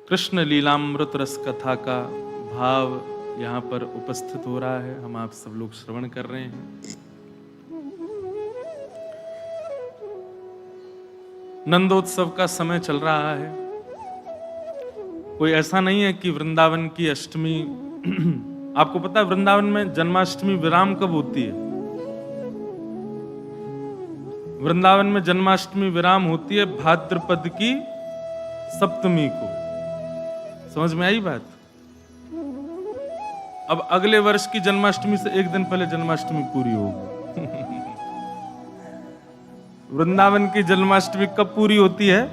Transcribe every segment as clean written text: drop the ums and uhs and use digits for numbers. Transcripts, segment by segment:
कृष्ण लीलामृत रस कथा का भाव यहाँ पर उपस्थित हो रहा है। हम आप सब लोग श्रवण कर रहे हैं। नंदोत्सव का समय चल रहा है। कोई ऐसा नहीं है कि वृंदावन की अष्टमी आपको पता है वृंदावन में जन्माष्टमी विराम कब होती है? वृंदावन में जन्माष्टमी विराम होती है भाद्रपद की सप्तमी को। समझ में आई बात? अब अगले वर्ष की जन्माष्टमी से एक दिन पहले जन्माष्टमी पूरी होगी। वृंदावन की जन्माष्टमी कब पूरी होती है?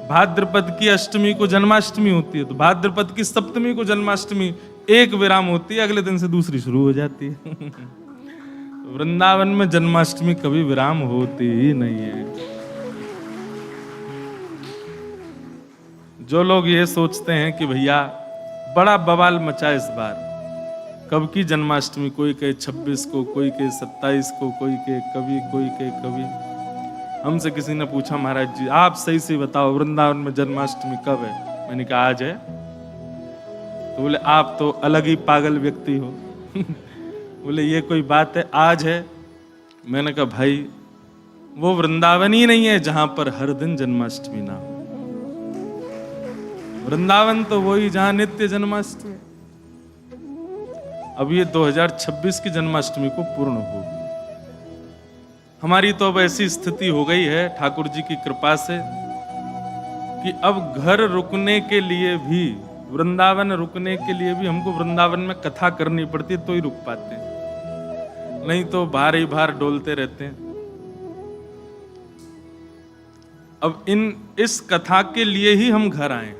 भाद्रपद की अष्टमी को जन्माष्टमी होती है, तो भाद्रपद की सप्तमी को जन्माष्टमी एक विराम होती है, अगले दिन से दूसरी शुरू हो जाती है। वृंदावन में जन्माष्टमी कभी विराम होती ही नहीं है। जो लोग ये सोचते हैं कि भैया बड़ा बवाल मचा इस बार, कब की जन्माष्टमी, कोई कहे 26 को, कोई कहे 27 को, कोई कहे कभी, कोई कहे कभी। हमसे किसी ने पूछा, महाराज जी आप सही से बताओ वृंदावन में जन्माष्टमी कब है? मैंने कहा आज है। तो बोले आप तो अलग ही पागल व्यक्ति हो। बोले ये कोई बात है, आज है? मैंने कहा भाई वो वृंदावन ही नहीं है जहां पर हर दिन जन्माष्टमी ना हो। वृंदावन तो वही जहां नित्य जन्माष्टमी। अब ये 2026 की जन्माष्टमी को पूर्ण होगी। हमारी तो अब ऐसी स्थिति हो गई है ठाकुर जी की कृपा से कि अब घर रुकने के लिए भी, वृंदावन रुकने के लिए भी हमको वृंदावन में कथा करनी पड़ती है तो ही रुक पाते हैं, नहीं तो बाहर ही बाहर डोलते रहते हैं। अब इस कथा के लिए ही हम घर आए,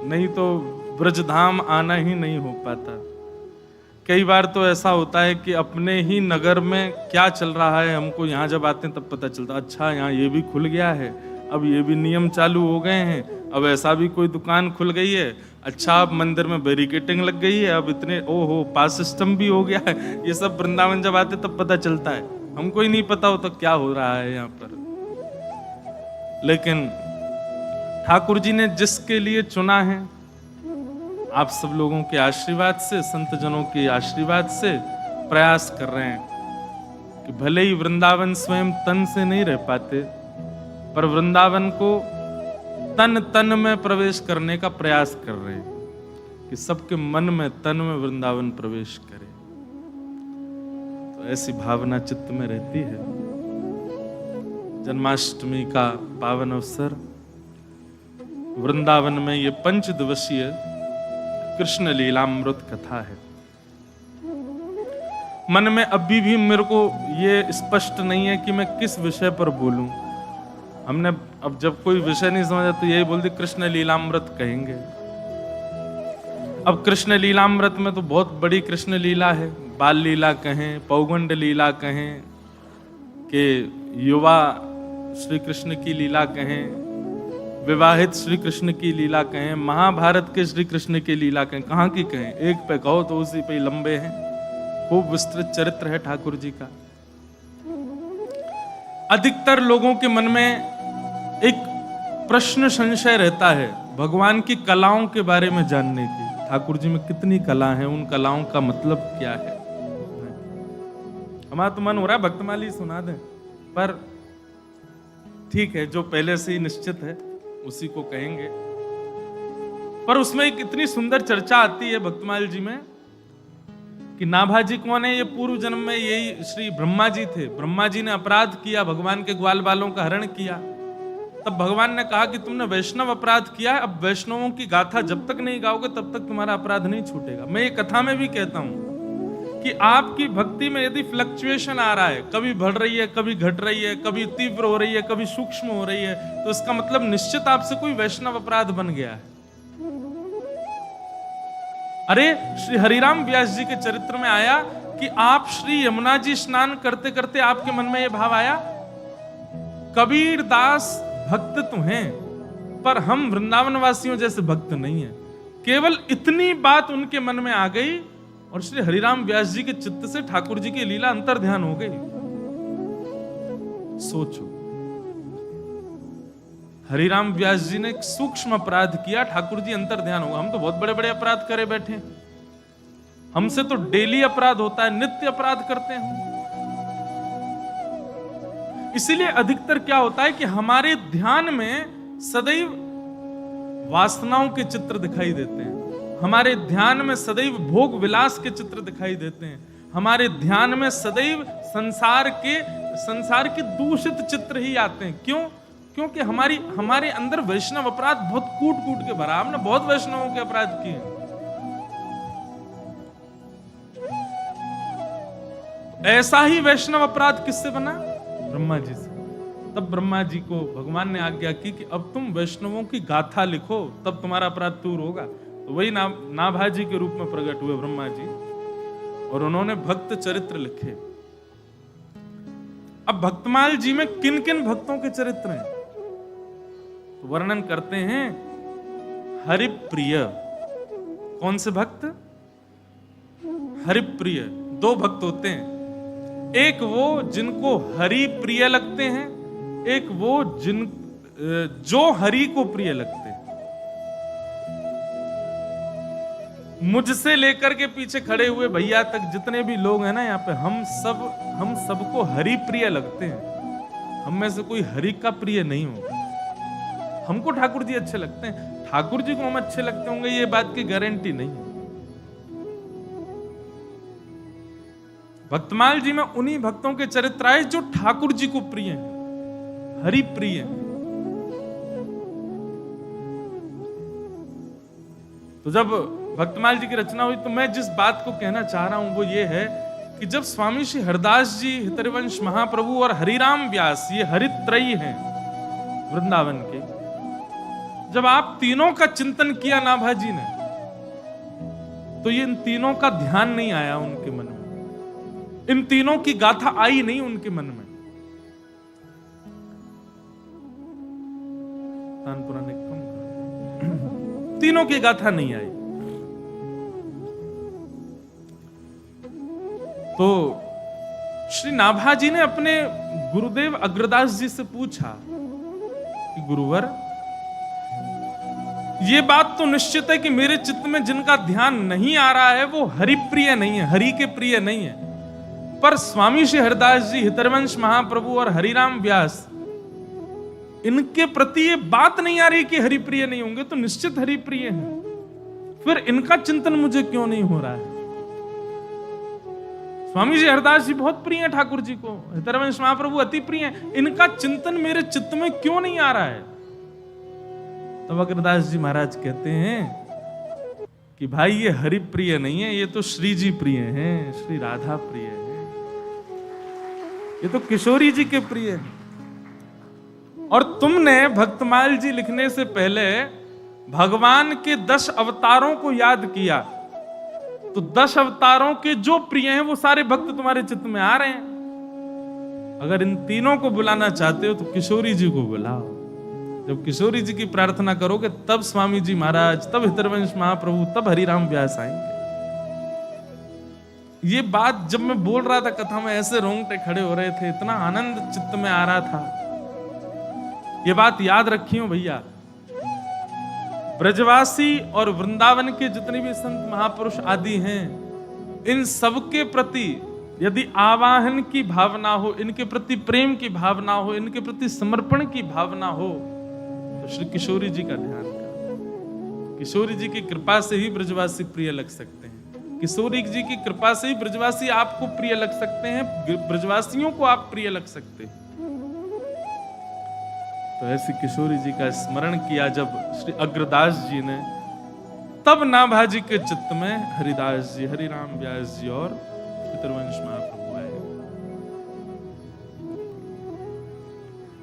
नहीं तो ब्रजधाम आना ही नहीं हो पाता। कई बार तो ऐसा होता है कि अपने ही नगर में क्या चल रहा है हमको यहाँ जब आते हैं तब पता चलता, अच्छा यहाँ ये भी खुल गया है, अब ये भी नियम चालू हो गए हैं, अब ऐसा भी कोई दुकान खुल गई है, अच्छा अब मंदिर में बैरिकेटिंग लग गई है, अब इतने ओहो पास सिस्टम भी हो गया है। ये सब वृंदावन जब आते तब पता चलता है, हमको ही नहीं पता होता क्या हो रहा है यहाँ पर। लेकिन ठाकुर जी ने जिसके लिए चुना है, आप सब लोगों के आशीर्वाद से, संत जनों के आशीर्वाद से प्रयास कर रहे हैं कि भले ही वृंदावन स्वयं तन से नहीं रह पाते, पर वृंदावन को तन तन में प्रवेश करने का प्रयास कर रहे हैं कि सबके मन में, तन में वृंदावन प्रवेश करे। तो ऐसी भावना चित्त में रहती है। जन्माष्टमी का पावन अवसर, वृंदावन में ये 5 दिवसीय कृष्ण लीलामृत कथा है। मन में अभी भी मेरे को ये स्पष्ट नहीं है कि मैं किस विषय पर बोलूं। हमने अब जब कोई विषय नहीं समझा तो यही बोल दी कृष्ण लीलामृत कहेंगे। अब कृष्ण लीलामृत में तो बहुत बड़ी कृष्ण लीला है, बाल लीला कहें, पौगंड लीला कहें, कि युवा श्री कृष्ण की लीला कहें, विवाहित श्री कृष्ण की लीला कहें, महाभारत के श्री कृष्ण की लीला कहें, कहाँ की कहें, एक पे कहो तो उसी पे लंबे हैं। खूब विस्तृत चरित्र है ठाकुर जी का। अधिकतर लोगों के मन में एक प्रश्न संशय रहता है भगवान की कलाओं के बारे में जानने की। ठाकुर जी में कितनी कला है, उन कलाओं का मतलब क्या है। हमारा तो मन हो रहा है भक्तमाली सुना दें, पर ठीक है, जो पहले से ही निश्चित है उसी को कहेंगे। पर उसमें एक इतनी सुंदर चर्चा आती है भक्तमाल जी में कि नाभाजी कौन है? ये पूर्व जन्म में यही श्री ब्रह्मा जी थे। ब्रह्मा जी ने अपराध किया, भगवान के ग्वाल बालों का हरण किया। तब भगवान ने कहा कि तुमने वैष्णव अपराध किया है, अब वैष्णवों की गाथा जब तक नहीं गाओगे तब तक तुम्हारा अपराध नहीं छूटेगा। मैं ये कथा में भी कहता हूं कि आपकी भक्ति में यदि फ्लक्चुएशन आ रहा है, कभी बढ़ रही है, कभी घट रही है, कभी तीव्र हो रही है, कभी सूक्ष्म हो रही है, तो इसका मतलब निश्चित आपसे कोई वैष्णव अपराध बन गया है। अरे श्री हरिराम व्यास जी के चरित्र में आया कि आप श्री यमुना जी स्नान करते करते आपके मन में यह भाव आया, कबीर दास भक्त तो हैं पर हम वृंदावन वासियों जैसे भक्त नहीं है। केवल इतनी बात उनके मन में आ गई और श्री हरिराम व्यास जी के चित्त से ठाकुर जी की लीला अंतर ध्यान हो गई। सोचो, हरिराम व्यास जी ने एक सूक्ष्म अपराध किया, ठाकुर जी अंतर ध्यान होगा। हम तो बहुत बड़े बड़े अपराध करे बैठे, हमसे तो डेली अपराध होता है, नित्य अपराध करते हैं। इसीलिए अधिकतर क्या होता है कि हमारे ध्यान में सदैव वासनाओं के चित्र दिखाई देते हैं, हमारे ध्यान में सदैव भोग विलास के चित्र दिखाई देते हैं, हमारे ध्यान में सदैव संसार के दूषित चित्र ही आते हैं। क्यों? क्योंकि हमारे अंदर वैष्णव अपराध बहुत कूट कूट के भरा। हमने बहुत वैष्णवों के अपराध किए। ऐसा ही वैष्णव अपराध किससे बना? ब्रह्मा जी से। तब ब्रह्मा जी को भगवान ने आज्ञा की कि अब तुम वैष्णवों की गाथा लिखो, तब तुम्हारा अपराध दूर होगा। तो वही नाभाजी के रूप में प्रकट हुए ब्रह्मा जी, और उन्होंने भक्त चरित्र लिखे। अब भक्तमाल जी में किन किन भक्तों के चरित्र हैं तो वर्णन करते हैं। हरिप्रिय, कौन से भक्त? हरिप्रिय। दो भक्त होते हैं, एक वो जिनको हरि प्रिय लगते हैं, एक वो जो हरि को प्रिय लगते हैं। मुझसे लेकर के पीछे खड़े हुए भैया तक जितने भी लोग हैं ना यहाँ पे, हम सबको हरि प्रिय लगते हैं। हम में से कोई हरि का प्रिय नहीं होगा। हमको ठाकुर जी अच्छे लगते हैं, ठाकुर जी को हम अच्छे लगते होंगे ये बात की गारंटी नहीं है। भक्तमाल जी में उन्हीं भक्तों के चरित्र आए जो ठाकुर जी को प्रिय हैं, हरि प्रिय हैं। तो जब भक्तमाल जी की रचना हुई तो मैं जिस बात को कहना चाह रहा हूं वो ये है कि जब स्वामी श्री हरदास जी, हितरिवंश महाप्रभु और हरिराम व्यास, ये हरित्रयी हैं वृंदावन के, जब आप तीनों का चिंतन किया नाभाजी ने, तो ये इन तीनों का ध्यान नहीं आया उनके मन में, इन तीनों की गाथा आई नहीं उनके मन में। तीनों की गाथा नहीं आई। तो श्री नाभाजी ने अपने गुरुदेव अग्रदास जी से पूछा कि गुरुवर, ये बात तो निश्चित है कि मेरे चित्त में जिनका ध्यान नहीं आ रहा है वो हरि प्रिय नहीं है, हरि के प्रिय नहीं है, पर स्वामी श्री हरदास जी, हितरवंश महाप्रभु और हरिराम व्यास, इनके प्रति ये बात नहीं आ रही कि हरि प्रिय नहीं होंगे, तो निश्चित हरि प्रिय हैं। फिर इनका चिंतन मुझे क्यों नहीं हो रहा है? स्वामी जी हरदास जी बहुत प्रिय हैं ठाकुर जी को, हितरवंश महाप्रभु अति प्रिय हैं, इनका चिंतन मेरे चित्त में क्यों नहीं आ रहा है? तब अग्रदास जी महाराज कहते हैं कि भाई ये हरि प्रिय नहीं है, ये तो श्री जी प्रिय हैं, श्री राधा प्रिय है, ये तो किशोरी जी के प्रिय है। और तुमने भक्तमाल जी लिखने से पहले भगवान के 10 अवतारों को याद किया, तो 10 अवतारों के जो प्रिय हैं वो सारे भक्त तुम्हारे चित्त में आ रहे हैं। अगर इन तीनों को बुलाना चाहते हो तो किशोरी जी को बुलाओ। जब किशोरी जी की प्रार्थना करोगे तब स्वामी जी महाराज, तब हितरवंश महाप्रभु, तब हरिराम व्यास आएंगे। ये बात जब मैं बोल रहा था कथा में, ऐसे रोंगटे खड़े हो रहे थे, इतना आनंद चित्त में आ रहा था। ये बात याद रखियो भैया, ब्रजवासी और वृंदावन के जितने भी संत महापुरुष आदि हैं, इन सबके प्रति यदि आवाहन की भावना हो, इनके प्रति प्रेम की भावना हो, इनके प्रति समर्पण की भावना हो, तो श्री किशोरी जी का ध्यान करो। किशोरी जी की कृपा से ही ब्रजवासी प्रिय लग सकते हैं, किशोरी जी की कृपा से ही ब्रजवासी आपको प्रिय लग सकते हैं, ब्रजवासियों को आप प्रिय लग सकते हैं। तो ऐसी किशोरी जी का स्मरण किया जब श्री अग्रदास जी ने, तब नाभाजी के चित्त में हरिदास जी, हरिराम व्यास जी और हितरवंश महाप्रभु आए।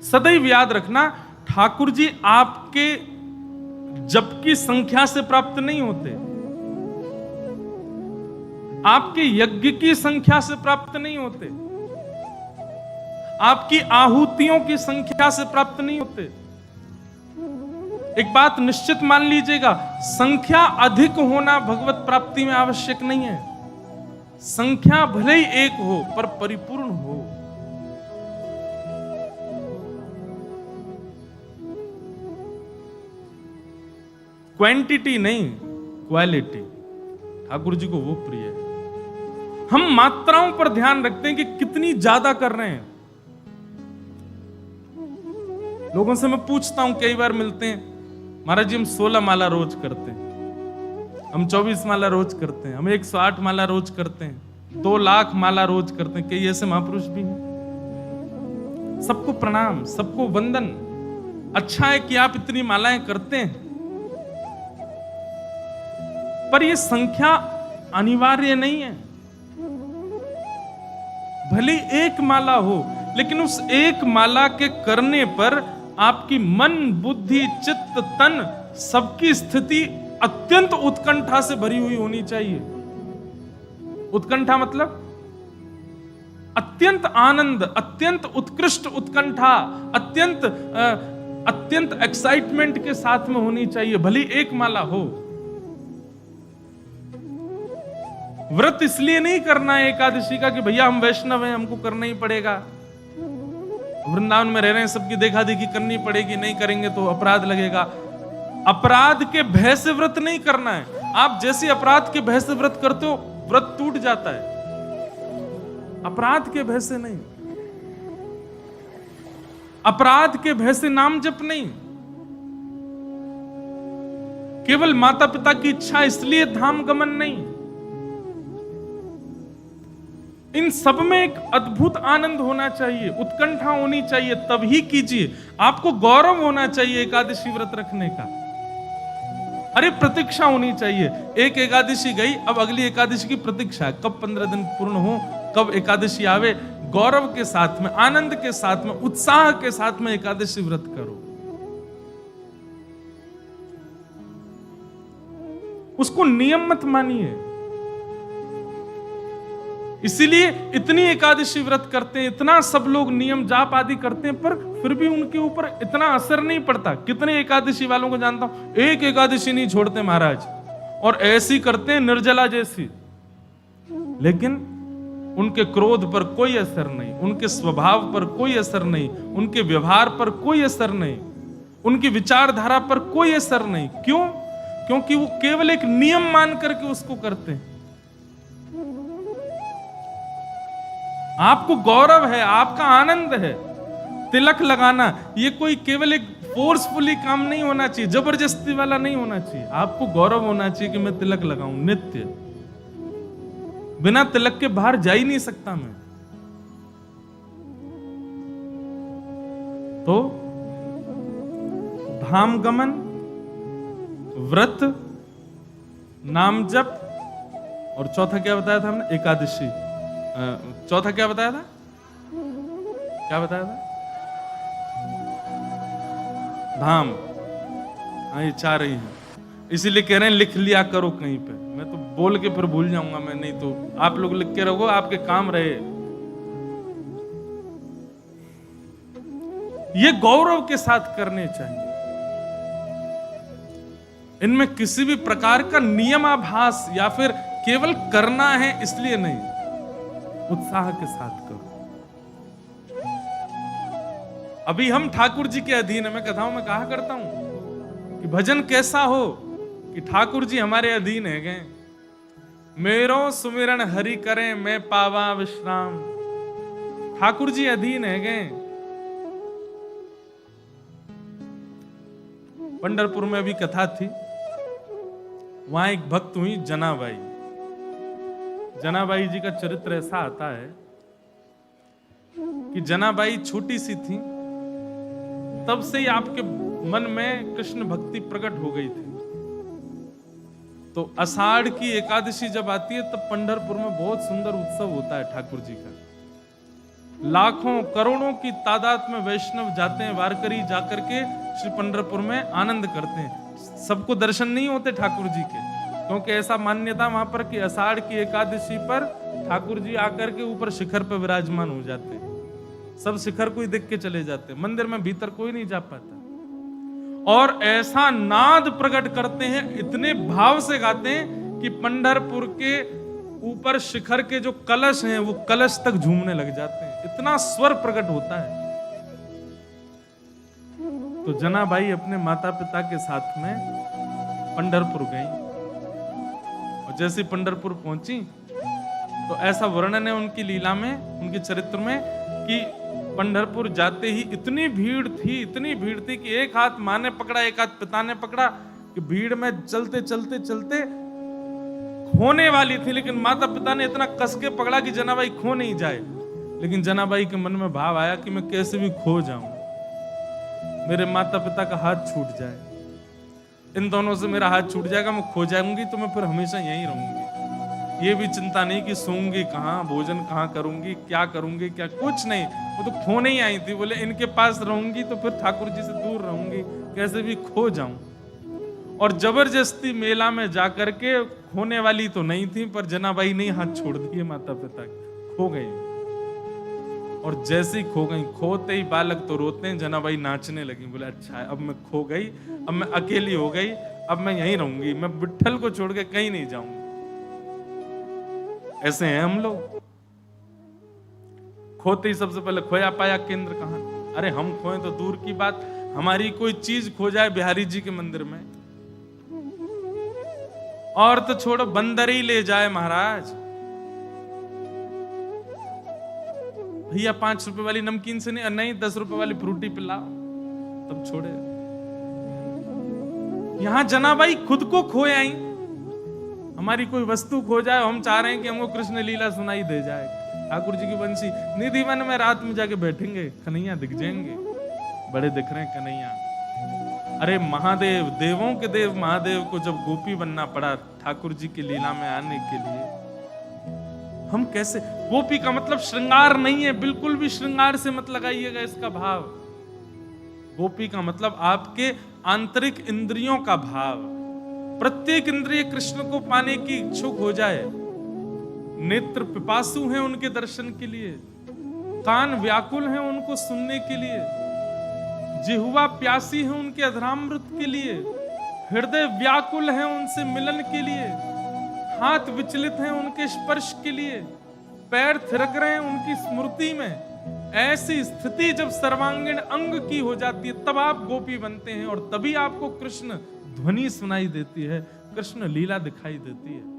सदैव याद रखना, ठाकुर जी आपके जप की संख्या से प्राप्त नहीं होते, आपके यज्ञ की संख्या से प्राप्त नहीं होते, आपकी आहुतियों की संख्या से प्राप्त नहीं होते। एक बात निश्चित मान लीजिएगा, संख्या अधिक होना भगवत प्राप्ति में आवश्यक नहीं है। संख्या भले ही एक हो पर परिपूर्ण हो। क्वांटिटी नहीं, क्वालिटी। ठाकुर जी को वो प्रिय है। हम मात्राओं पर ध्यान रखते हैं कि कितनी ज्यादा कर रहे हैं। लोगों से मैं पूछता हूं, कई बार मिलते हैं, महाराज जी हम 16 माला रोज करते हैं, हम 24 माला रोज करते हैं, हम 108 माला रोज करते हैं, 2 लाख माला रोज करते हैं। कई ऐसे महापुरुष भी हैं। सबको प्रणाम, सबको वंदन। अच्छा है कि आप इतनी मालाएं करते हैं, पर यह संख्या अनिवार्य नहीं है। भले एक माला हो, लेकिन उस एक माला के करने पर आपकी मन, बुद्धि, चित्त, तन सबकी स्थिति अत्यंत उत्कंठा से भरी हुई होनी चाहिए। उत्कंठा मतलब अत्यंत आनंद, अत्यंत उत्कृष्ट उत्कंठा, अत्यंत एक्साइटमेंट के साथ में होनी चाहिए, भली एक माला हो। व्रत इसलिए नहीं करना है एकादशी का कि भैया हम वैष्णव हैं, हमको करना ही पड़ेगा, वृंदावन में रह रहे हैं, सबकी देखा देखी करनी पड़ेगी, नहीं करेंगे तो अपराध लगेगा। अपराध के भय से व्रत नहीं करना है। आप जैसे अपराध के भय से व्रत करते हो, व्रत टूट जाता है। अपराध के भय से नहीं, अपराध के भय से नाम जप नहीं, केवल माता पिता की इच्छा इसलिए धाम गमन नहीं। इन सब में एक अद्भुत आनंद होना चाहिए, उत्कंठा होनी चाहिए, तभी कीजिए। आपको गौरव होना चाहिए एकादशी व्रत रखने का। अरे प्रतीक्षा होनी चाहिए, एक एकादशी गई, अब अगली एकादशी की प्रतीक्षा, कब 15 दिन पूर्ण हो, कब एकादशी आवे। गौरव के साथ में, आनंद के साथ में, उत्साह के साथ में एकादशी व्रत करो। उसको नियम मत मानिए। इसीलिए इतनी एकादशी व्रत करते हैं, इतना सब लोग नियम जाप आदि करते हैं, पर फिर भी उनके ऊपर इतना असर नहीं पड़ता। कितने एकादशी वालों को जानता हूं, एक एकादशी नहीं छोड़ते महाराज, और ऐसी करते हैं निर्जला जैसी, लेकिन उनके क्रोध पर कोई असर नहीं, उनके स्वभाव पर कोई असर नहीं, उनके व्यवहार पर कोई असर नहीं, उनकी विचारधारा पर कोई असर नहीं। क्यों? क्योंकि वो केवल एक नियम मान करके उसको करते हैं। आपको गौरव है, आपका आनंद है। तिलक लगाना ये कोई केवल एक फोर्सफुली काम नहीं होना चाहिए, जबरदस्ती वाला नहीं होना चाहिए। आपको गौरव होना चाहिए कि मैं तिलक लगाऊं नित्य, बिना तिलक के बाहर जा ही नहीं सकता मैं। तो धाम गमन, व्रत, नाम जप, और चौथा क्या बताया था हमने? एकादशी। चौथा क्या बताया था? क्या बताया था? धाम। हाँ, ये चाह रही है, इसीलिए कह रहे हैं लिख लिया करो कहीं पे। मैं तो बोल के फिर भूल जाऊंगा मैं, नहीं तो आप लोग लिख के रखो, आपके काम रहे। ये गौरव के साथ करने चाहिए। इनमें किसी भी प्रकार का नियमाभास या फिर केवल करना है इसलिए नहीं, उत्साह के साथ करो। अभी हम ठाकुर जी के अधीन है। मैं कथाओं में कहा करता हूं कि भजन कैसा हो कि ठाकुर जी हमारे अधीन है गए। मेरो सुमिरन हरि करें, मैं पावा विश्राम। ठाकुर जी अधीन है गए। पंढरपुर में अभी कथा थी, वहां एक भक्त हुई जनाबाई। जनाबाई जी का चरित्र ऐसा आता है कि जनाबाई छोटी सी थी, तब से ही आपके मन में कृष्ण भक्ति प्रकट हो गई थी। तो आषाढ़ की एकादशी जब आती है तब पंढरपुर में बहुत सुंदर उत्सव होता है ठाकुर जी का। लाखों करोड़ों की तादाद में वैष्णव जाते हैं, वारकरी जाकर के श्री पंढरपुर में आनंद करते हैं। सबको दर्शन नहीं होते ठाकुर जी के, क्योंकि ऐसा मान्यता वहां पर कि आषाढ़ की एकादशी पर ठाकुर जी आकर के ऊपर शिखर पर विराजमान हो जाते हैं। सब शिखर को ही देख के चले जाते हैं, मंदिर में भीतर कोई नहीं जा पाता। और ऐसा नाद प्रकट करते हैं, इतने भाव से गाते हैं कि पंढरपुर के ऊपर शिखर के जो कलश हैं वो कलश तक झूमने लग जाते हैं, इतना स्वर प्रकट होता है। तो जनाबाई अपने माता पिता के साथ में पंढरपुर गई, और जैसे पंढरपुर पहुंची तो ऐसा वर्णन है उनकी लीला में, उनके चरित्र में, कि पंढरपुर जाते ही इतनी भीड़ थी कि एक हाथ माँ ने पकड़ा, एक हाथ पिता ने पकड़ा, कि भीड़ में चलते चलते चलते खोने वाली थी, लेकिन माता पिता ने इतना कस के पकड़ा कि जनाबाई खो नहीं जाए। लेकिन जनाबाई के मन में भाव आया कि मैं कैसे भी खो जाऊं, मेरे माता पिता का हाथ छूट जाए, इन दोनों से मेरा हाथ छूट जाएगा, मैं खो जाऊंगी तो मैं फिर हमेशा यहीं रहूंगी। ये भी चिंता नहीं कि सोऊंगी कहाँ, भोजन कहाँ करूंगी, क्या करूंगी, क्या, कुछ नहीं, वो तो खोने ही आई थी। बोले इनके पास रहूंगी तो फिर ठाकुर जी से दूर रहूंगी, कैसे भी खो जाऊं। और जबरदस्ती मेला में जाकर के, खोने वाली तो नहीं थी, पर जनाबाई ने हाथ छोड़ दिए माता पिता के, खो गई। और जैसे ही खो गई, खोते ही बालक तो रोते हैं, जनाबाई नाचने लगी। बोले अच्छा है, अब मैं खो गई, अब मैं अकेली हो गई, अब मैं यहीं रहूंगी, मैं विट्ठल को छोड़ के कहीं नहीं जाऊंगी। ऐसे हैं हम लोग, खोते ही सबसे पहले खोया पाया केंद्र कहां। अरे हम खोए तो दूर की बात, हमारी कोई चीज खो जाए बिहारी जी के मंदिर में, और तो छोड़ो बंदर ही ले जाए महाराज, भैया 5 रुपए वाली नमकीन से नहीं 10 रुपए वाली फ्रूटी पिलाओ, तब छोड़े। यहां जनाबाई खुद को खोए आई, हमारी कोई वस्तु खो जाए, हम चाह रहे हैं कि हमको कृष्ण लीला सुनाई दे जाए, ठाकुर जी की बंसी निधि वन में रात में जाके बैठेंगे, कन्हैया दिख जाएंगे, बड़े दिख रहे हैं कन्हैया। अरे महादेव, देवों के देव महादेव को जब गोपी बनना पड़ा ठाकुर जी की लीला में आने के लिए, हम कैसे, गोपी का मतलब श्रृंगार नहीं है, बिल्कुल भी श्रृंगार से मत लगाइएगा इसका भाव। गोपी का मतलब आपके आंतरिक इंद्रियों का भाव, प्रत्येक इंद्रिय कृष्ण को पाने की इच्छुक हो जाए। नेत्र पिपासु हैं उनके दर्शन के लिए, कान व्याकुल हैं उनको सुनने के लिए, जिह्वा प्यासी है उनके अधरामृत के लिए, हृदय व्याकुल है उनसे मिलन के लिए, हाथ विचलित हैं उनके स्पर्श के लिए, पैर थिरक रहे हैं उनकी स्मृति में। ऐसी स्थिति जब सर्वांगीण अंग की हो जाती है, तब आप गोपी बनते हैं, और तभी आपको कृष्ण ध्वनि सुनाई देती है, कृष्ण लीला दिखाई देती है।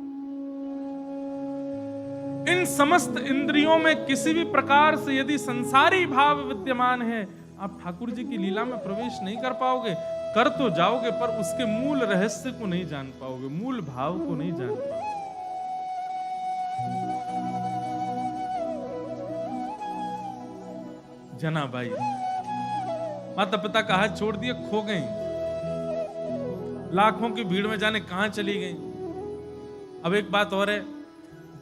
इन समस्त इंद्रियों में किसी भी प्रकार से यदि संसारी भाव विद्यमान है, आप ठाकुर जी की लीला में प्रवेश नहीं कर पाओगे। कर तो जाओगे, पर उसके मूल रहस्य को नहीं जान पाओगे, मूल भाव को नहीं जान पाओगे। जनाबाई माता पिता का हाथ छोड़ दिए, खो गई, लाखों की भीड़ में जाने कहां चली गई। अब एक बात और है,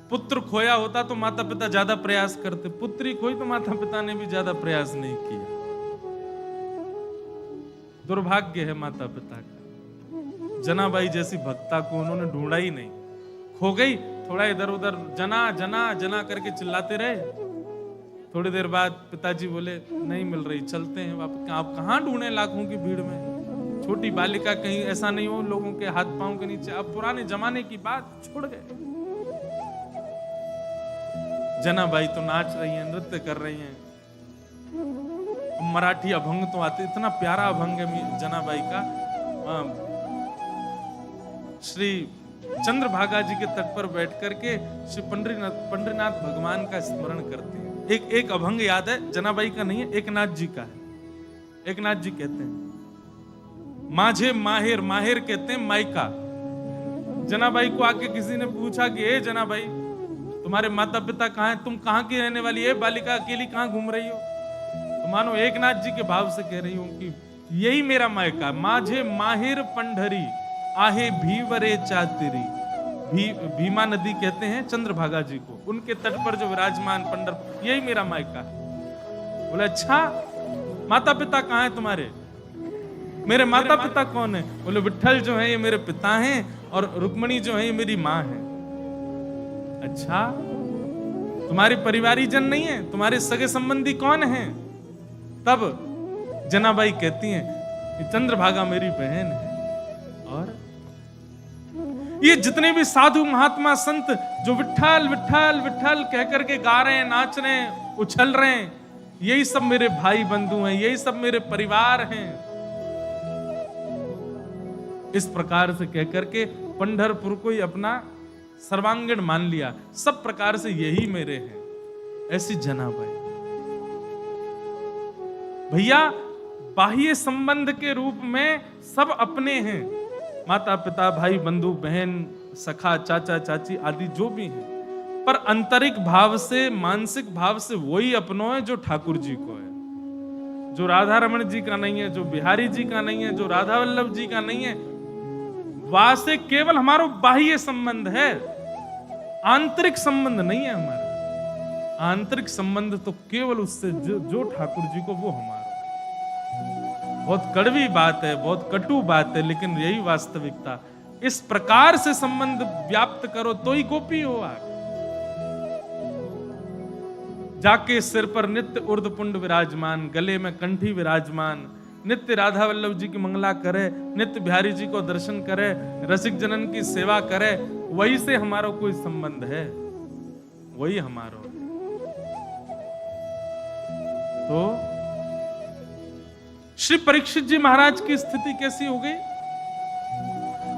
पुत्र खोया होता तो माता पिता ज्यादा प्रयास करते, पुत्री खोई तो माता पिता ने भी ज्यादा प्रयास नहीं किया। दुर्भाग्य है माता पिता का। जनाबाई जैसी भक्ता को उन्होंने ढूंढा ही नहीं, खो गई, थोड़ा इधर उधर जना जना जना करके चिल्लाते रहे। थोड़ी देर बाद पिताजी बोले नहीं मिल रही, चलते हैं वापस। आप कहां ढूंढे लाखों की भीड़ में, छोटी बालिका, कहीं ऐसा नहीं हो लोगों के हाथ पांव के नीचे। अब पुराने जमाने की बात छोड़ गए। जनाबाई तो नाच रही हैं, नृत्य कर रही हैं, मराठी अभंग तो आते, इतना प्यारा अभंग है जनाबाई का। श्री चंद्रभागा जी के तट पर बैठ करके श्री पंडरीनाथ भगवान का स्मरण करते हैं। एक अभंग याद है, जनाबाई का नहीं है, एकनाथ जी का है। एकनाथ जी कहते हैं माझे माहिर, माहिर कहते हैं माइका। जनाबाई को आके किसी ने पूछा कि ए जनाबाई, तुम्हारे माता पिता कहाँ हैं, तुम कहाँ की रहने वाली है, बालिका अकेली कहाँ घूम रही हो? तो मानो एकनाथ जी के भाव से कह रही हूं कि यही मेरा मायका, माझे माहिर पंढरी आहे भीवरे चातिरी। भीमा नदी कहते हैं चंद्रभागा जी को, उनके तट पर जो विराजमान पंढरपुर, यही मेरा मायका। बोले अच्छा, माता पिता कहाँ हैं तुम्हारे? मेरे माता पिता कौन है? बोले विट्ठल जो है ये मेरे पिता हैं, और रुक्मणी जो है ये मेरी माँ है। अच्छा, तुम्हारे परिवारी जन नहीं है, तुम्हारे सगे संबंधी कौन है? तब जनाबाई कहती हैं कि चंद्रभागा मेरी बहन है। और ये जितने भी साधु महात्मा संत जो विट्ठल विट्ठल विट्ठल कह करके गा रहे हैं, नाच रहे हैं, उछल रहे हैं, यही सब मेरे भाई बंधु हैं, यही सब मेरे परिवार हैं। इस प्रकार से कहकर के पंढरपुर को ही अपना सर्वांगीण मान लिया, सब प्रकार से यही मेरे हैं, ऐसी जनाबाई। भैया बाह्य संबंध के रूप में सब अपने हैं, माता पिता भाई बंधु बहन सखा चाचा चाची आदि जो भी हैं, पर आंतरिक भाव से मानसिक भाव से वही अपनों है जो ठाकुर जी को है, जो राधा रमण जी का नहीं है, जो बिहारी जी का नहीं है, जो राधा वल्लभ जी का नहीं है। वहां से केवल हमारा बाह्य संबंध है, आंतरिक संबंध नहीं है हमारा। आंतरिक संबंध तो केवल उससे जो ठाकुर जी को, वो हमारा। बहुत कड़वी बात है, बहुत कटु बात है, लेकिन यही वास्तविकता। इस प्रकार से संबंध व्याप्त करो तो ही गोपी हो आप। जाके सिर पर नित्य उर्धपुंड विराजमान, गले में कंठी विराजमान, नित्य राधा वल्लभ जी की मंगला करे, नित्य बिहारी जी को दर्शन करे, रसिक जनन की सेवा करे, वही से हमारा कोई संबंध है, वही हमारा। तो श्री परीक्षित जी महाराज की स्थिति कैसी हो गई?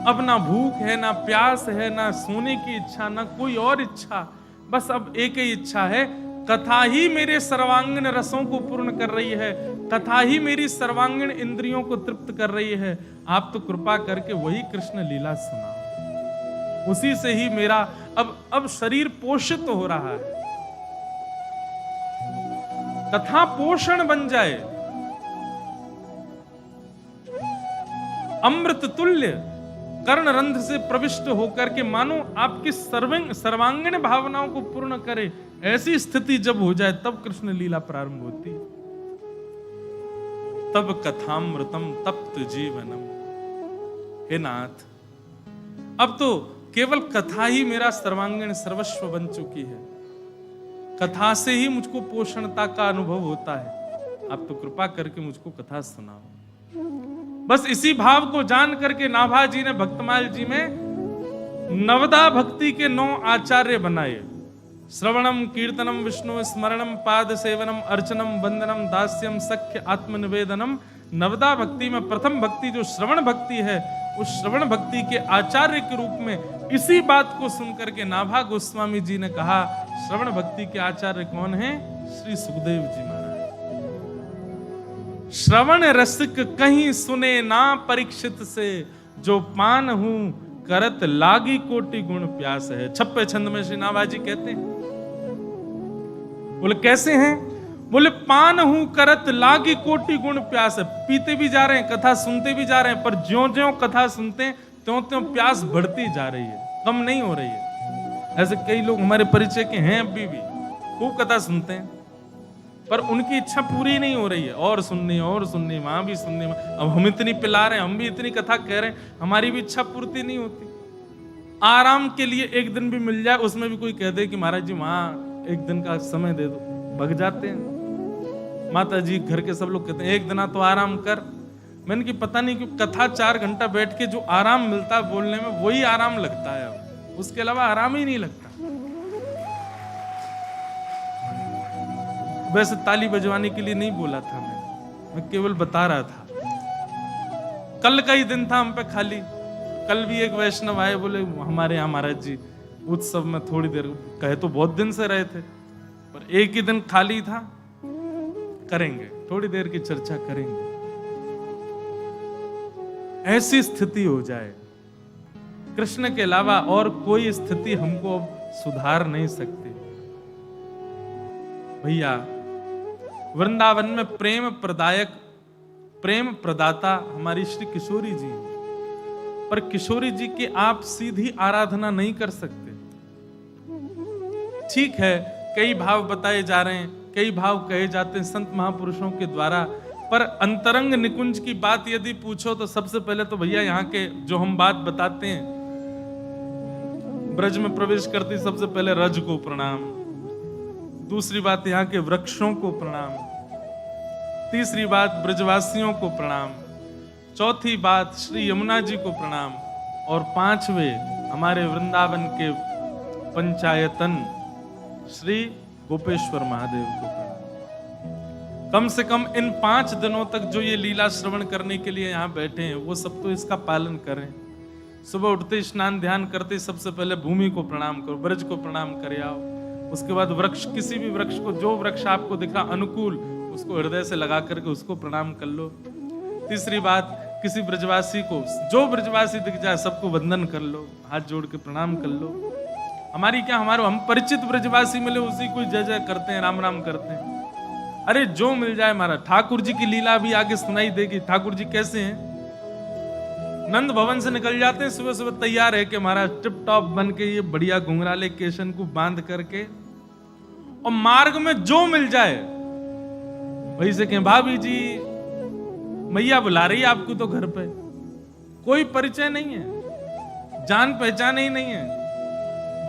अब ना भूख है, ना प्यास है, ना सोने की इच्छा, ना कोई और इच्छा, बस अब एक ही इच्छा है, कथा ही मेरे सर्वांगीण रसों को पूर्ण कर रही है, कथा ही मेरी सर्वांगीण इंद्रियों को तृप्त कर रही है। आप तो कृपा करके वही कृष्ण लीला सुनाओ, उसी से ही मेरा अब शरीर पोषित हो रहा है, कथा पोषण बन जाए, अमृत तुल्य कर्ण रंध्र से प्रविष्ट होकर के मानो आपकी सर्वांगीण भावनाओं को पूर्ण करे। ऐसी स्थिति जब हो जाए तब कृष्ण लीला प्रारंभ होती है, तब कथामृतम तप्त जीवनम। हे नाथ, अब तो केवल कथा ही मेरा सर्वांगीण सर्वस्व बन चुकी है, कथा से ही मुझको पोषणता का अनुभव होता है। आप तो कृपा करके मुझको कथा सुनाओ। बस इसी भाव को जान करके नाभा जी ने भक्तमाल जी में नवदा भक्ति के 9 आचार्य बनाए। श्रवणम कीर्तनम विष्णु स्मरणम पाद सेवनम अर्चनम वंदनम दास्यम सख्य आत्मनिवेदनम। नवदा भक्ति में प्रथम भक्ति जो श्रवण भक्ति है, उस श्रवण भक्ति के आचार्य के रूप में इसी बात को सुनकर के नाभा गोस्वामी जी ने कहा, श्रवण भक्ति के आचार्य कौन है? श्री सुखदेव जी महाराज। श्रवण रसिक कहीं सुने ना परीक्षित से, जो पान हूं करत लागी कोटि गुण प्यास है। छप्पे छंद में श्री नाभा जी कहते हैं, बोले कैसे हैं? बोले पान हूं करत लागी कोटि गुण प्यास है। पीते भी जा रहे हैं, कथा सुनते भी जा रहे हैं, पर ज्यों-ज्यों कथा सुनते हैं त्यों-त्यों प्यास बढ़ती जा रही है, कम नहीं हो रही है। ऐसे कई लोग हमारे परिचय के हैं, अभी भी खूब कथा सुनते हैं, पर उनकी इच्छा पूरी नहीं हो रही है, और सुननी वहां भी सुननी। अब हम इतनी पिला रहे हैं, हम भी इतनी कथा कह रहे हैं, हमारी भी इच्छा पूर्ति नहीं होती। आराम के लिए एक दिन भी मिल जाए, उसमें भी कोई कह दे कि महाराज जी वहां एक दिन का समय दे दो, भग जाते हैं। माता जी घर के सब लोग कहते हैं एक दिन तो आराम कर। मैंने कि पता नहीं क्यों कथा 4 घंटा बैठ के जो आराम मिलता है बोलने में, वही आराम लगता है, अब उसके अलावा आराम ही नहीं लगता। वैसे ताली बजवाने के लिए नहीं बोला था मैं केवल बता रहा था। कल का ही दिन था हम पे खाली। कल भी एक वैष्णव आए, बोले हमारे यहाँ महाराज जी उत्सव में थोड़ी देर, कहे तो बहुत दिन से रहे थे, पर एक ही दिन खाली था, करेंगे थोड़ी देर की चर्चा करेंगे। ऐसी स्थिति हो जाए, कृष्ण के अलावा और कोई स्थिति हमको अब सुधार नहीं सकती। भैया वृंदावन में प्रेम प्रदायक, प्रेम प्रदाता हमारी श्री किशोरी जी, पर किशोरी जी की आप सीधी आराधना नहीं कर सकते। ठीक है, कई भाव बताए जा रहे हैं, कई भाव कहे जाते हैं संत महापुरुषों के द्वारा, पर अंतरंग निकुंज की बात यदि पूछो तो सबसे पहले तो भैया यहाँ के जो हम बात बताते हैं, ब्रज में प्रवेश करते सबसे पहले रज को प्रणाम, दूसरी बात यहाँ के वृक्षों को प्रणाम, तीसरी बात ब्रजवासियों को प्रणाम, चौथी बात श्री यमुना जी को प्रणाम, और 5वें हमारे वृंदावन के पंचायतन श्री गोपेश्वर महादेव को प्रणाम। कम से कम इन 5 दिनों तक जो ये लीला श्रवण करने के लिए यहाँ बैठे हैं वो सब तो इसका पालन करें। सुबह उठते स्नान ध्यान करते सबसे पहले भूमि को प्रणाम करो, ब्रज को प्रणाम करे आओ। उसके बाद वृक्ष, किसी भी वृक्ष को, जो वृक्ष आपको दिख रहा अनुकूल, उसको हृदय से लगा करके उसको प्रणाम कर लो। तीसरी बात, किसी ब्रजवासी को, जो ब्रजवासी दिख जाए सबको वंदन कर लो, हाथ जोड़ के प्रणाम कर लो। हमारी क्या, हमारे हम परिचित ब्रजवासी मिले उसी को जय जय करते हैं, राम राम करते हैं। अरे जो मिल जाए महाराज। ठाकुर जी की लीला भी आगे सुनाई देगी। ठाकुर जी कैसे हैं? नंद भवन से निकल जाते हैं सुबह सुबह तैयार है कि महाराज टिप टॉप बन के, ये बढ़िया घुंघराले केशन को बांध करके, और मार्ग में जो मिल जाए वही से कहें भाभी जी मैया बुला रही है आपको तो घर पे। कोई परिचय नहीं है, जान पहचान ही नहीं है,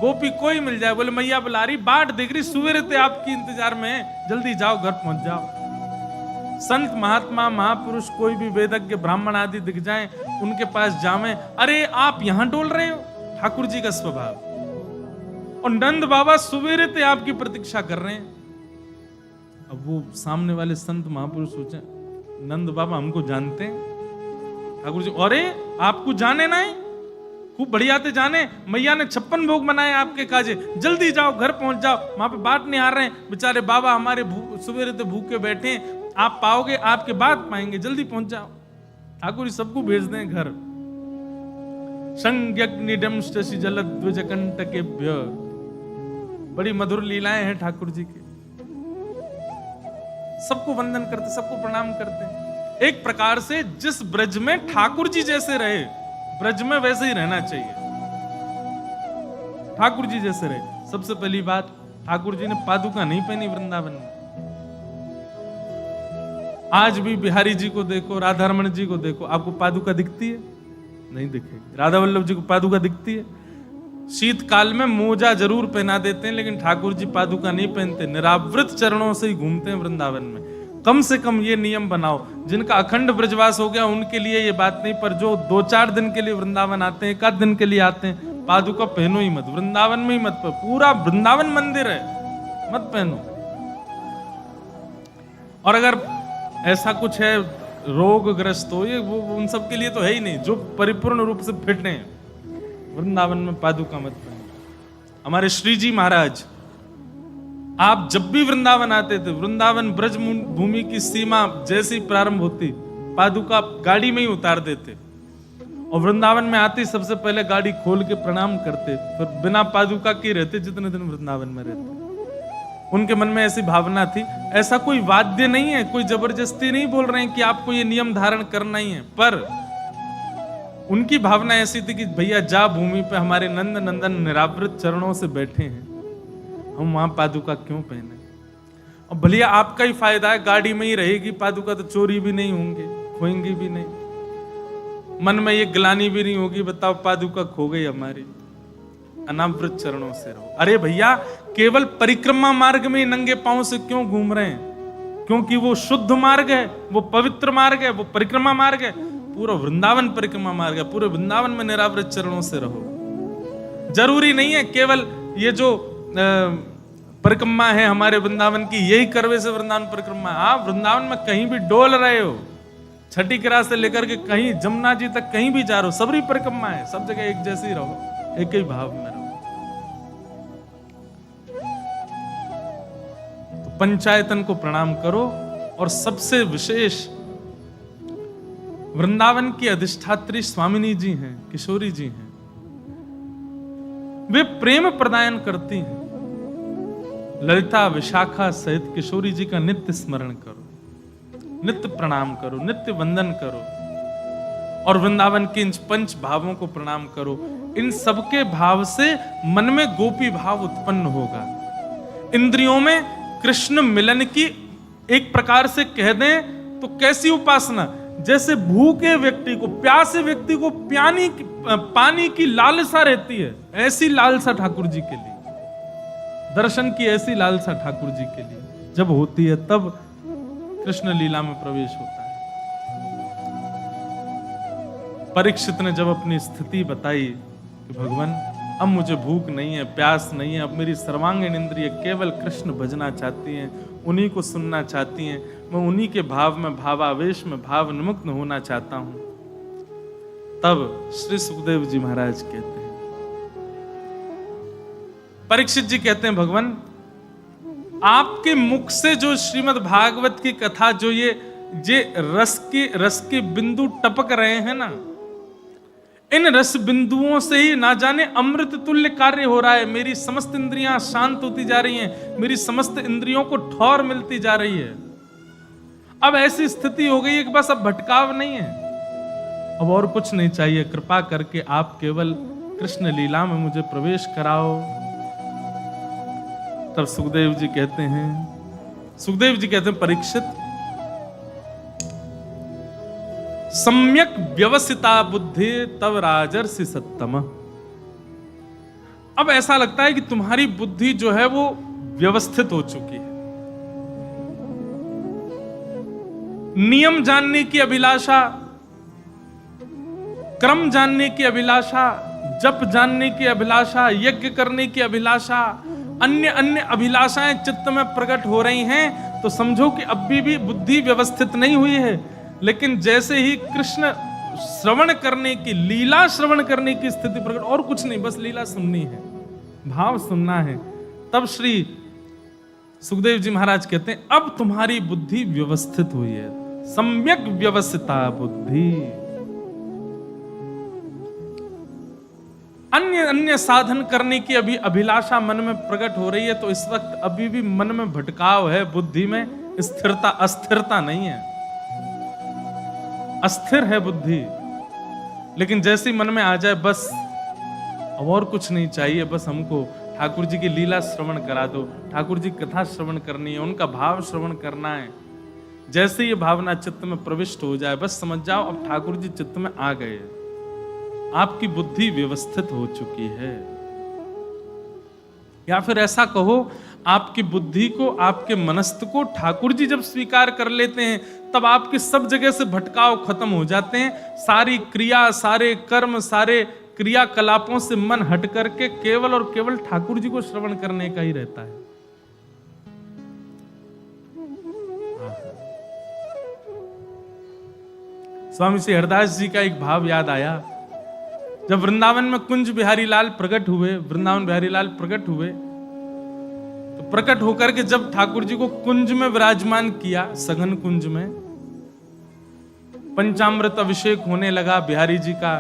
गोपी कोई मिल जाए बोले मैया बुला रही, बाट देख रही, सुबह रहते आपकी इंतजार में है, जल्दी जाओ घर पहुंच जाओ। संत महात्मा महापुरुष कोई भी वेदज्ञ ब्राह्मण आदि दिख जाएं, उनके पास जावें, अरे आप यहां डोल रहे हो। ठाकुर जी का स्वभाव। और नंद बाबा सुबह रहते आपकी प्रतीक्षा कर रहे हैं। अब वो सामने वाले संत महापुरुष सोचे नंद बाबा हमको जानते हैं। ठाकुर जी अरे आपको जाने ना है, खूब बढ़िया थे जाने, मैया ने 56 भोग बनाए आपके काजे, जल्दी जाओ घर पहुंच जाओ। वहां पे बाट नहीं आ रहे हैं बेचारे बाबा हमारे, सुबह रहते भूखे बैठे हैं, आप पाओगे आपके बाद पाएंगे, जल्दी पहुंच जाओ। ठाकुर जी सबको भेज दें घर। संज्ञग्निडम शशि जलद्विजकंटकेभ्य, बड़ी मधुर लीलाएं हैं ठाकुर जी की। सबको वंदन करते, सबको प्रणाम करते हैं। एक प्रकार से जिस ब्रज में ठाकुर जी जैसे रहे, ब्रज में वैसे ही रहना चाहिए। ठाकुर जी जैसे रहे। सबसे पहली बात, ठाकुर जी ने पादुका नहीं पहनी वृंदावन में। आज भी बिहारी जी को देखो, राधा रमण जी को देखो, आपको पादुका दिखती है? नहीं दिखेगी। राधा वल्लभ जी को पादुका दिखती है? शीतकाल में मोजा जरूर पहना देते हैं, लेकिन ठाकुर जी पादुका नहीं पहनते, निरावृत चरणों से ही घूमते हैं वृंदावन में। कम से कम ये नियम बनाओ। जिनका अखंड ब्रजवास हो गया उनके लिए ये बात नहीं, पर जो 2-4 दिन के लिए वृंदावन आते हैं, 1 दिन के लिए आते हैं, पादुका पहनो ही मत, वृंदावन में ही मत पहनो। पूरा वृंदावन मंदिर है, मत पहनो। और अगर ऐसा कुछ है रोगग्रस्त हो, ये वो उन सब के लिए तो है ही नहीं। जो परिपूर्ण रूप से फिट हैं, वृंदावन में पादुका मत पहनो। हमारे श्री जी महाराज, आप जब भी वृंदावन आते थे, वृंदावन ब्रज भूमि की सीमा जैसी प्रारंभ होती, पादुका गाड़ी में ही उतार देते, और वृंदावन में आते सबसे पहले गाड़ी खोल के प्रणाम करते, फिर बिना पादुका के रहते जितने दिन वृंदावन में रहते। उनके मन में ऐसी भावना थी। ऐसा कोई वाद्य नहीं है, कोई जबरदस्ती नहीं बोल रहे हैं कि आपको ये नियम धारण करना ही है, पर उनकी भावना ऐसी थी कि भैया जा भूमि पे हमारे नंद नंदन निरावृत चरणों से बैठे हैं, हम वहां पादुका क्यों पहने। और भलिया आपका ही फायदा है, गाड़ी में ही रहेगी पादुका, तो चोरी भी नहीं होंगे, खोएंगी भी नहीं, मन में ये ग्लानी भी नहीं होगी, बताओ पादुका खो गई हमारी। अनावृत चरणों से रहो। अरे भैया केवल परिक्रमा मार्ग में नंगे पांव से क्यों घूम रहे हैं? क्योंकि वो शुद्ध मार्ग है, वो पवित्र मार्ग है, वो परिक्रमा मार्ग है, पूरा वृंदावन परिक्रमा मार्ग है। पूरे वृंदावन में निरावृत चरणों से रहो। जरूरी नहीं है केवल ये जो परिक्रमा है हमारे वृंदावन की, यही करवे से वृंदावन परिक्रमा। आप वृंदावन में कहीं भी डोल रहे हो, छठी क्रास से लेकर के कहीं जमुना जी तक कहीं भी जा रहे हो, सबरी परिक्रमा है, सब जगह एक जैसी रहो, एक ही भाव में रहो। तो पंचायतन को प्रणाम करो। और सबसे विशेष वृंदावन की अधिष्ठात्री स्वामिनी जी हैं, किशोरी जी हैं, वे प्रेम प्रदान करती हैं। ललिता विशाखा सहित किशोरी जी का नित्य स्मरण करो, नित्य प्रणाम करो, नित्य वंदन करो, और वृंदावन के इन 5 भावों को प्रणाम करो। इन सबके भाव से मन में गोपी भाव उत्पन्न होगा। इंद्रियों में कृष्ण मिलन की एक प्रकार से कह दें तो कैसी उपासना, जैसे भूखे व्यक्ति को, प्यासे व्यक्ति को पानी की लालसा रहती है, ऐसी लालसा ठाकुर जी के लिए, दर्शन की ऐसी लालसा ठाकुर जी के लिए जब होती है, तब कृष्ण लीला में प्रवेश होता है। परीक्षित ने जब अपनी स्थिति बताई कि भगवान अब मुझे भूख नहीं है, प्यास नहीं है, अब मेरी सर्वांगीण इंद्रिय केवल कृष्ण भजना चाहती हैं, उन्हीं को सुनना चाहती हैं। मैं उन्हीं के भाव में, भावावेश में, भाव निमुक्त होना चाहता हूं। तब श्री सुखदेव जी महाराज कहते हैं, परीक्षित जी कहते हैं, भगवान आपके मुख से जो श्रीमद् भागवत की कथा, जो ये रस के बिंदु टपक रहे हैं ना, इन रस बिंदुओं से ही ना जाने अमृत तुल्य कार्य हो रहा है। मेरी समस्त इंद्रियां शांत होती जा रही हैं, मेरी समस्त इंद्रियों को ठौर मिलती जा रही है। अब ऐसी स्थिति हो गई है कि बस अब भटकाव नहीं है, अब और कुछ नहीं चाहिए। कृपा करके आप केवल कृष्ण लीला में मुझे प्रवेश कराओ। तब सुखदेव जी कहते हैं, परीक्षित, सम्यक व्यवस्थिता बुद्धि तव राजर्षि सत्तम। अब ऐसा लगता है कि तुम्हारी बुद्धि जो है वो व्यवस्थित हो चुकी है। नियम जानने की अभिलाषा, क्रम जानने की अभिलाषा, जप जानने की अभिलाषा, यज्ञ करने की अभिलाषा, अन्य अन्य अभिलाषाएं चित्त में प्रकट हो रही हैं, तो समझो कि अभी भी बुद्धि व्यवस्थित नहीं हुई है। लेकिन जैसे ही कृष्ण श्रवण करने की, लीला श्रवण करने की स्थिति प्रकट, और कुछ नहीं, बस लीला सुननी है, भाव सुनना है, तब श्री सुखदेव जी महाराज कहते हैं, अब तुम्हारी बुद्धि व्यवस्थित हुई है। सम्यक व्यवस्थिता बुद्धि। अन्य अन्य साधन करने की अभी अभिलाषा मन में प्रकट हो रही है, तो इस वक्त अभी भी मन में भटकाव है, बुद्धि में स्थिरता, अस्थिरता नहीं है, अस्थिर है बुद्धि। लेकिन जैसे ही मन में आ जाए, बस अब और कुछ नहीं चाहिए, बस हमको ठाकुर जी की लीला श्रवण करा दो, ठाकुर जी कथा श्रवण करनी है, उनका भाव श्रवण करना है। जैसे ये भावना चित्त में प्रविष्ट हो जाए, बस समझ जाओ अब ठाकुर जी चित्त में आ गए, आपकी बुद्धि व्यवस्थित हो चुकी है। या फिर ऐसा कहो, आपकी बुद्धि को, आपके मनस्त को ठाकुर जी जब स्वीकार कर लेते हैं, तब आपके सब जगह से भटकाव खत्म हो जाते हैं। सारी क्रिया, सारे कर्म, सारे क्रियाकलापों से मन हट करके केवल और केवल ठाकुर जी को श्रवण करने का ही रहता है। स्वामी श्री हरदास जी का एक भाव याद आया। जब वृंदावन में कुंज बिहारी लाल प्रकट हुए, वृंदावन बिहारी लाल प्रकट हुए, तो प्रकट होकर के जब ठाकुर जी को कुंज में विराजमान किया, सघन कुंज में पंचामृत अभिषेक होने लगा बिहारी जी का,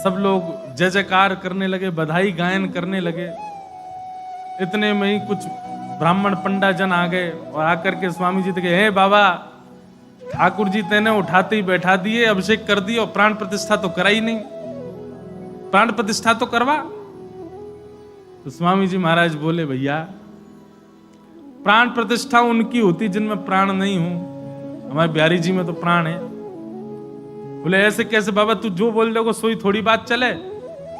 सब लोग जय जयकार करने लगे, बधाई गायन करने लगे। इतने में ही कुछ ब्राह्मण पंडा जन आ गए और आकर के स्वामी जी कहे, हे बाबा, ठाकुर जी तेने उठाते ही बैठा दिए, अभिषेक कर दिए और प्राण प्रतिष्ठा तो करा ही नहीं, प्राण प्रतिष्ठा तो करवा। तो स्वामी जी महाराज बोले, भैया प्राण प्रतिष्ठा उनकी होती जिनमें प्राण नहीं हो, हमारे बिहारी जी में तो प्राण है। बोले ऐसे कैसे बाबा, तू जो बोल रहे हो सोई थोड़ी बात चले,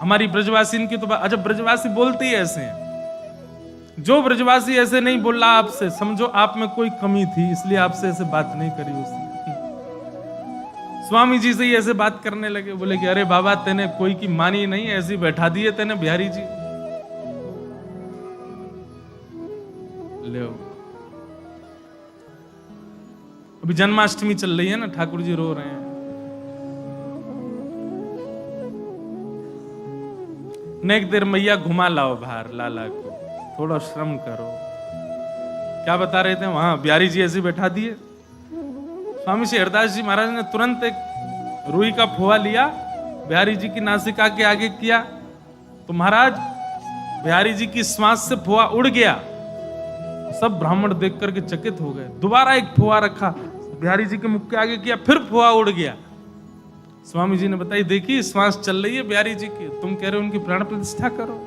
हमारी ब्रजवासी इनकी तो अच्छा, ब्रजवासी बोलते ही ऐसे हैं, जो ब्रजवासी ऐसे नहीं बोल रहा आपसे, समझो आप में कोई कमी थी, इसलिए आपसे ऐसे बात नहीं करी उसने। स्वामी जी से ही ऐसे बात करने लगे। बोले कि अरे बाबा, तेने कोई की मानी नहीं, ऐसी बैठा दिए तेने बिहारी जी। ले अभी जन्माष्टमी चल रही है ना, ठाकुर जी रो रहे हैं। नेक देर मैया घुमा लाओ बाहर लाला को, थोड़ा श्रम करो। क्या बता रहे थे वहां, बिहारी जी ऐसे बैठा दिए। स्वामी श्री हरदास जी महाराज ने तुरंत एक रुई का फुआ लिया, बिहारी जी की नासिका के आगे किया, तो महाराज बिहारी जी की श्वास से फुआ उड़ गया। सब ब्राह्मण देख करके चकित हो गए। दोबारा एक फुआ रखा, बिहारी जी के मुख के आगे किया, फिर फुआ उड़ गया। स्वामी जी ने बताई, देखिए श्वास चल रही है बिहारी जी की, तुम कह रहे हो उनकी प्राण प्रतिष्ठा करो।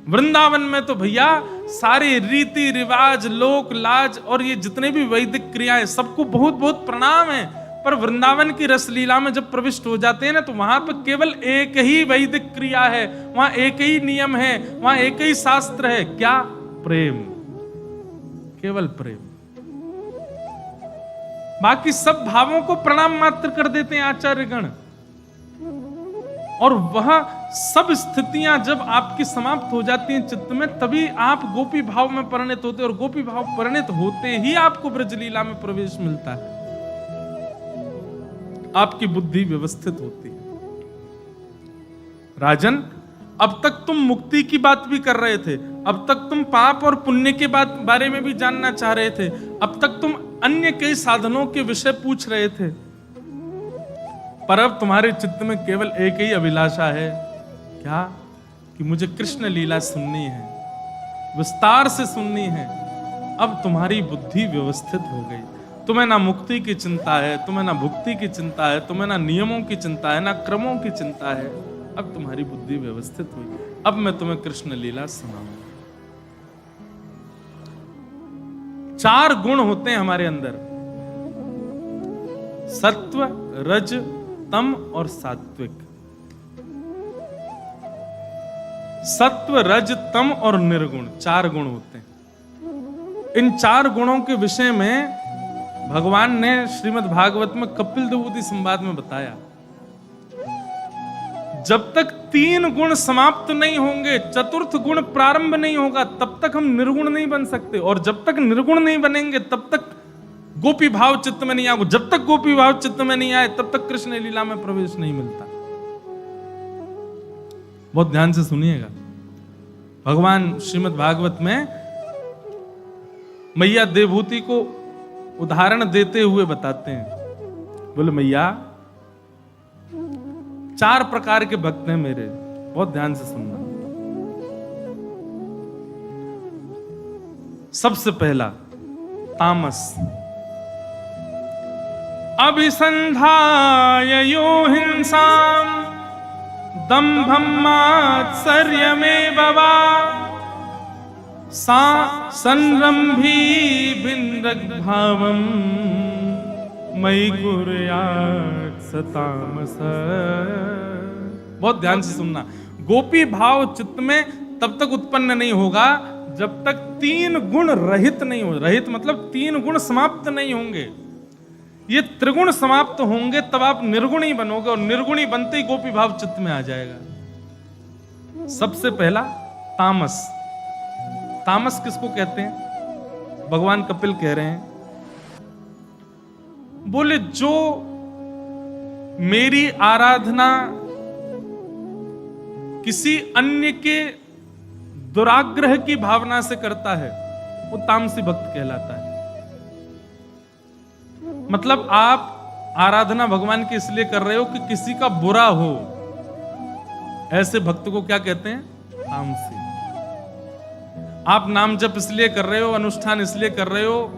वृंदावन में तो भैया सारे रीति रिवाज, लोक लाज और ये जितने भी वैदिक क्रियाएं, सबको बहुत बहुत प्रणाम है। पर वृंदावन की रसलीला में जब प्रविष्ट हो जाते हैं ना, तो वहां पर केवल एक ही वैदिक क्रिया है, वहां एक ही नियम है, वहां एक ही शास्त्र है। क्या? प्रेम, केवल प्रेम। बाकी सब भावों को प्रणाम मात्र कर देते हैं आचार्यगण। और वह सब स्थितियां जब आपकी समाप्त हो जाती हैं चित्त में, तभी आप गोपी भाव में परिणत होते हैं, और गोपी भाव परिणत होते ही आपको ब्रजलीला में प्रवेश मिलता है, आपकी बुद्धि व्यवस्थित होती है। राजन, अब तक तुम मुक्ति की बात भी कर रहे थे, अब तक तुम पाप और पुण्य के बारे में भी जानना चाह रहे थे, अब तक तुम अन्य कई साधनों के विषय पूछ रहे थे, पर अब तुम्हारे चित्त में केवल एक ही अभिलाषा है, क्या? कि मुझे कृष्ण लीला सुननी है, विस्तार से सुननी है। अब तुम्हारी बुद्धि व्यवस्थित हो गई, तुम्हें ना मुक्ति की चिंता है, तुम्हें ना भुक्ति की चिंता है, तुम्हें ना नियमों की चिंता है, ना क्रमों की चिंता है। अब तुम्हारी बुद्धि व्यवस्थित हुई, अब मैं तुम्हें कृष्ण लीला सुनाऊंगा। 4 गुण होते हैं हमारे अंदर, सत्व, रज, तम और सात्विक। सत्व, रज, तम और निर्गुण 4 गुण होते हैं। इन 4 गुणों के विषय में भगवान ने श्रीमद् भागवत में कपिल देवहूति संवाद में बताया, जब तक 3 गुण समाप्त नहीं होंगे, चतुर्थ गुण प्रारंभ नहीं होगा, तब तक हम निर्गुण नहीं बन सकते, और जब तक निर्गुण नहीं बनेंगे तब तक गोपी भाव चित्त में नहीं आएगा, जब तक गोपी भाव चित्त में नहीं आए तब तक कृष्ण लीला में प्रवेश नहीं मिलता। बहुत ध्यान से सुनिएगा, भगवान श्रीमद् भागवत में मैया देवहूति को उदाहरण देते हुए बताते हैं, बोले मैया 4 प्रकार के भक्त हैं मेरे, बहुत ध्यान से सुनना। सबसे पहला तामस, अभिसंधाय यो हिंसाम दंभं मात्सर्यमेव वा सा संरंभी भिन्नग्भावं मयि कुर्यात् सतामस। बहुत ध्यान से सुनना, गोपी भाव चित्त में तब तक उत्पन्न नहीं होगा जब तक 3 गुण रहित नहीं हो, रहित मतलब 3 गुण समाप्त नहीं होंगे। ये त्रिगुण समाप्त होंगे तब आप निर्गुणी बनोगे, और निर्गुणी बनते ही गोपी भाव चित्त में आ जाएगा। सबसे पहला तामस। तामस किसको कहते हैं? भगवान कपिल कह रहे हैं, बोले जो मेरी आराधना किसी अन्य के दुराग्रह की भावना से करता है वो तामसी भक्त कहलाता है। मतलब आप आराधना भगवान की इसलिए कर रहे हो कि किसी का बुरा हो, ऐसे भक्त को क्या कहते हैं? तामसी। आप नाम जप इसलिए कर रहे हो, अनुष्ठान इसलिए कर रहे हो,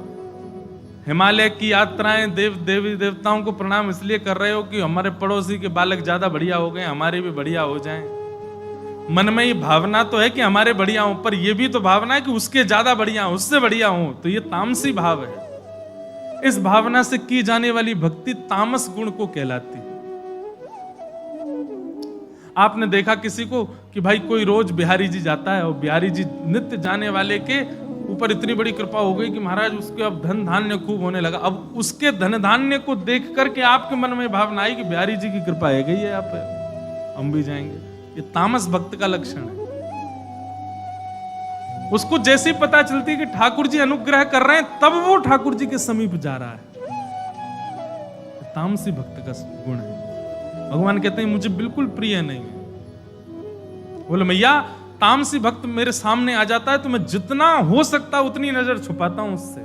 हिमालय की यात्राएं, देवी देवताओं को प्रणाम इसलिए कर रहे हो कि हमारे पड़ोसी के बालक ज्यादा बढ़िया हो गए, हमारे भी बढ़िया हो जाएं। मन में ये भावना तो है कि हमारे बढ़िया हो, पर यह भी तो भावना है कि उसके ज्यादा बढ़िया हो, उससे बढ़िया हो, तो ये तामसी भाव है। इस भावना से की जाने वाली भक्ति तामस गुण को कहलाती है। आपने देखा किसी को कि भाई कोई रोज बिहारी जी जाता है, और बिहारी जी नित्य जाने वाले के ऊपर इतनी बड़ी कृपा हो गई कि महाराज उसके अब धन धान्य खूब होने लगा। अब उसके धन धान्य को देख करके आपके मन में भावना आई कि बिहारी जी की कृपा है गई है, आप हम भी जाएंगे। ये तामस भक्त का लक्षण है। उसको जैसे ही पता चलती है कि ठाकुर जी अनुग्रह कर रहे हैं, तब वो ठाकुर जी के समीप जा रहा है। तामसी भक्त का गुण है। भगवान कहते हैं मुझे बिल्कुल प्रिय नहीं है। बोले मैया तामसी भक्त मेरे सामने आ जाता है तो मैं जितना हो सकता उतनी नजर छुपाता हूं उससे,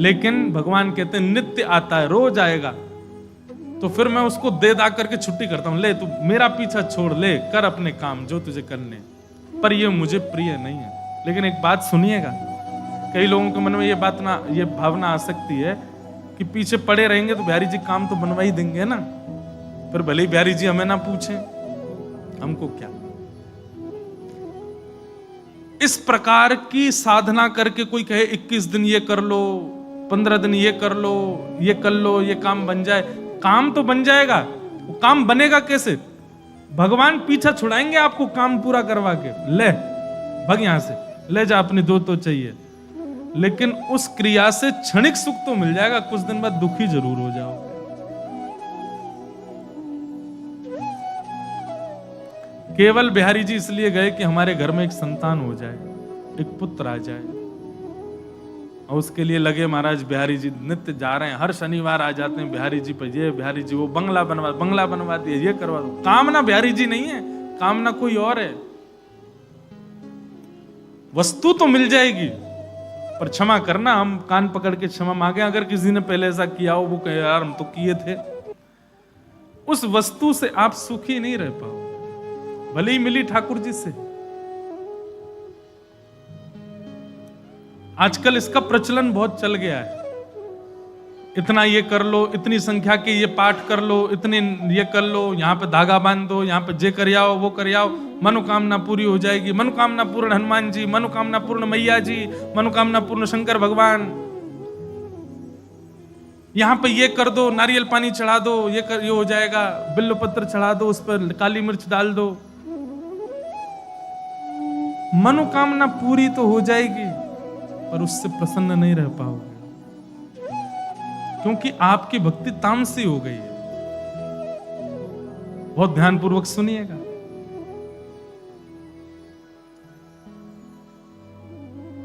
लेकिन भगवान कहते हैं नित्य आता है, रोज आएगा, तो फिर मैं उसको दे दा करके छुट्टी करता हूं, ले तू मेरा पीछा छोड़, ले कर अपने काम जो तुझे करने, पर ये मुझे प्रिय नहीं है। लेकिन एक बात सुनिएगा, कई लोगों के मन में ये भावना आ सकती है कि पीछे पड़े रहेंगे तो बिहारी जी काम तो बनवा ही देंगे ना, फिर भले ही बिहारी जी हमें ना पूछें, हमको क्या। इस प्रकार की साधना करके कोई कहे 21 दिन ये कर लो, 15 दिन ये कर लो, ये कर लो, ये काम बन जाए, काम तो बन जाएगा, वो काम बनेगा कैसे? भगवान पीछा छुड़ाएंगे आपको काम पूरा करवा के, ले भाग यहां से, ले जा अपनी दो तो चाहिए, लेकिन उस क्रिया से क्षणिक सुख तो मिल जाएगा, कुछ दिन बाद दुखी जरूर हो जाओगे। केवल बिहारी जी इसलिए गए कि हमारे घर में एक संतान हो जाए, एक पुत्र आ जाए, और उसके लिए लगे महाराज। बिहारी जी नित्य जा रहे हैं, हर शनिवार आ जाते हैं बिहारी जी पर, ये बिहारी जी वो बंगला बनवा दिए, ये करवा दो। कामना बिहारी जी नहीं है, कामना कोई और है। वस्तु तो मिल जाएगी, पर क्षमा करना, हम कान पकड़ के क्षमा मांगे। अगर किसी ने पहले ऐसा किया हो, वो कहे यार हम तो किए थे, उस वस्तु से आप सुखी नहीं रह पाओ, भले ही मिली ठाकुर जी से। आजकल इसका प्रचलन बहुत चल गया है, इतना ये कर लो, इतनी संख्या के ये पाठ कर लो, इतने ये कर लो, यहाँ पे धागा बांध दो, यहाँ पे जे कर आओ, वो कर आओ, मनोकामना पूरी हो जाएगी। मनोकामना पूर्ण हनुमान जी, मनोकामना पूर्ण मैया जी, मनोकामना पूर्ण शंकर भगवान। यहाँ पे ये कर दो, नारियल पानी चढ़ा दो, ये हो जाएगा, बिल्व पत्र चढ़ा दो, उस पर काली मिर्च डाल दो, मनोकामना पूरी तो हो जाएगी, पर उससे प्रसन्न नहीं रह पाओगे, क्योंकि आपकी भक्ति तामसी हो गई है। बहुत ध्यानपूर्वक सुनिएगा।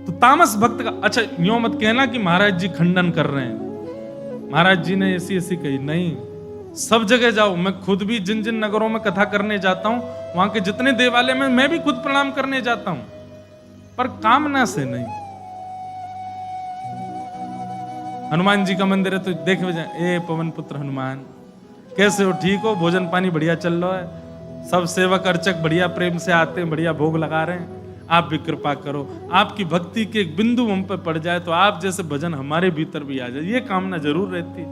तो तामस भक्त का, अच्छा यूं मत कहना कि महाराज जी खंडन कर रहे हैं, महाराज जी ने ऐसी ऐसी कही, नहीं। सब जगह जाओ, मैं खुद भी जिन जिन नगरों में कथा करने जाता हूं, वहां के जितने देवालय में मैं भी खुद प्रणाम करने जाता हूं, पर कामना से नहीं। हनुमान जी का मंदिर है तो देख ए पवन पुत्र हनुमान, कैसे हो, ठीक हो, भोजन पानी बढ़िया चल रहा है, सब सेवक अर्चक बढ़िया प्रेम से आते हैं, बढ़िया भोग लगा रहे हैं, आप भी कृपा करो, आपकी भक्ति के एक बिंदु हम पे पड़ जाए तो आप जैसे भजन हमारे भीतर भी आ जाए। ये कामना जरूर रहती,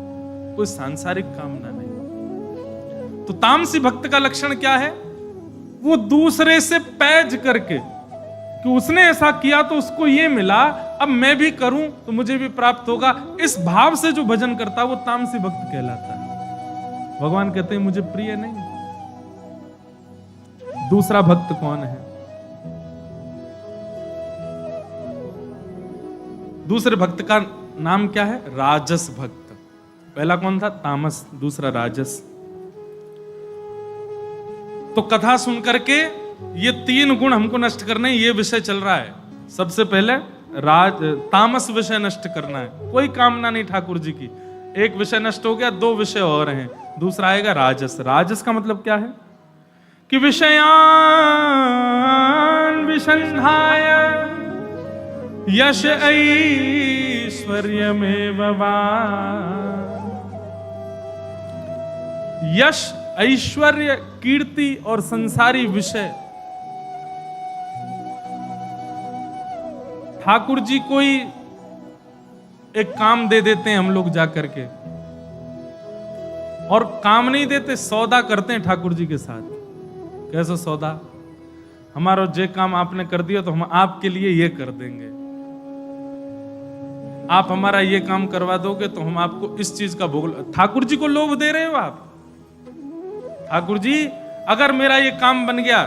कोई सांसारिक कामना नहीं। तो तामसी भक्त का लक्षण क्या है? वो दूसरे से पैज करके कि उसने ऐसा किया तो उसको ये मिला, अब मैं भी करूं तो मुझे भी प्राप्त होगा, इस भाव से जो भजन करता है वो तामसी भक्त कहलाता है। भगवान कहते हैं मुझे प्रिय नहीं। दूसरा भक्त कौन है? दूसरे भक्त का नाम क्या है? राजस भक्त। पहला कौन था? तामस, दूसरा राजस। तो कथा सुन करके ये तीन गुण हमको नष्ट करने, ये विषय चल रहा है। सबसे पहले तामस विषय नष्ट करना है, कोई कामना नहीं ठाकुर जी की। एक विषय नष्ट हो गया, दो विषय और हैं, दूसरा आएगा राजस। राजस का मतलब क्या है? कि विषयान विसंधाय यश ऐश्वर्यमेव वा। यश, ऐश्वर्य, कीर्ति और संसारी विषय, ठाकुर जी कोई एक काम दे देते हैं हम लोग जा करके, और काम नहीं देते, सौदा करते हैं ठाकुर जी के साथ। कैसा सौदा? हमारा जे काम आपने कर दिया तो हम आपके लिए ये कर देंगे, आप हमारा ये काम करवा दोगे तो हम आपको इस चीज का भोग। ठाकुर जी को लोभ दे रहे हो आप। ठाकुर जी अगर मेरा ये काम बन गया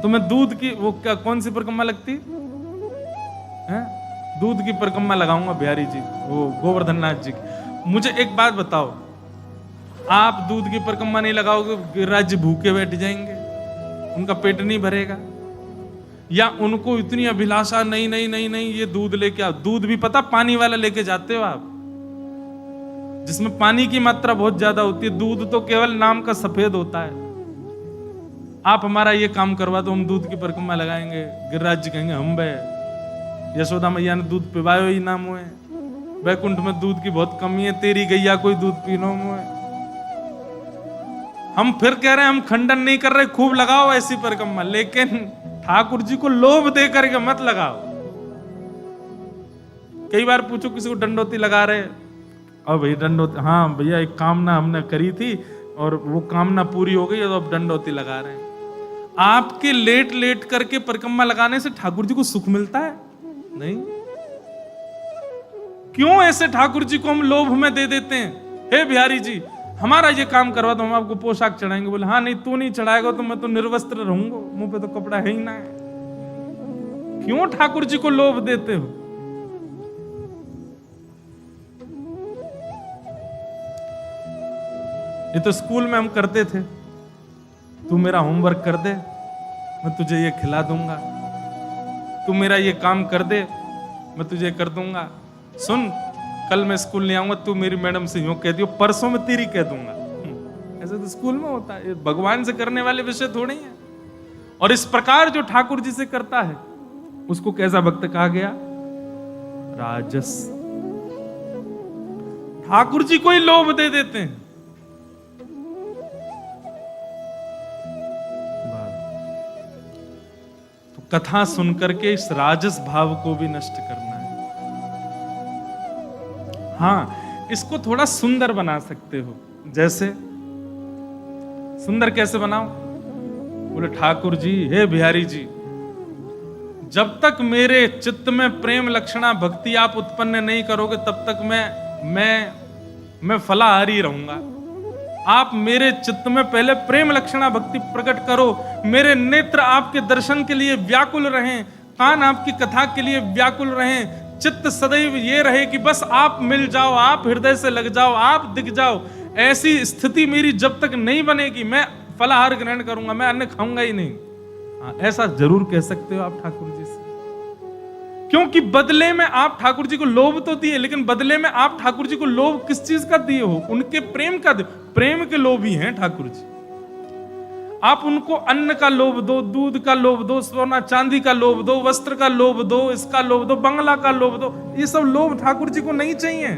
तो मैं दूध की, वो क्या कौन सी परिक्रमा लगती है? दूध की परिक्रमा लगाऊंगा बिहारी जी, वो गोवर्धन नाथ जी की। मुझे एक बात बताओ, आप दूध की परिक्रमा नहीं लगाओगे, गिरिराज जी भूखे बैठ जाएंगे, उनका पेट नहीं भरेगा? या उनको इतनी अभिलाषा, नहीं नहीं नहीं नहीं ये दूध लेके आओ। दूध भी पता पानी वाला लेके जाते हो आप, जिसमें पानी की मात्रा बहुत ज्यादा होती है। दूध तो केवल नाम का सफेद होता है। आप हमारा ये काम करवा दो, हम दूध की परिक्रमा लगाएंगे। गिरिराज जी कहेंगे हम बे, यशोदा मैया ने दूध पिवायो ही ना मुए, वैकुंठ में दूध की बहुत कमी है, तेरी गैया कोई दूध पीनो मुए। हम फिर कह रहे हैं हम खंडन नहीं कर रहे, खूब लगाओ ऐसी परिक्रमा, लेकिन ठाकुर जी को लोभ दे करके मत लगाओ। कई बार पूछो किसी को दंडोती लगा रहे, और भाई दंडोती, हाँ भैया एक कामना हमने करी थी और वो कामना पूरी हो गई, तो अब दंडोती लगा रहे हैं। आपके लेट लेट करके परिक्रमा लगाने से ठाकुर जी को सुख मिलता है? नहीं। क्यों ऐसे ठाकुर जी को हम लोभ में दे देते हैं? हे बिहारी जी हमारा ये काम करवा तो हम आपको पोशाक चढ़ाएंगे। बोले हाँ नहीं, तू नहीं चढ़ाएगा तो मैं तो निर्वस्त्र रहूंगा, मुंह पे तो कपड़ा है ही ना है। क्यों ठाकुर जी को लोभ देते हो? ये तो स्कूल में हम करते थे, तू मेरा होमवर्क कर दे, मैं तुझे ये खिला दूंगा, तू मेरा ये काम कर दे, मैं तुझे कर दूंगा। सुन, कल मैं स्कूल नहीं आऊंगा, तू मेरी मैडम से यूं कह दियो, परसों में तेरी कह दूंगा। ऐसे तो स्कूल में होता है, भगवान से करने वाले विषय थोड़े ही है। और इस प्रकार जो ठाकुर जी से करता है उसको कैसा भक्त कहा गया? राजस। ठाकुर जी को ही लोभ दे देते हैं। तो कथा सुनकर के इस राजस भाव को भी नष्ट करना है। हाँ, इसको थोड़ा सुंदर बना सकते हो। जैसे सुंदर कैसे बनाओ? बोले ठाकुर जी, हे बिहारी जी, जब तक मेरे चित्त में प्रेम लक्षणा भक्ति आप उत्पन्न नहीं करोगे तब तक मैं फलाहारी रहूंगा। आप मेरे चित्त में पहले प्रेम लक्षणा भक्ति प्रकट करो, मेरे नेत्र आपके दर्शन के लिए व्याकुल रहें, कान आपकी कथा के लिए व्याकुल रहें, चित्त सदैव ये रहे कि बस आप मिल जाओ, आप हृदय से लग जाओ, आप दिख जाओ। ऐसी स्थिति मेरी जब तक नहीं बनेगी मैं फलाहार ग्रहण करूंगा, मैं अन्न खाऊंगा ही नहीं। ऐसा जरूर कह सकते हो आप ठाकुर जी से, क्योंकि बदले में आप ठाकुर जी को लोभ तो दिए, लेकिन बदले में आप ठाकुर जी को लोभ किस चीज का दिए हो? उनके प्रेम का दिए। प्रेम के लोभी हैं ठाकुर जी। आप उनको अन्न का लोभ दो, दूध का लोभ दो, सोना चांदी का लोभ दो, वस्त्र का लोभ दो, इसका लोभ दो, बंगला का लोभ दो, ये सब लोभ ठाकुर जी को नहीं चाहिए।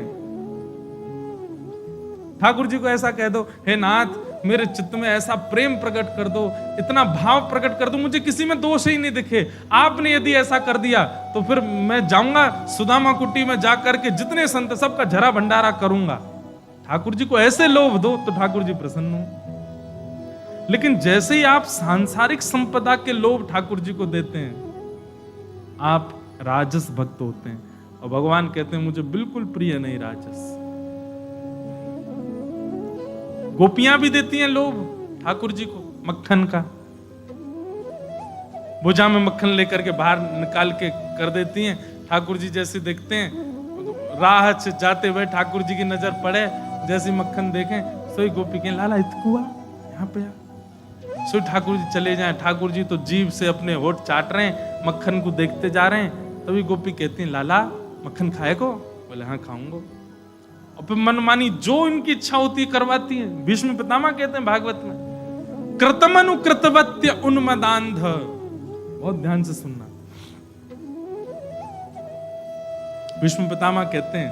ठाकुर जी को ऐसा कह दो, हे नाथ, मेरे चित्त में ऐसा प्रेम प्रकट कर दो, इतना भाव प्रकट कर दो, मुझे किसी में दोष ही नहीं दिखे। आपने यदि ऐसा कर दिया तो फिर मैं जाऊंगा सुदामा कुटी में जाकर के जितने संत सबका झरा भंडारा करूंगा। ठाकुर जी को ऐसे लोभ दो तो ठाकुर जी प्रसन्न हो। लेकिन जैसे ही आप सांसारिक संपदा के लोभ ठाकुर जी को देते हैं, आप राजस भक्त होते हैं। और भगवान कहते हैं मुझे बिल्कुल प्रिय नहीं राजस। गोपियां भी देती हैं लोभ ठाकुर जी को मक्खन का, भुजा में मक्खन लेकर के बाहर निकाल के कर देती हैं। ठाकुर जी जैसे देखते हैं, राह से जाते हुए ठाकुर जी की नजर पड़े, जैसे मक्खन देखें सोई गोपी के लाला इतकुआ यहाँ पे आ। सो ठाकुर जी चले जाएं, ठाकुर जी तो जीभ से अपने होठ चाट रहे हैं, मक्खन को देखते जा रहे हैं। तभी गोपी कहती हैं लाला मक्खन खाए को? बोले हाँ खाऊंगा। और फिर मनमानी जो इनकी इच्छा होती है करवाती है। भीष्म पितामह कहते हैं भागवत में, कृतमनु कृतवत्य उन्मदांध। बहुत ध्यान से सुनना। भीष्म पितामह कहते हैं,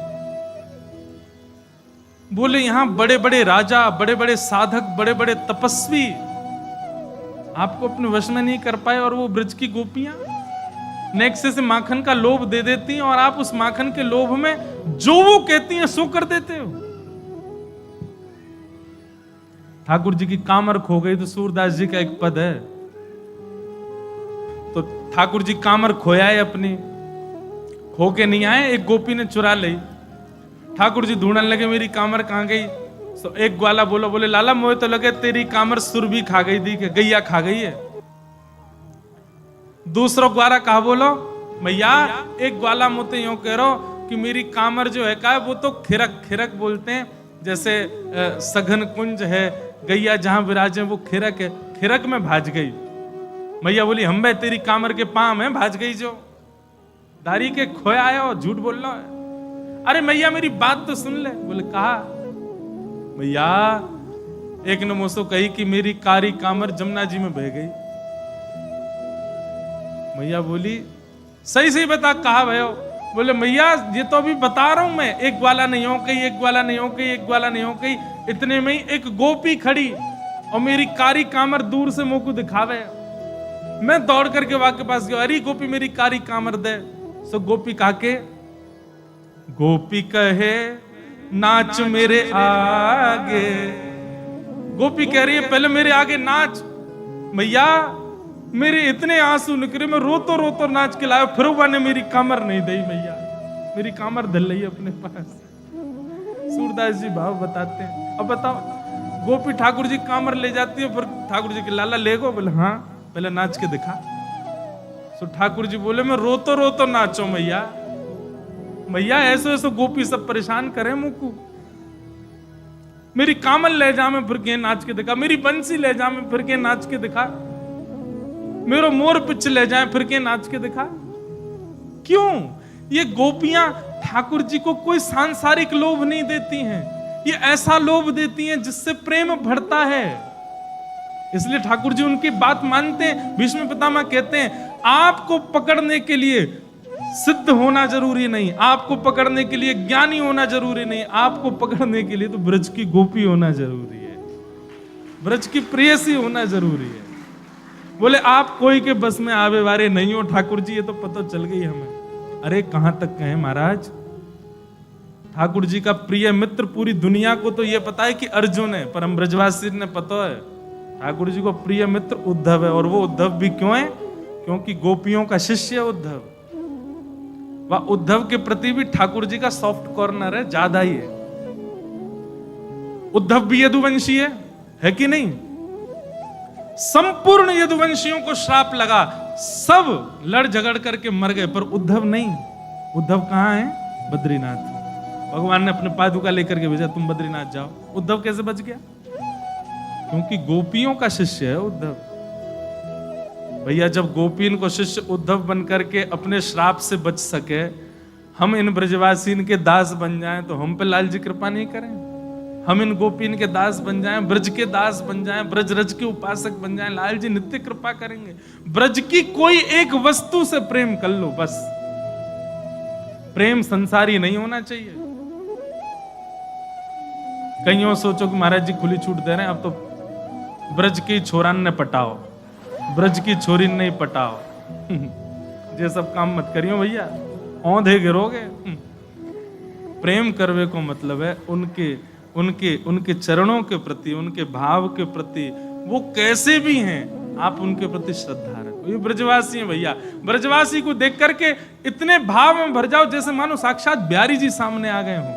बोले यहां बड़े बड़े राजा, बड़े बड़े साधक, बड़े बड़े तपस्वी आपको अपने वश में नहीं कर पाए, और वो ब्रज की गोपियां नेक्स्ट से माखन का लोभ दे देती हैं, और आप उस माखन के लोभ में जो वो कहती हैं सो कर देते हो। ठाकुर जी की कामर खो गई तो सूरदास जी का एक पद है, तो ठाकुर जी कामर खोया है अपनी, खो के नहीं आए, एक गोपी ने चुरा ली। ठाकुर जी ढूंढने लगे मेरी कामर कहां गई। तो एक ग्वाला बोले लाला मुझे तो लगे तेरी कामर सुर भी खा गई थी, गैया खा गई है। दूसरा ग्वाला कहा बोलो भैया, एक ग्वाला मुझे यूं कह रहा कि मेरी कामर जो है का वो तो खिरक खिरक बोलते हैं, जैसे सघन कुंज है, गैया जहां विराजे वो खिरक है, खिरक में भाज गई। मैया बोली हम भाई तेरी कामर के पाम है भाज गई, जो दारी के खोया है और झूठ बोल रहा है। अरे मैया मेरी बात तो सुन ले। बोले कहा मैया, एक ने मुझसे कही कि मेरी कारी कामर जमुना जी में बह गई। मैया बोली सही सही बता कहा भयो। बोले मैया ये तो अभी बता रहा हूं मैं, एक ग्वाला नहीं हो गई, एक ग्वाला नहीं हो गई, एक ग्वाला नहीं हो गई। इतने में ही एक गोपी खड़ी और मेरी कारी कामर दूर से मुंह को दिखावे। मैं दौड़ करके वहां के पास गया, अरे गोपी मेरी कारी कामर दे। सो गोपी कहा के, गोपी कहे नाच मेरे आगे। गोपी कह रही है पहले मेरे आगे नाच। मैया मेरे इतने आंसू निकले, मैं रोतो रोतो नाच के लाया, फिर वो ने मेरी कामर नहीं दी। मैया मेरी कामर धल रही है अपने पास। सूरदास जी भाव बताते हैं। अब बताओ, गोपी ठाकुर जी कामर ले जाती है, फिर ठाकुर जी के लाला ले गो। बोले हाँ पहले नाच के दिखा। तो ठाकुर जी बोले मैं रोतो रोतो नाचो मैया। मैया ऐसे ऐसे गोपी सब परेशान करे मुझको। मेरी कामल ले जा में फिर के नाच के दिखा, मेरी बंसी ले जा में फिर के नाच के दिखा। मेरो मोर पिच ले जाए फिर के नाच के दिखा। क्यों? ये गोपियां ठाकुर जी को कोई सांसारिक लोभ नहीं देती हैं, ये ऐसा लोभ देती हैं जिससे प्रेम बढ़ता है। इसलिए ठाकुर जी उनकी बात मानते हैं। भीष्म पितामह कहते हैं आपको पकड़ने के लिए सिद्ध होना जरूरी नहीं, आपको पकड़ने के लिए ज्ञानी होना जरूरी नहीं, आपको पकड़ने के लिए तो ब्रज की गोपी होना जरूरी है, ब्रज की प्रेयसी होना जरूरी है। बोले आप कोई के बस में आवे वारे नहीं हो ठाकुर जी, ये तो पता चल गई हमें। अरे कहां तक कहें महाराज, ठाकुर जी का प्रिय मित्र पूरी दुनिया को तो ये पता है कि अर्जुन है, पर हम ब्रजवासी ने पता है ठाकुर जी को प्रिय मित्र उद्धव है। और वो उद्धव भी क्यों है? क्योंकि गोपियों का शिष्य है उद्धव। वह उद्धव के प्रति भी ठाकुर जी का सॉफ्ट कॉर्नर है, ज्यादा ही है। उद्धव भी यदुवंशी है कि नहीं? संपूर्ण यदुवंशियों को श्राप लगा, सब लड़ झगड़ करके मर गए, पर उद्धव नहीं। उद्धव कहां है? बद्रीनाथ। भगवान ने अपने पादुका लेकर के भेजा, तुम बद्रीनाथ जाओ। उद्धव कैसे बच गया? क्योंकि गोपियों का शिष्य है उद्धव। भैया जब गोपीन को शिष्य उद्धव बन करके अपने श्राप से बच सके, हम इन ब्रजवासीन के दास बन जाएं तो हम पे लाल जी कृपा नहीं करें? हम इन गोपीन के दास बन जाएं, ब्रज के दास बन जाएं, ब्रज रज के उपासक बन जाएं, लाल जी नित्य कृपा करेंगे। ब्रज की कोई एक वस्तु से प्रेम कर लो बस। प्रेम संसारी नहीं होना चाहिए। कईयों सोचो कि महाराज जी खुली छूट दे रहे हैं, अब तो ब्रज की छोरान ने पटाओ, ब्रज की छोरी नहीं पटाओ। ये सब काम मत करियो भैया, औंधे गिरोगे। प्रेम करवे को मतलब है उनके चरणों के प्रति, उनके भाव के प्रति, वो कैसे भी हैं आप उनके प्रति श्रद्धा रखो। ये ब्रजवासी हैं भैया। ब्रजवासी को देख करके इतने भाव में भर जाओ जैसे मानो साक्षात बिहारी जी सामने आ गए हों।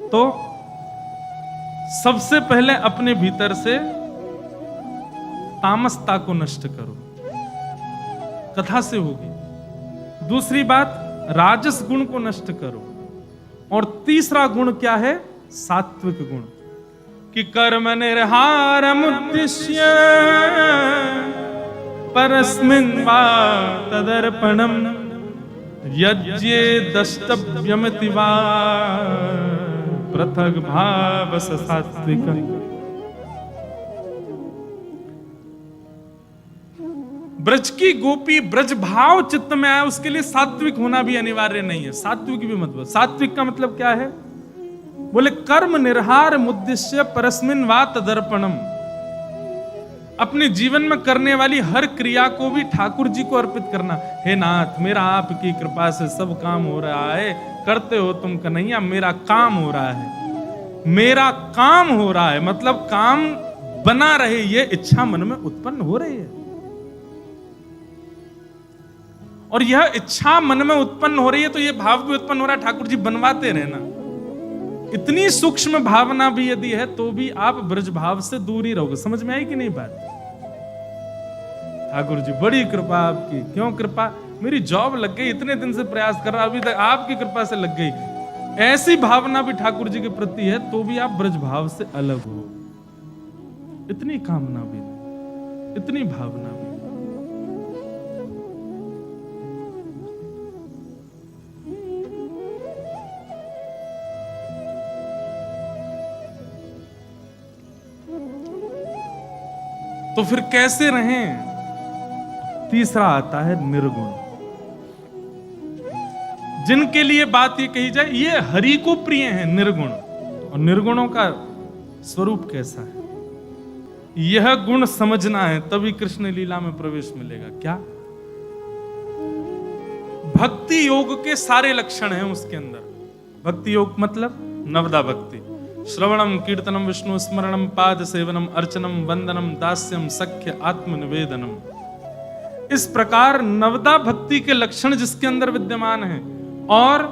तो सबसे पहले अपने भीतर से तामसता को नष्ट करो, कथा से होगी। दूसरी बात, राजस गुण को नष्ट करो। और तीसरा गुण क्या है? सात्विक गुण। कि कर्म निर्हारम उद्दिश्य परस्मिन् वा तदर्पणम यज्ञे दष्टव्यमिति वा पृथग भाव सात्विक। ब्रज की गोपी ब्रज भाव चित्त में आए, उसके लिए सात्विक होना भी अनिवार्य नहीं है। सात्विक भी मतलब, सात्विक का मतलब क्या है? बोले कर्म निर्हार मुद्दिश्य परस्मिन् वा तदर्पणम। अपने जीवन में करने वाली हर क्रिया को भी ठाकुर जी को अर्पित करना। हे नाथ, मेरा आपकी कृपा से सब काम हो रहा है, करते हो तुम कन्हैया, मेरा काम हो रहा है, मेरा काम हो रहा है, मतलब काम बना रहे, ये इच्छा मन में उत्पन्न हो रही है। और यह इच्छा मन में उत्पन्न हो रही है तो यह भाव भी उत्पन्न हो रहा है, ठाकुर जी बनवाते रहना। इतनी सूक्ष्म भावना भी यदि है तो भी आप ब्रज भाव से दूर ही रहोगे। समझ में आई कि नहीं बात? ठाकुर जी बड़ी कृपा आपकी। क्यों कृपा? मेरी जॉब लग गई, इतने दिन से प्रयास कर रहा, अभी तक आपकी कृपा से लग गई। ऐसी भावना भी ठाकुर जी के प्रति है तो भी आप ब्रज भाव से अलग हो। इतनी कामना भी नहीं, इतनी भावना भी। तो फिर कैसे रहें? तीसरा आता है निर्गुण। जिनके लिए बात ये कही जाए ये हरि को प्रिय है, निर्गुण। और निर्गुणों का स्वरूप कैसा है, यह गुण समझना है, तभी कृष्ण लीला में प्रवेश मिलेगा। क्या? भक्ति योग के सारे लक्षण हैं उसके अंदर। भक्ति योग मतलब नवदा भक्ति, श्रवणम कीर्तनम विष्णु स्मरणम पाद सेवनम अर्चनम वंदनम दास्यम सख्य आत्मनिवेदनम। इस प्रकार नवदा भक्ति के लक्षण जिसके अंदर विद्यमान है। और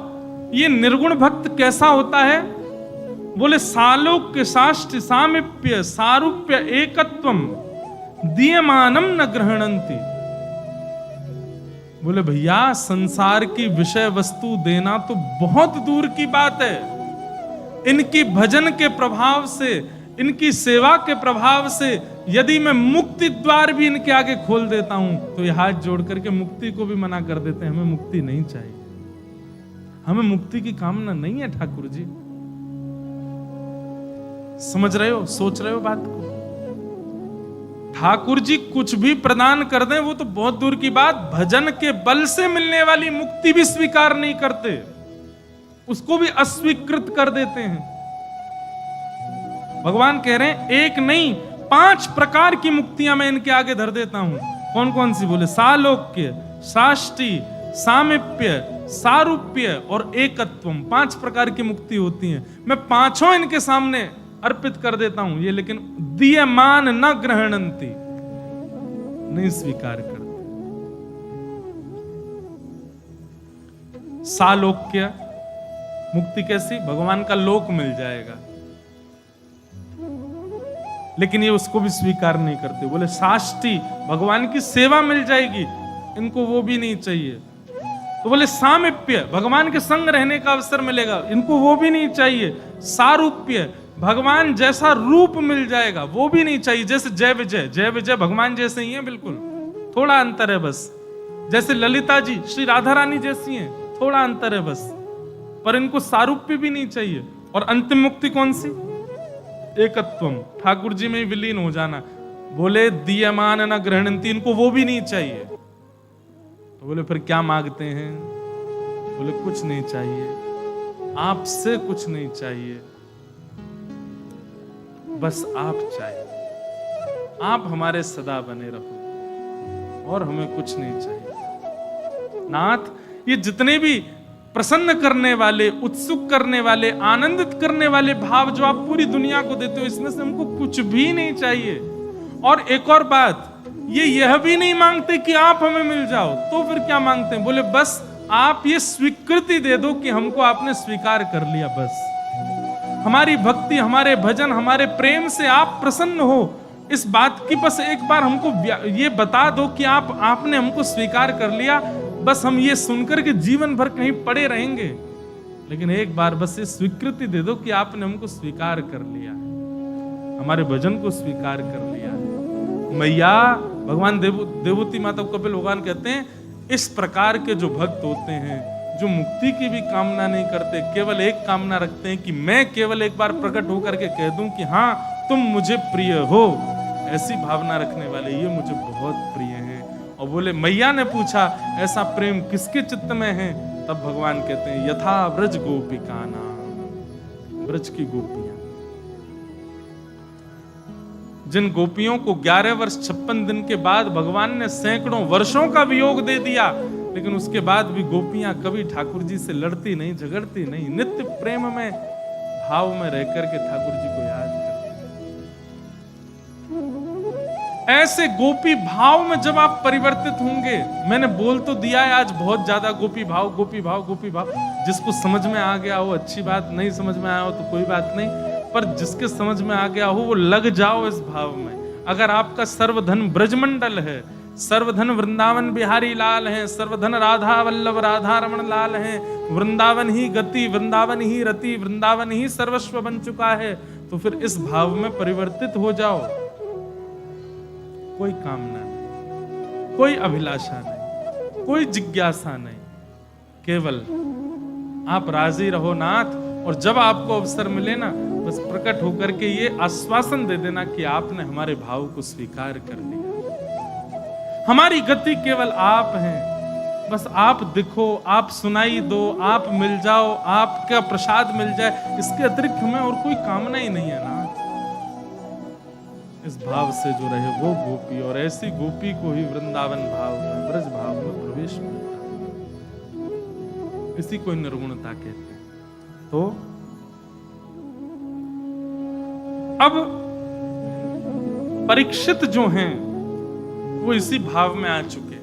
ये निर्गुण भक्त कैसा होता है? बोले सालोक्य साष्ट सामीप्य सारूप्य एकत्वम दीयमानम न ग्रहणंति। बोले भैया संसार की विषय वस्तु देना तो बहुत दूर की बात है, इनकी भजन के प्रभाव से, इनकी सेवा के प्रभाव से यदि मैं मुक्ति द्वार भी इनके आगे खोल देता हूं तो ये हाथ जोड़ करके मुक्ति को भी मना कर देते हैं। हमें मुक्ति नहीं चाहिए, हमें मुक्ति की कामना नहीं है ठाकुर जी। समझ रहे हो, सोच रहे हो बात को? ठाकुर जी कुछ भी प्रदान कर दें वो तो बहुत दूर की बात, भजन के बल से मिलने वाली मुक्ति भी स्वीकार नहीं करते, उसको भी अस्वीकृत कर देते हैं। भगवान कह रहे हैं एक नहीं 5 प्रकार की मुक्तियां मैं इनके आगे धर देता हूं। कौन कौन सी? बोले सालोक्य, साष्टि, सामिप्य, सारूप्य और एकत्वम। 5 प्रकार की मुक्ति होती हैं, मैं 5 इनके सामने अर्पित कर देता हूं। ये लेकिन दीयमान न ग्रहणंती, नहीं स्वीकार करते। सालोक्य मुक्ति कैसी? भगवान का लोक मिल जाएगा, लेकिन ये उसको भी स्वीकार नहीं करते। बोले साष्टि, भगवान की सेवा मिल जाएगी, इनको वो भी नहीं चाहिए। तो बोले सामिप्य, भगवान के संग रहने का अवसर मिलेगा, इनको वो भी नहीं चाहिए। सारूप्य, भगवान जैसा रूप मिल जाएगा, वो भी नहीं चाहिए। जैसे जय विजय, जय विजय भगवान जैसे ही हैं, बिल्कुल थोड़ा अंतर है बस। जैसे ललिता जी श्री राधा रानी जैसी हैं, थोड़ा अंतर है बस, पर इनको सारूप्य भी नहीं चाहिए। और अंतिम मुक्ति कौन सी? एकत्वम, ठाकुर जी में विलीन हो जाना। बोले दीयमान न ग्रहणंती, इनको वो भी नहीं चाहिए। तो बोले फिर क्या मांगते हैं? बोले कुछ नहीं चाहिए, आपसे कुछ नहीं चाहिए, बस आप चाहिए, आप हमारे सदा बने रहो और हमें कुछ नहीं चाहिए। नाथ, ये जितने भी प्रसन्न करने वाले, उत्सुक करने वाले, आनंदित करने वाले भाव जो आप पूरी दुनिया को देते हो, इसमें से हमको कुछ भी नहीं चाहिए। और एक और बात, ये यह भी नहीं मांगते कि आप हमें मिल जाओ, तो फिर क्या मांगते हैं? बोले बस आप ये स्वीकृति दे दो कि हमको आपने स्वीकार कर लिया। बस हमारी भक्ति, हमारे भजन, हमारे प्रेम से आप प्रसन्न हो, इस बात की बस एक बार हमको ये बता दो कि आपने हमको स्वीकार कर लिया। बस हम ये सुनकर के जीवन भर कहीं पड़े रहेंगे, लेकिन एक बार बस ये स्वीकृति दे दो कि आपने हमको स्वीकार कर लिया, हमारे भजन को स्वीकार कर लिया। मैया, भगवान देवूती माता कपिल भगवान कहते हैं, इस प्रकार के जो भक्त होते हैं, जो मुक्ति की भी कामना नहीं करते, केवल एक कामना रखते हैं कि मैं केवल एक बार प्रकट होकर के कह दूं कि हाँ तुम मुझे प्रिय हो, ऐसी भावना रखने वाले ये मुझे बहुत प्रिय हैं। और बोले, मैया ने पूछा ऐसा प्रेम किसके चित्त में है? तब भगवान कहते हैं यथा व्रज गोपिकाना, व्रज की गोपियां, जिन गोपियों को 11 वर्ष 56 दिन के बाद भगवान ने सैकड़ों वर्षों का वियोग दे दिया, लेकिन उसके बाद भी गोपियां कभी ठाकुर जी से लड़ती नहीं, झगड़ती नहीं, नित्य प्रेम में, भाव में रह करके ठाकुर जी को याद करती। ऐसे गोपी भाव में जब आप परिवर्तित होंगे, मैंने बोल तो दिया है आज बहुत ज्यादा गोपी भाव, गोपी भाव, गोपी भाव। जिसको समझ में आ गया हो अच्छी बात, नहीं समझ में आया हो तो कोई बात नहीं, पर जिसके समझ में आ गया हो वो लग जाओ इस भाव में। अगर आपका सर्वधन ब्रजमंडल है, सर्वधन वृंदावन बिहारी लाल हैं, सर्वधन राधा वल्लभ राधा रमण लाल हैं, वृंदावन ही गति, वृंदावन ही रति, वृंदावन ही सर्वस्व बन चुका है, तो फिर इस भाव में परिवर्तित हो जाओ। कोई कामना नहीं, कोई अभिलाषा नहीं, कोई जिज्ञासा नहीं, केवल आप राजी रहो नाथ। और जब आपको अवसर मिले ना, बस प्रकट होकर के ये आश्वासन दे देना कि आपने हमारे भाव को स्वीकार कर लिया। हमारी गति केवल आप हैं, बस आप दिखो, आप सुनाई दो, आप मिल जाओ, आपका प्रसाद मिल जाए, इसके अतिरिक्त हमें और कोई कामना ही नहीं है ना। इस भाव से जो रहे वो गोपी, और ऐसी गोपी को ही वृंदावन भाव में, ब्रज भाव में प्रवेश मिलता है। इसी को निर्गुणता कहते हैं। तो अब परीक्षित जो हैं वो इसी भाव में आ चुके।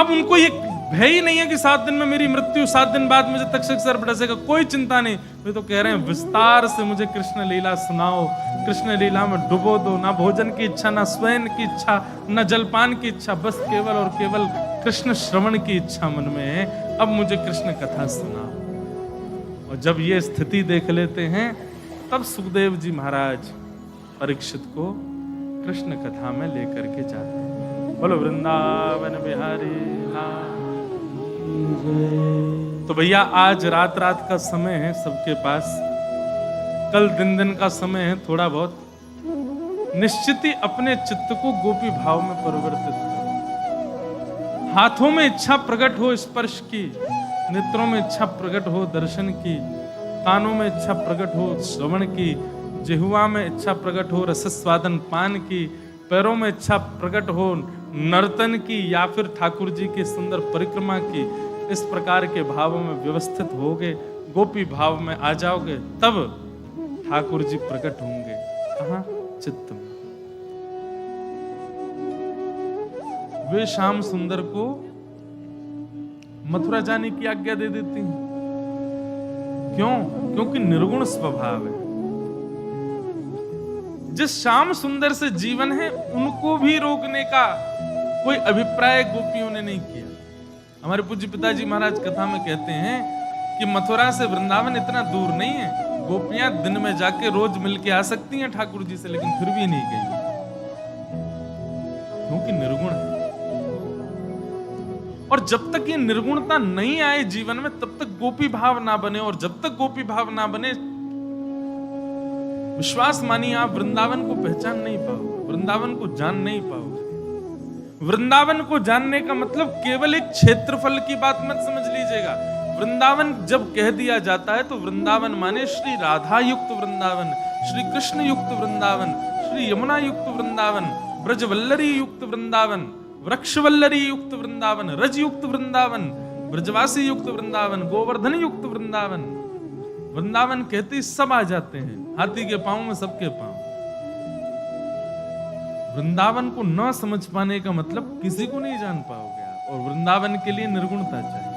अब उनको ये भय ही नहीं है कि 7 दिन में मेरी मृत्यु, 7 दिन बाद मुझे तक्षक सर्प डसेगा, कोई चिंता नहीं। वे तो कह रहे हैं विस्तार से मुझे कृष्ण लीला सुनाओ, कृष्ण लीला में डुबो दो। ना भोजन की इच्छा, ना स्वयं की इच्छा, ना जलपान की इच्छा, बस केवल और केवल कृष्ण श्रवण की इच्छा मन में है। अब मुझे कृष्ण कथा सुनाओ। और जब ये स्थिति देख लेते हैं तब सुखदेव जी महाराज परीक्षित को कृष्ण कथा में लेकर के जाते हैं। बोलो वृंदावन बिहारी लाल की जय। तो भैया आज रात रात का समय है सबके पास, कल दिन दिन का समय है, थोड़ा बहुत निश्चित ही अपने चित्त को गोपी भाव में परिवर्तित करो। हाथों में इच्छा प्रकट हो स्पर्श की, नेत्रों में इच्छा प्रकट हो दर्शन की, कानों में इच्छा प्रकट हो श्रवण की, जिह्वा में इच्छा प्रकट हो रसस्वादन पान की, पैरों में इच्छा प्रकट हो नर्तन की या फिर ठाकुर जी की सुंदर परिक्रमा की। इस प्रकार के भावों में व्यवस्थित होगे, गोपी भाव में आ जाओगे, तब ठाकुर जी प्रकट होंगे। कहाँ? चित्त में। वे श्याम सुंदर को मथुरा जाने की आज्ञा दे देती हैं। क्यों? क्योंकि निर्गुण स्वभाव है। जिस श्याम सुंदर से जीवन है उनको भी रोकने का कोई अभिप्राय गोपियों ने नहीं किया। हमारे पूज्य पिताजी महाराज कथा में कहते हैं कि मथुरा से वृंदावन इतना दूर नहीं है, गोपियां दिन में जाके रोज मिलके आ सकती हैं ठाकुर जी से, लेकिन फिर भी नहीं गई, क्योंकि निर्गुण है। और जब तक ये निर्गुणता नहीं आए जीवन में तब तक गोपी भाव ना बने, और जब तक गोपी भाव ना बने विश्वास मानिए आप वृंदावन को पहचान नहीं पाओगे, वृंदावन को जान नहीं पाओगे। वृंदावन को जानने का मतलब केवल एक क्षेत्रफल की बात मत समझ लीजिएगा। वृंदावन जब कह दिया जाता है तो वृंदावन माने श्री राधा युक्त वृंदावन, श्री कृष्ण युक्त वृंदावन, श्री यमुना युक्त वृंदावन, ब्रजवल्लरी युक्त वृंदावन, वृक्षवल्लरी युक्त वृंदावन, रज युक्त वृंदावन, ब्रजवासी युक्त वृंदावन, गोवर्धन युक्त वृंदावन। वृंदावन कहते सब आ जाते हैं, हाथी के पांव में सबके पांव। वृंदावन को न समझ पाने का मतलब किसी को नहीं जान पाओगे आप, और वृंदावन के लिए निर्गुणता चाहिए।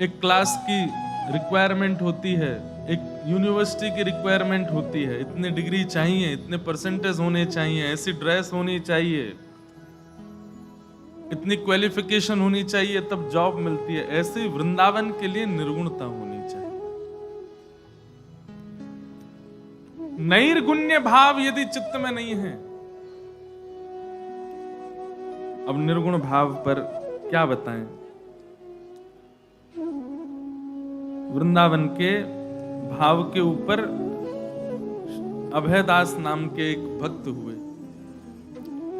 एक क्लास की रिक्वायरमेंट होती है, एक यूनिवर्सिटी की रिक्वायरमेंट होती है, इतने डिग्री चाहिए, इतने परसेंटेज होने चाहिए, ऐसी ड्रेस होनी चाहिए, इतनी क्वालिफिकेशन होनी चाहिए, तब जॉब मिलती है। ऐसे वृंदावन के लिए निर्गुणता होनी चाहिए। नैर्गुण्य भाव यदि चित्त में नहीं है, अब निर्गुण भाव पर क्या बताएं। वृंदावन के भाव के ऊपर अभयदास नाम के एक भक्त हुए,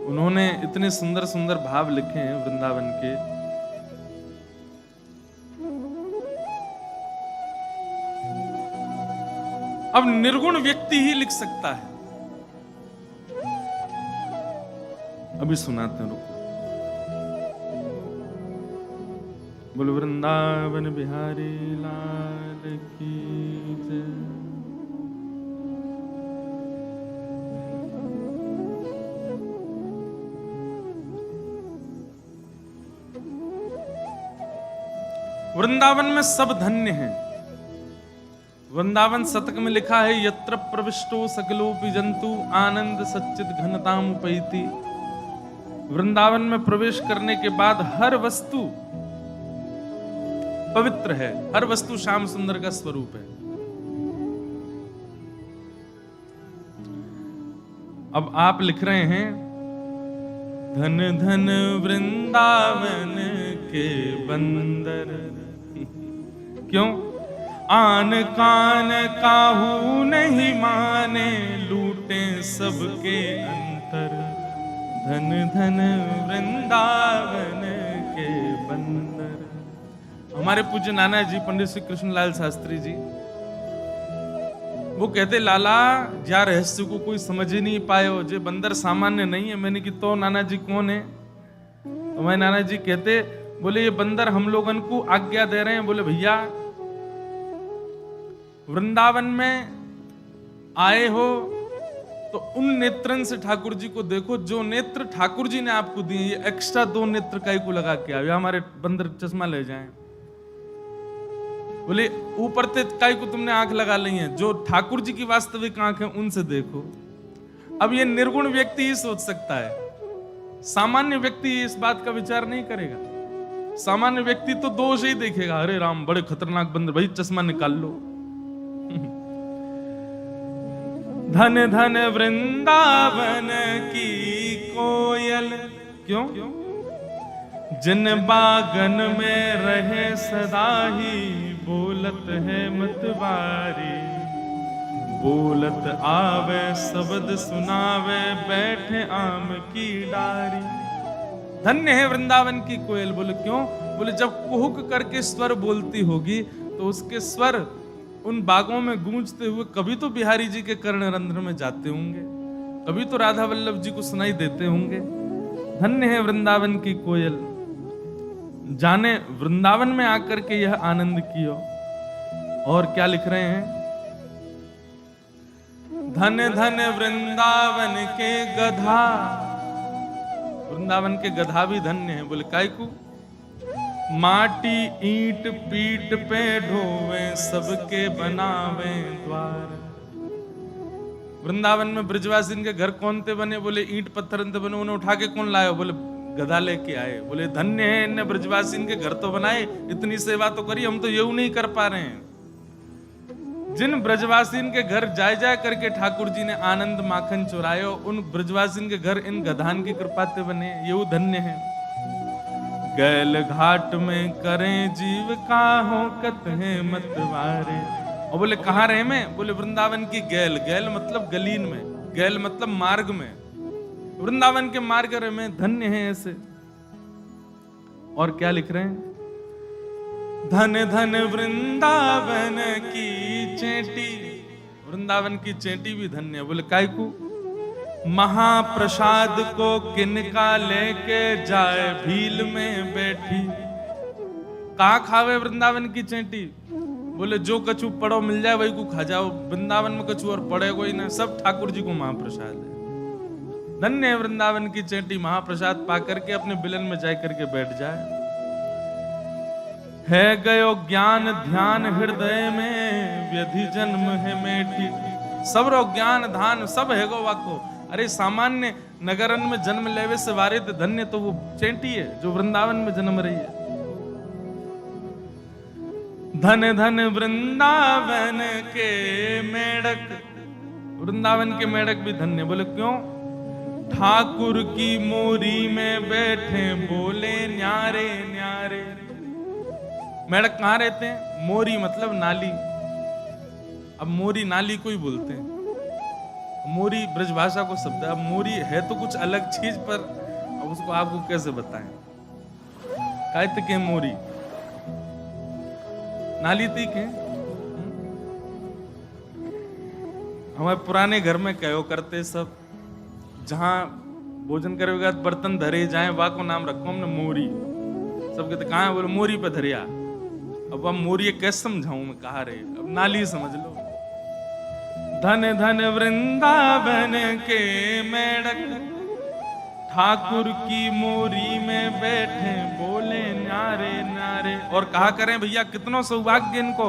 उन्होंने इतने सुंदर सुंदर भाव लिखे हैं वृंदावन के। अब निर्गुण व्यक्ति ही लिख सकता है। अभी सुनाते हैं, रुको। बोल वृंदावन बिहारी लाल की जय। वृंदावन में सब धन्य हैं। वृंदावन शतक में लिखा है, यत्र प्रविष्टो सकलोपि जंतु आनंद सच्चित घनताम उपैति। वृंदावन में प्रवेश करने के बाद हर वस्तु पवित्र है, हर वस्तु श्याम सुंदर का स्वरूप है। अब आप लिख रहे हैं, धन धन वृंदावन के बंदर। क्यों? आन कान काहू नहीं माने, लूटे सबके अंतर। धन धन वृंदावन के बंदर। हमारे पूज्य नाना जी पंडित श्री कृष्णलाल शास्त्री जी, वो कहते, लाला जा रहस्य को कोई समझ ही नहीं पायो, जे बंदर सामान्य नहीं है। मैंने कि तो नाना जी कौन है? तो मैं नाना जी कहते, बोले ये बंदर हम लोगन को आज्ञा दे रहे हैं। बोले भैया वृंदावन में आए हो तो उन नेत्रन से ठाकुर जी को देखो जो नेत्र ठाकुर जी ने आपको दिए। ये एक्स्ट्रा 2 नेत्र काई को लगा के आओ, हमारे बंदर चश्मा ले जाएं। बोले ऊपर से काई को तुमने आंख लगा ली है, जो ठाकुर जी की वास्तविक आंख है उनसे देखो। अब ये निर्गुण व्यक्ति ही सोच सकता है, सामान्य व्यक्ति इस बात का विचार नहीं करेगा। सामान्य व्यक्ति तो दोष ही देखेगा, अरे राम बड़े खतरनाक बंदर, भाई चश्मा निकाल लो। धन धन वृंदावन की कोयल, क्यों? जिन बागन में रहे सदा ही, बोलत है मतवारी। बोलत आवे शब्द सुनावे, बैठे आम की डारी। धन्य है वृंदावन की कोयल। बोले क्यों? बोले जब कुहुक करके स्वर बोलती होगी तो उसके स्वर उन बागों में गूंजते हुए कभी तो बिहारी जी के कर्ण रंध्र में जाते होंगे, कभी तो राधा वल्लभ जी को सुनाई देते होंगे। धन्य है वृंदावन की कोयल, जाने वृंदावन में आकर के यह आनंद कियो। और क्या लिख रहे हैं? धन धन वृंदावन के गधा। वृंदावन के गधा भी धन्य है। बोले काय को? माटी ईंट पीठ पे ढोवे, सबके बनावे द्वार। वृंदावन में ब्रजवासी के घर कौन थे बने? बोले ईंट पत्थर बने, उन्हें उठा के कौन लाया? बोले गधा लेके आए। बोले धन्य है इन्हें ब्रजवासी के घर तो बनाए, इतनी सेवा तो करी, हम तो ये नहीं कर पा रहे हैं। जिन ब्रजवासी के घर जाए जाए करके ठाकुर जी ने आनंद माखन चुरायो, उन ब्रजवासी के घर इन गधान की कृपा से बने, ये धन्य है। गैल घाट में करें जीव का हो कत है मतवारे। और बोले कहाँ रहे मैं? बोले वृंदावन की गैल। गैल मतलब गलीन में, गैल मतलब मार्ग में, वृंदावन के मार्ग में धन्य है ऐसे। और क्या लिख रहे हैं? धन धन वृंदावन की चेटी। वृंदावन की चेटी भी धन्य है। बोले काय को? महाप्रसाद को किनका लेके जाए, भील में बैठी। कहा खावे वृंदावन की चेटी? बोले जो कछु पड़ो मिल जाए वही को खा जाओ। वृंदावन में कछु और पड़े कोई ना, सब ठाकुर जी को महाप्रसाद है। धन्य है वृंदावन की चेटी, महाप्रसाद पा करके अपने बिलन में जा करके बैठ जाए। है गयो ज्ञान ध्यान हृदय में, व्यधि जन्म है मेठी। सब रो ज्ञान धान सब है गो वाको। अरे सामान्य नगरन में जन्म लेवे से वारे तो धन्य तो वो चेटी है जो वृंदावन में जन्म रही है। धन धन वृंदावन के मेढक। वृंदावन के मेढक भी धन्य। बोले क्यों? ठाकुर की मोरी में बैठे, बोले न्यारे न्यारे। मेढक कहाँ रहते हैं? मोरी मतलब नाली। अब मोरी नाली को ही बोलते हैं, मोरी ब्रजभाषा को शब्द है। अब मोरी है तो कुछ अलग चीज, पर अब उसको आपको कैसे बताएं? कहते के मोरी नाली तीक है। हमारे पुराने घर में कहो करते सब, जहां भोजन करेगा बर्तन धरे जाए, वहां को नाम रखो हमने मोरी। सब कहते कहाँ है? बोले मोरी पे धरिया। अब हम मोरी कैसे समझाऊं मैं, कहा रहे? अब नाली समझ लो। धन धन वृंदावन के मेढक, ठाकुर की मोरी में बैठे, बोले न्यारे न्यारे। और कहा करें भैया कितनों सौभाग्य इनको,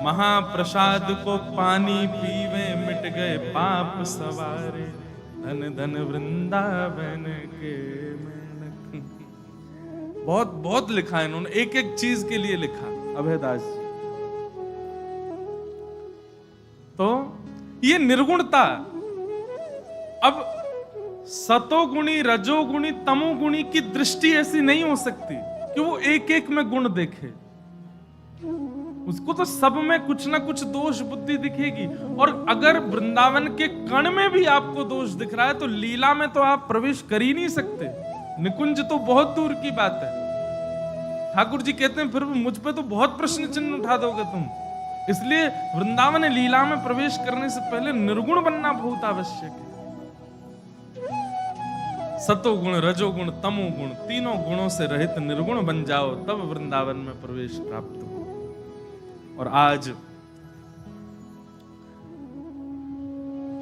महाप्रसाद को पानी पीवे, मिट गए पाप सवारे। धन धन वृंदावन के मेढक। बहुत बहुत लिखा है इन्होंने, एक एक चीज के लिए लिखा अभयदास जी। तो ये निर्गुणता, अब सतोगुणी रजोगुणी तमोगुणी की दृष्टि ऐसी नहीं हो सकती कि वो एक एक में गुण देखे। उसको तो सब में कुछ ना कुछ दोष बुद्धि दिखेगी। और अगर वृंदावन के कण में भी आपको दोष दिख रहा है तो लीला में तो आप प्रवेश कर ही नहीं सकते। निकुंज तो बहुत दूर की बात है। ठाकुर जी कहते हैं फिर मुझ पे तो बहुत प्रश्न चिन्ह उठा दोगे तुम। इसलिए वृंदावन लीला में प्रवेश करने से पहले निर्गुण बनना बहुत आवश्यक है। सतोगुण रजोगुण तमोगुण तीनों गुणों से रहित निर्गुण बन जाओ, तब वृंदावन में प्रवेश प्राप्त हो। और आज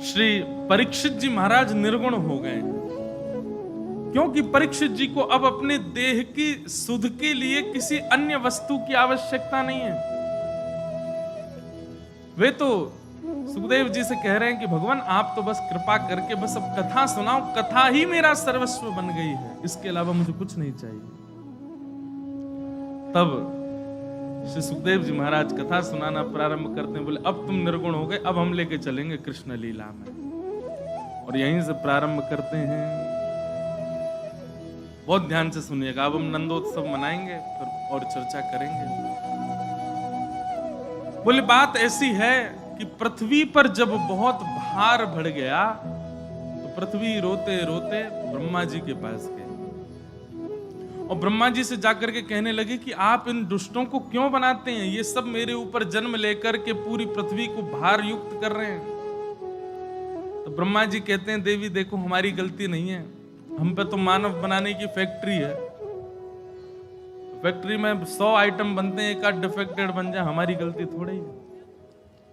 श्री परीक्षित जी महाराज निर्गुण हो गए, क्योंकि परीक्षित जी को अब अपने देह की सुध के लिए किसी अन्य वस्तु की आवश्यकता नहीं है। वे तो सुखदेव जी से कह रहे हैं कि भगवान आप तो बस कृपा करके बस अब कथा सुनाओ, कथा ही मेरा सर्वस्व बन गई है, इसके अलावा मुझे कुछ नहीं चाहिए। तब श्री सुखदेव जी महाराज कथा सुनाना प्रारंभ करते हैं। बोले अब तुम निर्गुण हो गए, अब हम लेके चलेंगे कृष्ण लीला में। और यहीं से प्रारंभ करते हैं। बहुत ध्यान से सुनिएगा। अब हम नंदोत्सव मनाएंगे फिर और चर्चा करेंगे। बोले बात ऐसी है कि पृथ्वी पर जब बहुत भार बढ़ गया तो पृथ्वी रोते रोते ब्रह्मा जी के पास गए और ब्रह्मा जी से जाकर के कहने लगे कि आप इन दुष्टों को क्यों बनाते हैं? ये सब मेरे ऊपर जन्म लेकर के पूरी पृथ्वी को भार युक्त कर रहे हैं। तो ब्रह्मा जी कहते हैं देवी देखो हमारी गलती नहीं है, हम पे तो मानव बनाने की फैक्ट्री है। फैक्ट्री में 100 आइटम बनते हैं, एक आध डिफेक्टेड बन जाए, हमारी गलती थोड़ी है।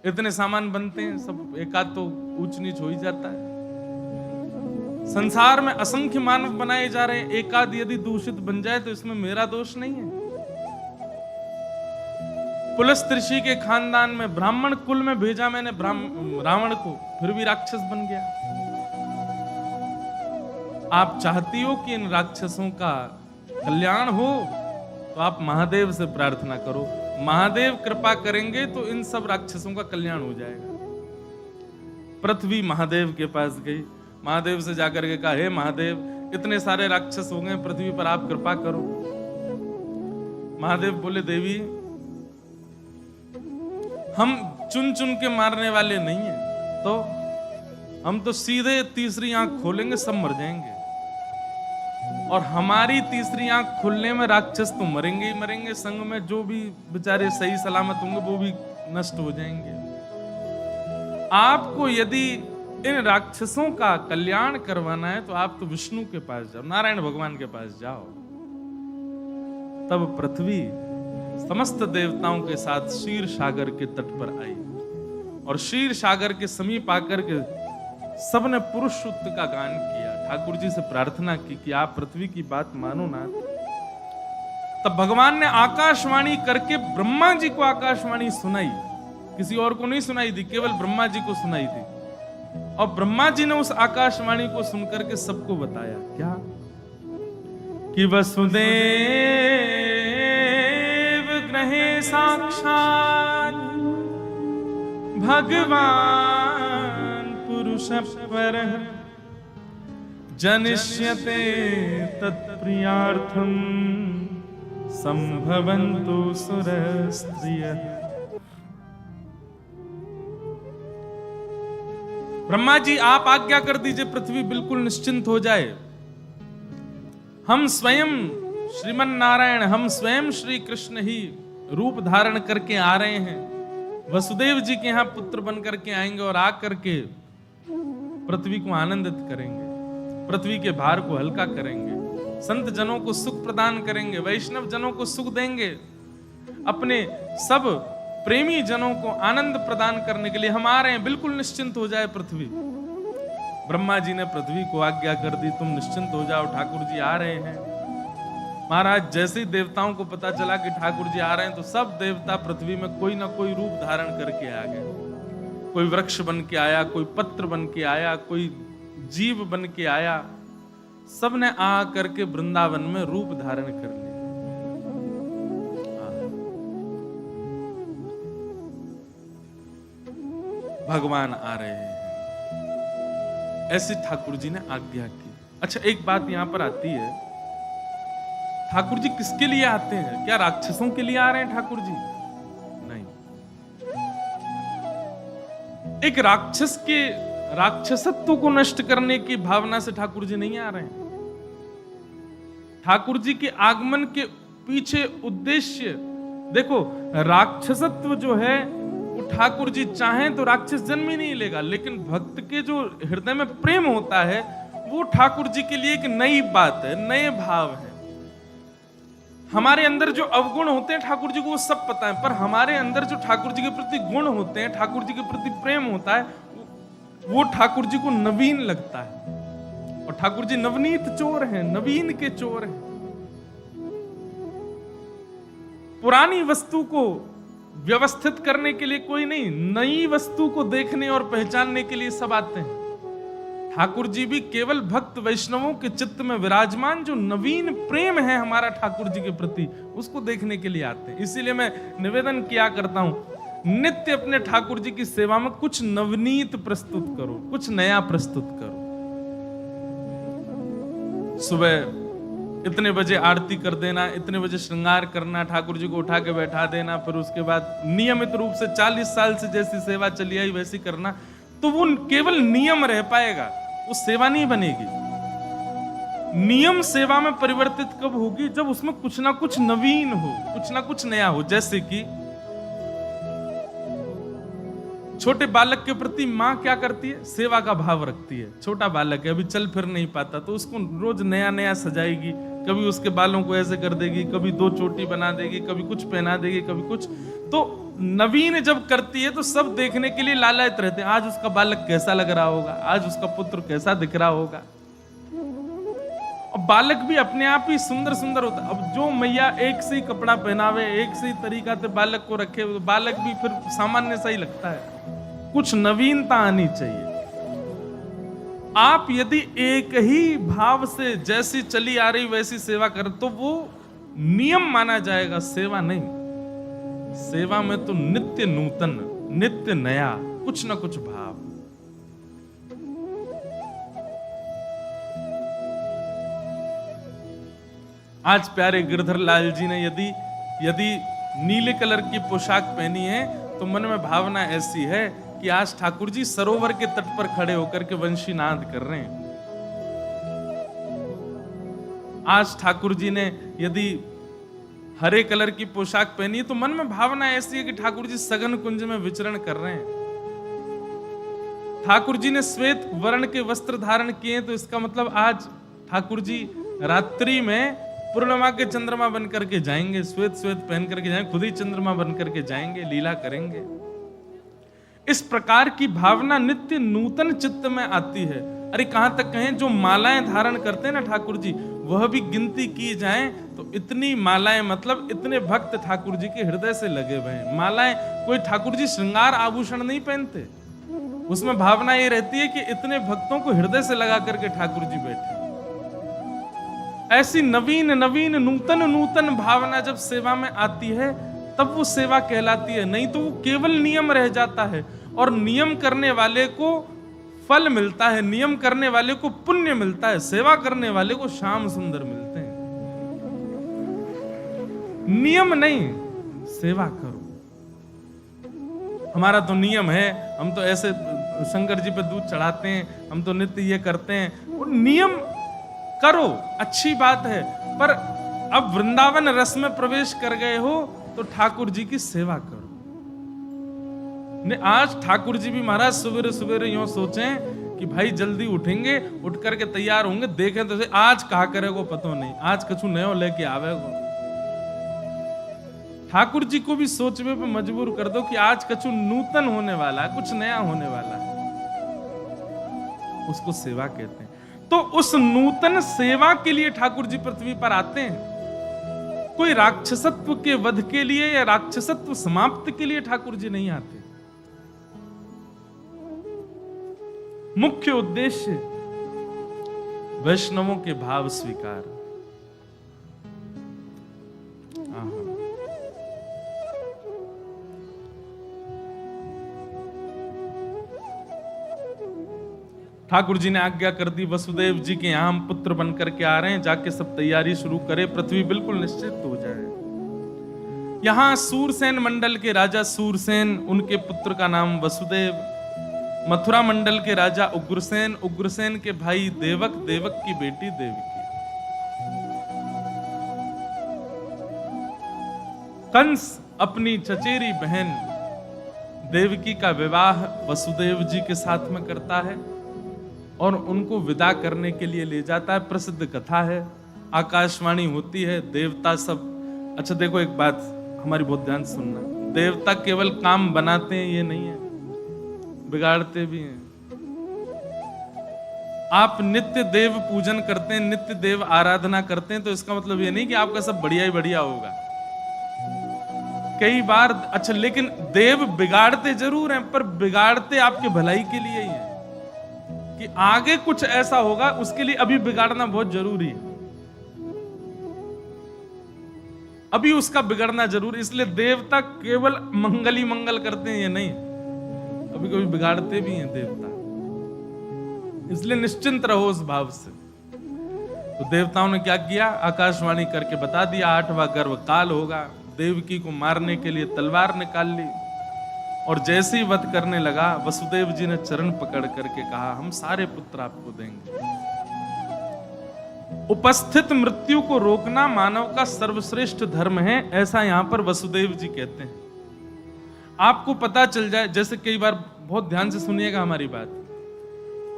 इतने सामान बनते हैं, सब एक आध तो ऊंच नीच हो ही जाता है। संसार में असंख्य मानव बनाए जा रहे हैं, एक आध यदि दूषित बन जाए तो इसमें मेरा दोष नहीं है। पुलस्त्य ऋषि के खानदान में ब्राह्मण कुल में भेजा मैंने रावण को, फिर भी राक्षस बन गया। आप चाहती हो कि इन राक्षसों का कल्याण हो तो आप महादेव से प्रार्थना करो, महादेव कृपा करेंगे तो इन सब राक्षसों का कल्याण हो जाएगा। पृथ्वी महादेव के पास गई, महादेव से जाकर के कहा हे महादेव इतने सारे राक्षस हो गए पृथ्वी पर, आप कृपा करो। महादेव बोले देवी हम चुन चुन के मारने वाले नहीं हैं, तो हम तो सीधे तीसरी आंख खोलेंगे सब मर जाएंगे, और हमारी तीसरी आंख खुलने में राक्षस तो मरेंगे ही मरेंगे, संग में जो भी बेचारे सही सलामत होंगे वो भी नष्ट हो जाएंगे। आपको यदि इन राक्षसों का कल्याण करवाना है तो आप तो विष्णु के पास जाओ, नारायण भगवान के पास जाओ। तब पृथ्वी समस्त देवताओं के साथ क्षीर सागर के तट पर आई और क्षीर सागर के समीप आकर के सबने पुरुष सूक्त का गान किया, ठाकुर जी से प्रार्थना की कि आप पृथ्वी की बात मानो ना। तब भगवान ने आकाशवाणी करके ब्रह्मा जी को आकाशवाणी सुनाई, किसी और को नहीं सुनाई थी, केवल ब्रह्मा जी को सुनाई थी। और ब्रह्मा जी ने उस आकाशवाणी को सुनकर के सबको बताया क्या कि वसुदेव ग्रहे साक्षात भगवान पुरुष परः जनिष्यते तत्प्रियार्थम संभवन्तु सुरस्त्रियः। ब्रह्मा जी आप आज्ञा कर दीजिए पृथ्वी बिल्कुल निश्चिंत हो जाए। हम स्वयं श्रीमन नारायण, हम स्वयं श्री कृष्ण ही रूप धारण करके आ रहे हैं, वसुदेव जी के यहाँ पुत्र बन करके आएंगे और आकर के पृथ्वी को आनंदित करेंगे, पृथ्वी के भार को हल्का करेंगे, संत जनों को सुख प्रदान करेंगे, वैष्णव जनों को सुख देंगे, अपने सब प्रेमी जनों को आनंद प्रदान करने के लिए हम आ रहे हैं, बिल्कुल निश्चिंत हो जाए पृथ्वी। ब्रह्मा जी ने पृथ्वी को आज्ञा कर दी तुम निश्चिंत हो जाओ, ठाकुर जी आ रहे हैं। महाराज जैसे ही देवताओं को पता चला कि ठाकुर जी आ रहे हैं तो सब देवता पृथ्वी में कोई ना कोई रूप धारण करके आ गए। कोई वृक्ष बन के आया, कोई पत्र बन के आया, कोई जीव बन के आया, सब ने आ करके वृंदावन में रूप धारण कर लिया। भगवान आ रहे हैं, ऐसे ठाकुर जी ने आज्ञा की। अच्छा एक बात यहां पर आती है, ठाकुर जी किसके लिए आते हैं? क्या राक्षसों के लिए आ रहे हैं ठाकुर जी? नहीं, एक राक्षस के राक्षसत्व को नष्ट करने की भावना से ठाकुर जी नहीं आ रहे हैं। ठाकुर जी के आगमन के पीछे उद्देश्य देखो, राक्षसत्व जो है वो ठाकुर जी चाहें तो राक्षस जन्म ही नहीं लेगा, लेकिन भक्त के जो हृदय में प्रेम होता है वो ठाकुर जी के लिए एक नई बात है, नए भाव है। हमारे अंदर जो अवगुण होते हैं ठाकुर जी को वो सब पता है, पर हमारे अंदर जो ठाकुर जी के प्रति गुण होते हैं, ठाकुर जी के प्रति प्रेम होता है, वो ठाकुर जी को नवीन लगता है। और ठाकुर जी नवनीत चोर हैं, नवीन के चोर हैं। पुरानी वस्तु को व्यवस्थित करने के लिए कोई नहीं, नई वस्तु को देखने और पहचानने के लिए सब आते हैं। ठाकुर जी भी केवल भक्त वैष्णवों के चित्त में विराजमान जो नवीन प्रेम है हमारा ठाकुर जी के प्रति, उसको देखने के लिए आते हैं। इसीलिए मैं निवेदन किया करता हूं, नित्य अपने ठाकुर जी की सेवा में कुछ नवनीत प्रस्तुत करो, कुछ नया प्रस्तुत करो। सुबह इतने बजे आरती कर देना, इतने बजे श्रृंगार करना, ठाकुर जी को उठा के बैठा देना, फिर उसके बाद नियमित रूप से 40 साल से जैसी सेवा चली आई वैसी करना, तो वो केवल नियम रह पाएगा, वो सेवा नहीं बनेगी। नियम सेवा में परिवर्तित कब होगी? जब उसमें कुछ ना कुछ नवीन हो, कुछ ना कुछ नया हो। जैसे कि छोटे बालक के प्रति माँ क्या करती है? सेवा का भाव रखती है। छोटा बालक है, अभी चल फिर नहीं पाता, तो उसको रोज नया नया सजाएगी, कभी उसके बालों को ऐसे कर देगी, कभी 2 चोटी बना देगी, कभी कुछ पहना देगी, कभी कुछ। तो नवीन जब करती है तो सब देखने के लिए लालायित रहते हैं, आज उसका बालक कैसा लग रहा होगा, आज उसका पुत्र कैसा दिख रहा होगा। और बालक भी अपने आप ही सुंदर सुंदर होता है। अब जो मैया एक से ही कपड़ा पहनावे, एक से ही तरीका से बालक को रखे, तो बालक भी फिर सामान्य सा ही लगता है। कुछ नवीनता आनी चाहिए। आप यदि एक ही भाव से जैसी चली आ रही वैसी सेवा कर, तो वो नियम माना जाएगा, सेवा नहीं। सेवा में तो नित्य नूतन, नित्य नया, कुछ ना कुछ भाव। आज प्यारे गिरधर लाल जी ने यदि नीले कलर की पोशाक पहनी है, तो मन में भावना ऐसी है कि आज ठाकुर जी सरोवर के तट पर खड़े होकर के वंशी नाद कर रहे हैं। आज ठाकुर जी ने यदि हरे कलर की पोशाक पहनी है, तो मन में भावना ऐसी है कि ठाकुर जी सघन कुंज में विचरण कर रहे हैं। ठाकुर जी ने श्वेत वर्ण के वस्त्र धारण किए, तो इसका मतलब आज ठाकुर जी रात्रि में पूर्णिमा के चंद्रमा बन करके जाएंगे, श्वेत श्वेत पहन करके जाएंगे, खुद ही चंद्रमा बन करके जाएंगे, लीला करेंगे। इस प्रकार की भावना नित्य नूतन चित्त में आती है। अरे कहां तक कहें, जो मालाएं धारण करते हैं ना ठाकुर जी, वह भी गिनती की जाए तो इतनी मालाएं, मतलब इतने भक्त ठाकुर जी के हृदय से लगे हुए हैं। मालाएं, कोई ठाकुर जी श्रृंगार आभूषण नहीं पहनते, उसमें भावना ये रहती है कि इतने भक्तों को हृदय से लगा करके ठाकुर जी बैठे। ऐसी नवीन नवीन नूतन नूतन भावना जब सेवा में आती है, तब वो सेवा कहलाती है। नहीं तो वो केवल नियम रह जाता है, और नियम करने वाले को फल मिलता है, नियम करने वाले को पुण्य मिलता है, सेवा करने वाले को श्याम सुंदर मिलते हैं। नियम नहीं, सेवा करो। हमारा तो नियम है, हम तो ऐसे शंकर जी पे दूध चढ़ाते हैं, हम तो नित्य ये करते हैं। वो नियम करो, अच्छी बात है, पर अब वृंदावन रस में प्रवेश कर गए हो तो ठाकुर जी की सेवा करो। ने आज ठाकुर जी भी महाराज सवेरे सवेरे यूं सोचें कि भाई जल्दी उठेंगे, उठ करके तैयार होंगे, देखें तो आज कहा करेगो पतो नहीं, आज कछु नयो लेके आवेगो। ठाकुर जी को भी सोचने पे मजबूर कर दो कि आज कछु नूतन होने वाला है, कुछ नया होने वाला है, उसको सेवा कहते हैं। तो उस नूतन सेवा के लिए ठाकुर जी पृथ्वी पर आते हैं। कोई राक्षसत्व के वध के लिए या राक्षसत्व समाप्ति के लिए ठाकुर जी नहीं आते। मुख्य उद्देश्य वैष्णवों के भाव स्वीकार। ठाकुर जी ने आज्ञा कर दी, वसुदेव जी के यहां हम पुत्र बनकर के आ रहे हैं, जाके सब तैयारी शुरू करें, पृथ्वी बिल्कुल निश्चित हो जाए। यहां सूरसेन मंडल के राजा सूरसेन, उनके पुत्र का नाम वसुदेव, मथुरा मंडल के राजा उग्रसेन, उग्रसेन के भाई देवक, देवक की बेटी देवकी। कंस अपनी चचेरी बहन देवकी का विवाह वसुदेव जी के साथ में करता है और उनको विदा करने के लिए ले जाता है। प्रसिद्ध कथा है, आकाशवाणी होती है, देवता सब। अच्छा देखो एक बात हमारी बहुत ध्यान सुनना, देवता केवल काम बनाते हैं ये नहीं है, बिगाड़ते भी हैं। आप नित्य देव पूजन करते हैं, नित्य देव आराधना करते हैं, तो इसका मतलब ये नहीं कि आपका सब बढ़िया ही बढ़िया होगा। कई बार अच्छा, लेकिन देव बिगाड़ते जरूर हैं, पर बिगाड़ते आपके भलाई के लिए ही हैं। कि आगे कुछ ऐसा होगा, उसके लिए अभी बिगाड़ना बहुत जरूरी है, अभी उसका बिगड़ना जरूरी। इसलिए देवता केवल मंगल ही मंगल करते हैं ये नहीं, कभी कभी बिगाड़ते भी हैं देवता। इसलिए निश्चिंत रहो उस भाव से। तो देवताओं ने क्या किया, आकाशवाणी करके बता दिया 8वां गर्भ काल होगा। देवकी को मारने के लिए तलवार निकाल ली, और जैसे ही वध करने लगा, वसुदेव जी ने चरण पकड़ करके कहा, हम सारे पुत्र आपको देंगे। उपस्थित मृत्यु को रोकना मानव का सर्वश्रेष्ठ धर्म है, ऐसा यहां पर वसुदेव जी कहते हैं। आपको पता चल जाए, जैसे कई बार, बहुत ध्यान से सुनिएगा हमारी बात,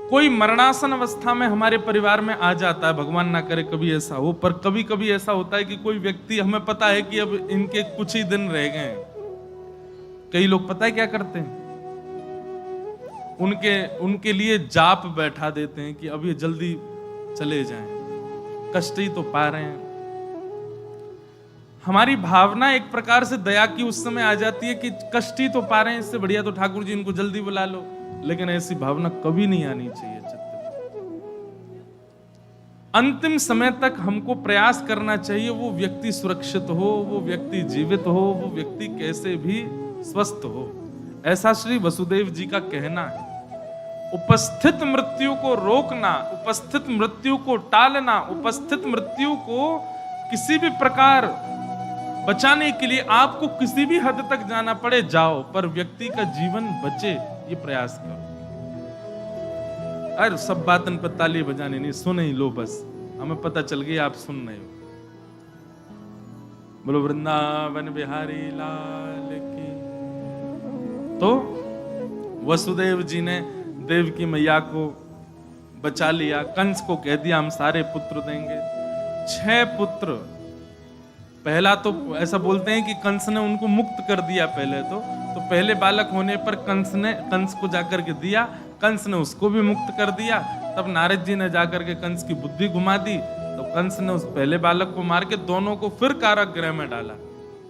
कोई मरणासन अवस्था में हमारे परिवार में आ जाता है, भगवान ना करे कभी ऐसा हो, पर कभी कभी ऐसा होता है कि कोई व्यक्ति, हमें पता है कि अब इनके कुछ ही दिन रह गए हैं। कई लोग पता है क्या करते हैं, उनके लिए जाप बैठा देते हैं कि अब ये जल्दी चले जाएं, कष्ट ही तो पा रहे हैं। हमारी भावना एक प्रकार से दया की उस समय आ जाती है कि कष्ट ही तो पा रहे हैं, इससे बढ़िया तो ठाकुर जी इनको जल्दी बुला लो। लेकिन ऐसी भावना कभी नहीं आनी चाहिए चित्त में। अंतिम समय तक हमको प्रयास करना चाहिए वो व्यक्ति सुरक्षित हो, वो व्यक्ति जीवित हो, वो व्यक्ति कैसे भी स्वस्थ हो, ऐसा श्री वसुदेव जी का कहना है। उपस्थित मृत्यु को रोकना, उपस्थित मृत्यु को टालना, उपस्थित मृत्यु को किसी भी प्रकार बचाने के लिए आपको किसी भी हद तक जाना पड़े जाओ, पर व्यक्ति का जीवन बचे ये प्रयास करो। अरे सब बातन पर ताली बजाने नहीं, सुन ही लो बस, हमें पता चल गया आप सुन रहे हो। बोलो वृंदावन बिहारी लाल की। तो वसुदेव जी ने देवकी मैया को बचा लिया, कंस को कह दिया हम सारे पुत्र देंगे। 6 पुत्र, पहला तो ऐसा बोलते हैं कि कंस ने उनको मुक्त कर दिया पहले तो पहले बालक होने पर कंस को जाकर के दिया, कंस ने उसको भी मुक्त कर दिया। तब नारद जी ने जाकर के कंस की बुद्धि घुमा दी, तो कंस ने उस पहले बालक को मार के दोनों को फिर कारागृह में डाला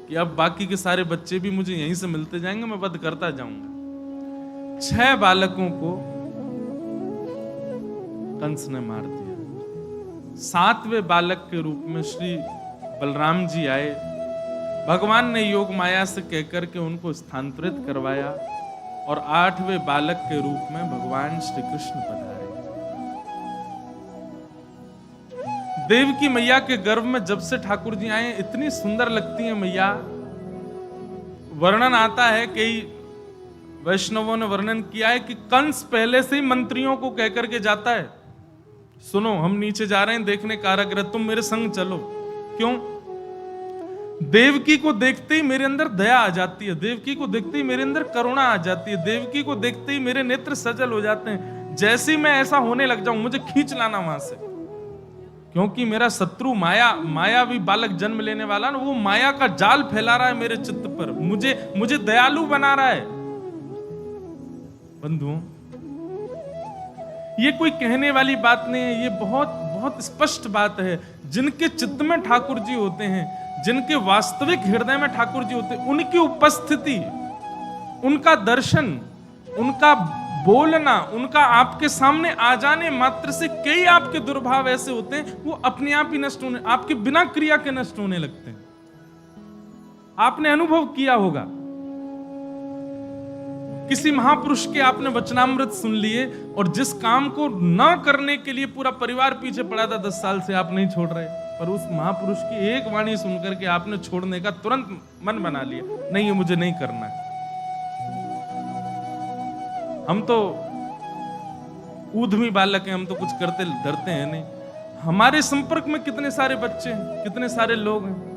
कि अब बाकी के सारे बच्चे भी मुझे यहीं से मिलते जाएंगे, मैं वध करता जाऊंगा। 6 बालकों को कंस ने मार दिया। 7वें बालक के रूप में श्री बलराम जी आए, भगवान ने योग माया से कहकर के उनको स्थानांतरित करवाया, और 8वें बालक के रूप में भगवान श्री कृष्ण पधारे। देवकी मैया के गर्भ में जब से ठाकुर जी आए, इतनी सुंदर लगती है मैया। वर्णन आता है, कई वैष्णवों ने वर्णन किया है कि कंस पहले से ही मंत्रियों को कहकर के जाता है, सुनो हम नीचे जा रहे हैं देखने कारागृह, तुम मेरे संग चलो। क्यों? देवकी को देखते ही मेरे अंदर दया आ जाती है, देवकी को देखते ही मेरे अंदर करुणा आ जाती है, देवकी को देखते ही मेरे नेत्र सजल हो जाते हैं। जैसे ही मैं ऐसा होने लग जाऊं, मुझे खींच लाना वहां से, क्योंकि मेरा शत्रु मायावी बालक जन्म लेने वाला ना, वो माया का जाल फैला रहा है मेरे चित्त पर, मुझे दयालु बना रहा है। बंधुओं, ये कोई कहने वाली बात नहीं है, ये बहुत बहुत स्पष्ट बात है। जिनके चित्त में ठाकुर जी होते हैं, जिनके वास्तविक हृदय में ठाकुर जी होते हैं, उनकी उपस्थिति, उनका दर्शन, उनका बोलना, उनका आपके सामने आ जाने मात्र से कई आपके दुर्भाव ऐसे होते हैं, वो अपने आप ही नष्ट होने, आपके बिना क्रिया के नष्ट होने लगते हैं। आपने अनुभव किया होगा, किसी महापुरुष के आपने वचनामृत सुन लिए, और जिस काम को न करने के लिए पूरा परिवार पीछे पड़ा था 10 साल से, आप नहीं छोड़ रहे, पर उस महापुरुष की एक वाणी सुनकर के आपने छोड़ने का तुरंत मन बना लिया, नहीं ये मुझे नहीं करना है। हम तो ऊधमी बालक हैं, हम तो कुछ करते डरते हैं नहीं। हमारे संपर्क में कितने सारे बच्चे हैं, कितने सारे लोग हैं,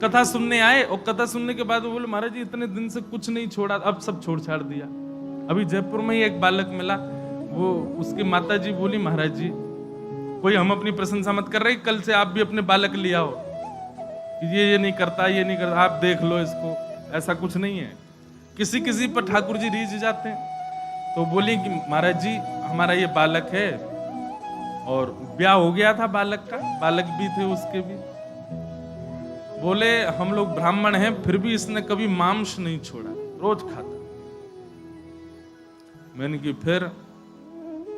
कथा सुनने आए और कथा सुनने के बाद वो बोले महाराज जी इतने दिन से कुछ नहीं छोड़ा, अब सब छोड़ छाड़ दिया। अभी जयपुर में ही एक बालक मिला, वो उसकी माता जी बोली महाराज जी कोई हम अपनी प्रशंसा मत कर रहे, कल से आप भी अपने बालक ले आओ, ये नहीं करता, ये नहीं करता, आप देख लो इसको, ऐसा कुछ नहीं है। किसी किसी पर ठाकुर जी रीझ जाते हैं। तो बोली कि महाराज जी हमारा ये बालक है, और ब्याह हो गया था बालक का, बालक भी थे उसके भी। बोले हम लोग ब्राह्मण हैं, फिर भी इसने कभी मांस नहीं छोड़ा, रोज खाता। मैंने कि फिर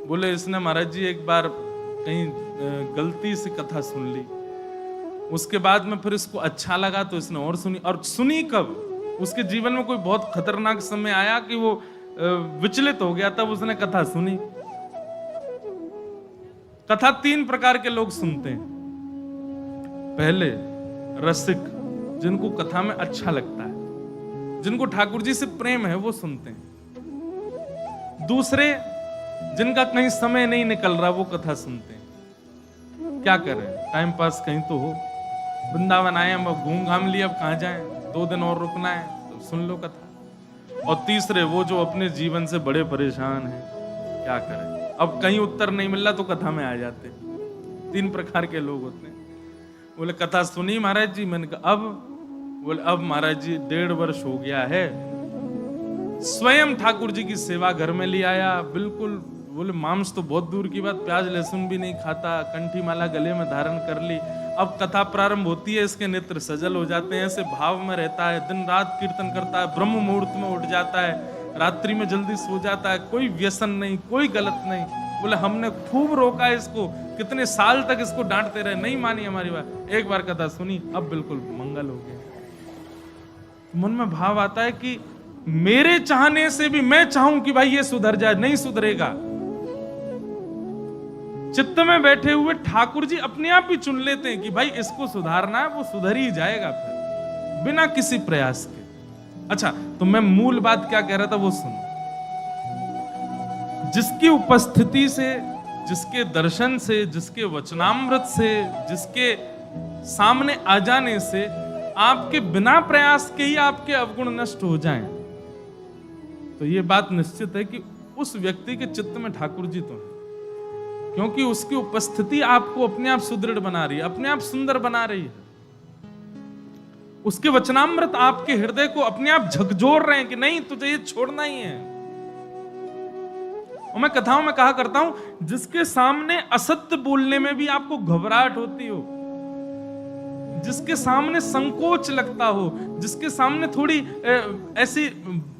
बोले इसने महाराज जी एक बार कहीं गलती से कथा सुन ली, उसके बाद में फिर इसको अच्छा लगा तो इसने और सुनी। और सुनी कब? उसके जीवन में कोई बहुत खतरनाक समय आया कि वो विचलित हो गया, तब उसने कथा सुनी। कथा 3 प्रकार के लोग सुनते हैं। पहले रसिक, जिनको कथा में अच्छा लगता है, जिनको ठाकुर जी से प्रेम है, वो सुनते हैं। दूसरे, जिनका कहीं समय नहीं निकल रहा, वो कथा सुनते हैं। क्या करें, टाइम पास कहीं तो हो, वृंदावन आए, अब घूम घाम लिए, अब कहां जाएं, 2 दिन और रुकना है तो सुन लो कथा। और तीसरे, वो जो अपने जीवन से बड़े परेशान हैं, क्या करें, अब कहीं उत्तर नहीं मिल रहा तो कथा में आ जाते। 3 प्रकार के लोग होते हैं। बोले कथा सुनी महाराज जी, मैंने कहा अब? बोले अब महाराज जी 1.5 वर्ष हो गया है, स्वयं ठाकुर जी की सेवा घर में ले आया, बिल्कुल। बोले मांस तो बहुत दूर की बात, प्याज लहसुन भी नहीं खाता, कंठी माला गले में धारण कर ली। अब कथा प्रारंभ होती है, इसके नेत्र सजल हो जाते हैं, ऐसे भाव में रहता है, दिन रात कीर्तन करता है, ब्रह्म मुहूर्त में उठ जाता है, रात्रि में जल्दी सो जाता है, कोई व्यसन नहीं, कोई गलत नहीं। बोले हमने खूब रोका इसको, कितने साल तक इसको डांटते रहे, नहीं मानी हमारी बात। एक बार कथा सुनी, अब बिल्कुल मंगल हो गया। मन में भाव आता है कि मेरे चाहने से भी मैं चाहूं कि भाई ये सुधर जाए, नहीं सुधरेगा। चित्त में बैठे हुए ठाकुर जी अपने आप ही चुन लेते हैं कि भाई इसको सुधारना है, वो सुधर ही जाएगा फिर, बिना किसी प्रयास के। अच्छा, तो मैं मूल बात क्या कह रहा था वो सुनो। जिसकी उपस्थिति से, जिसके दर्शन से, जिसके वचनामृत से, जिसके सामने आ जाने से आपके बिना प्रयास के ही आपके अवगुण नष्ट हो जाएं, तो ये बात निश्चित है कि उस व्यक्ति के चित्त में ठाकुर जी तो है, क्योंकि उसकी उपस्थिति आपको अपने आप सुदृढ़ बना रही है, अपने आप सुंदर बना रही है। उसके वचनामृत आपके हृदय को अपने आप झकझोर रहे हैं कि नहीं, तुझे ये छोड़ना ही है। और मैं कथाओं में कहा करता हूं, जिसके सामने असत्य बोलने में भी आपको घबराहट होती हो, जिसके सामने संकोच लगता हो, जिसके सामने थोड़ी ऐसी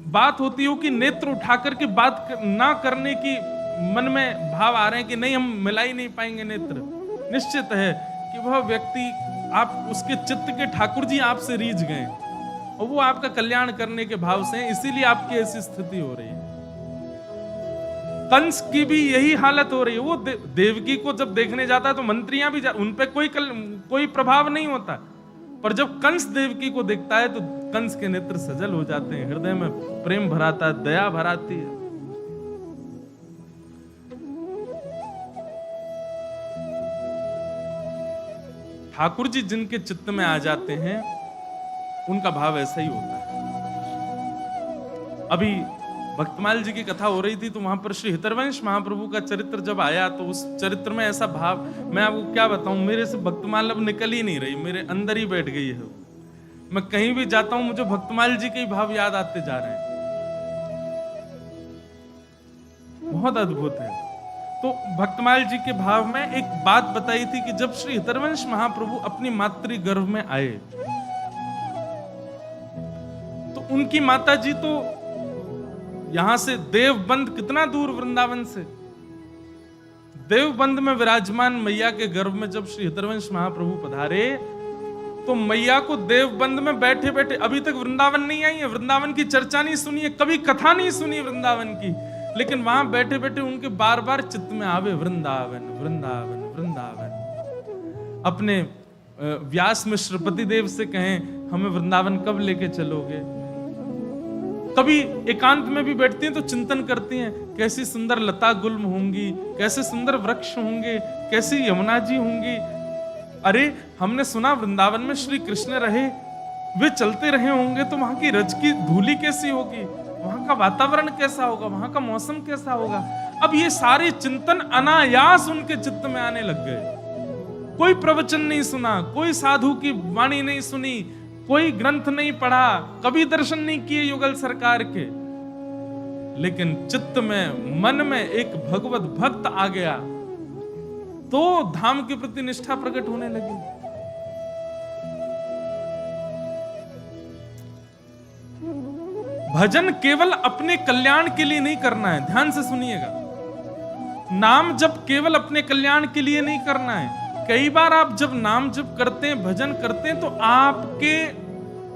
बात होती हो कि नेत्र उठा करके बात ना करने की मन में भाव आ रहे हैं कि नहीं हम मिला ही नहीं पाएंगे नेत्र, निश्चित है कि वह व्यक्ति, आप उसके चित्त के ठाकुर जी आपसे रीझ गए और वो आपका कल्याण करने के भाव से हैं, इसीलिए आपकी ऐसी स्थिति हो रही है। कंस की भी यही हालत हो रही है। वो देवकी को जब देखने जाता है तो मंत्रियां भी उन पे कोई प्रभाव नहीं होता, पर जब कंस देवकी को देखता है तो कंस के नेत्र सजल हो जाते हैं, हृदय में प्रेम भराता है, दया भराती है। ठाकुर जी जिनके चित्त में आ जाते हैं उनका भाव ऐसा ही होता है। अभी भक्तमाल जी की कथा हो रही थी तो वहां पर श्री हितरवंश महाप्रभु का चरित्र जब आया तो उस चरित्र में ऐसा भाव, मैं आपको क्या बताऊं, मेरे से भक्तमाल अब निकल ही नहीं रही, मेरे अंदर ही बैठ गई है। मैं कहीं भी जाता हूं मुझे भक्तमाल जी के भाव याद आते जा रहे हैं। बहुत अद्भुत है। तो भक्तमाल जी के भाव में एक बात बताई थी कि जब श्री हितरवंश महाप्रभु अपनी मातृ गर्भ में आए तो उनकी माता जी तो यहां से देवबंद, कितना दूर वृंदावन से, देवबंद में विराजमान मैया के गर्भ में जब श्री हितरवंश महाप्रभु पधारे तो मैया को देवबंद में बैठे बैठे, अभी तक वृंदावन नहीं आई है, वृंदावन की चर्चा नहीं सुनी है, कभी कथा नहीं सुनी वृंदावन की, लेकिन वहां बैठे बैठे उनके बार बार चित्त में आवे वृंदावन वृंदावन वृंदावन। अपने व्यास मिश्र पतिदेव से कहें हमें वृंदावन कब लेके चलोगे। कभी एकांत में भी बैठती हैं तो चिंतन करती हैं, कैसी सुंदर लता गुल्म होंगी, कैसे सुंदर वृक्ष होंगे, कैसी यमुना जी होंगी। अरे हमने सुना वृंदावन में श्री कृष्ण रहे, वे चलते रहे होंगे तो वहां की रज की धूली कैसी होगी, वहां का वातावरण कैसा होगा, वहां का मौसम कैसा होगा। अब ये सारे चिंतन अनायास उनके चित्त में आने लग गए। कोई प्रवचन नहीं सुना, कोई साधु की वाणी नहीं सुनी, कोई ग्रंथ नहीं पढ़ा, कभी दर्शन नहीं किए युगल सरकार के, लेकिन चित्त में, मन में एक भगवत भक्त आ गया तो धाम के प्रति निष्ठा प्रकट होने लगी। भजन केवल अपने कल्याण के लिए नहीं करना है, ध्यान से सुनिएगा। नाम जप केवल अपने कल्याण के लिए नहीं करना है। कई बार आप जब नाम जप करते हैं, भजन करते हैं, तो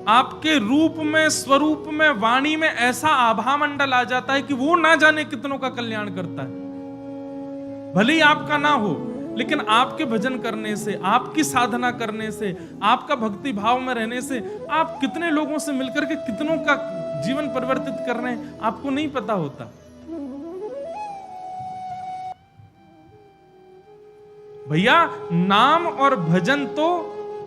आपके रूप में, स्वरूप में, वाणी में ऐसा आभा मंडल आ जाता है कि वो ना जाने कितनों का कल्याण करता है। भले ही आपका ना हो, लेकिन आपके भजन करने से, आपकी साधना करने से, आपका भक्ति भाव में रहने से आप कितने लोगों से मिलकर के कितनों का जीवन परिवर्तित कर रहे हैं, आपको नहीं पता होता। भैया, नाम और भजन तो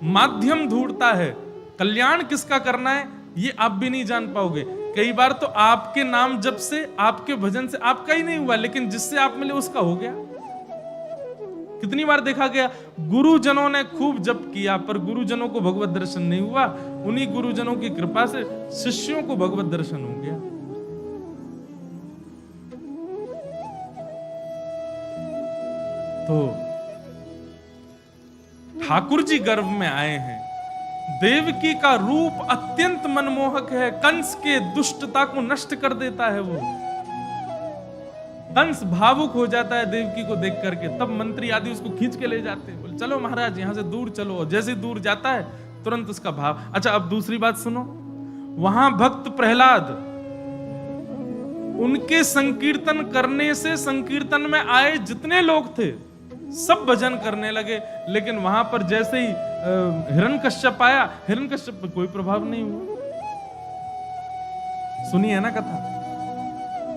माध्यम ढूंढता है, कल्याण किसका करना है ये आप भी नहीं जान पाओगे। कई बार तो आपके नाम जप से, आपके भजन से आपका ही नहीं हुआ, लेकिन जिससे आप मिले उसका हो गया। कितनी बार देखा गया, गुरुजनों ने खूब जप किया पर गुरुजनों को भगवत दर्शन नहीं हुआ, उन्हीं गुरुजनों की कृपा से शिष्यों को भगवत दर्शन हो गया। तो ठाकुर जी गर्भ में आए हैं, देवकी का रूप अत्यंत मनमोहक है, कंस के दुष्टता को नष्ट कर देता है। वो कंस भावुक हो जाता है देवकी को देख करके, तब मंत्री आदि उसको खींच के ले जाते हैं, बोले चलो महाराज यहां से दूर चलो, और जैसे दूर जाता है तुरंत उसका भाव। अच्छा, अब दूसरी बात सुनो, वहां भक्त प्रहलाद, उनके संकीर्तन करने से संकीर्तन में आए जितने लोग थे सब भजन करने लगे, लेकिन वहां पर जैसे ही हिरण्यकश्यप आया, हिरण्यकश्यप पर कोई प्रभाव नहीं हुआ। सुनी है ना कथा,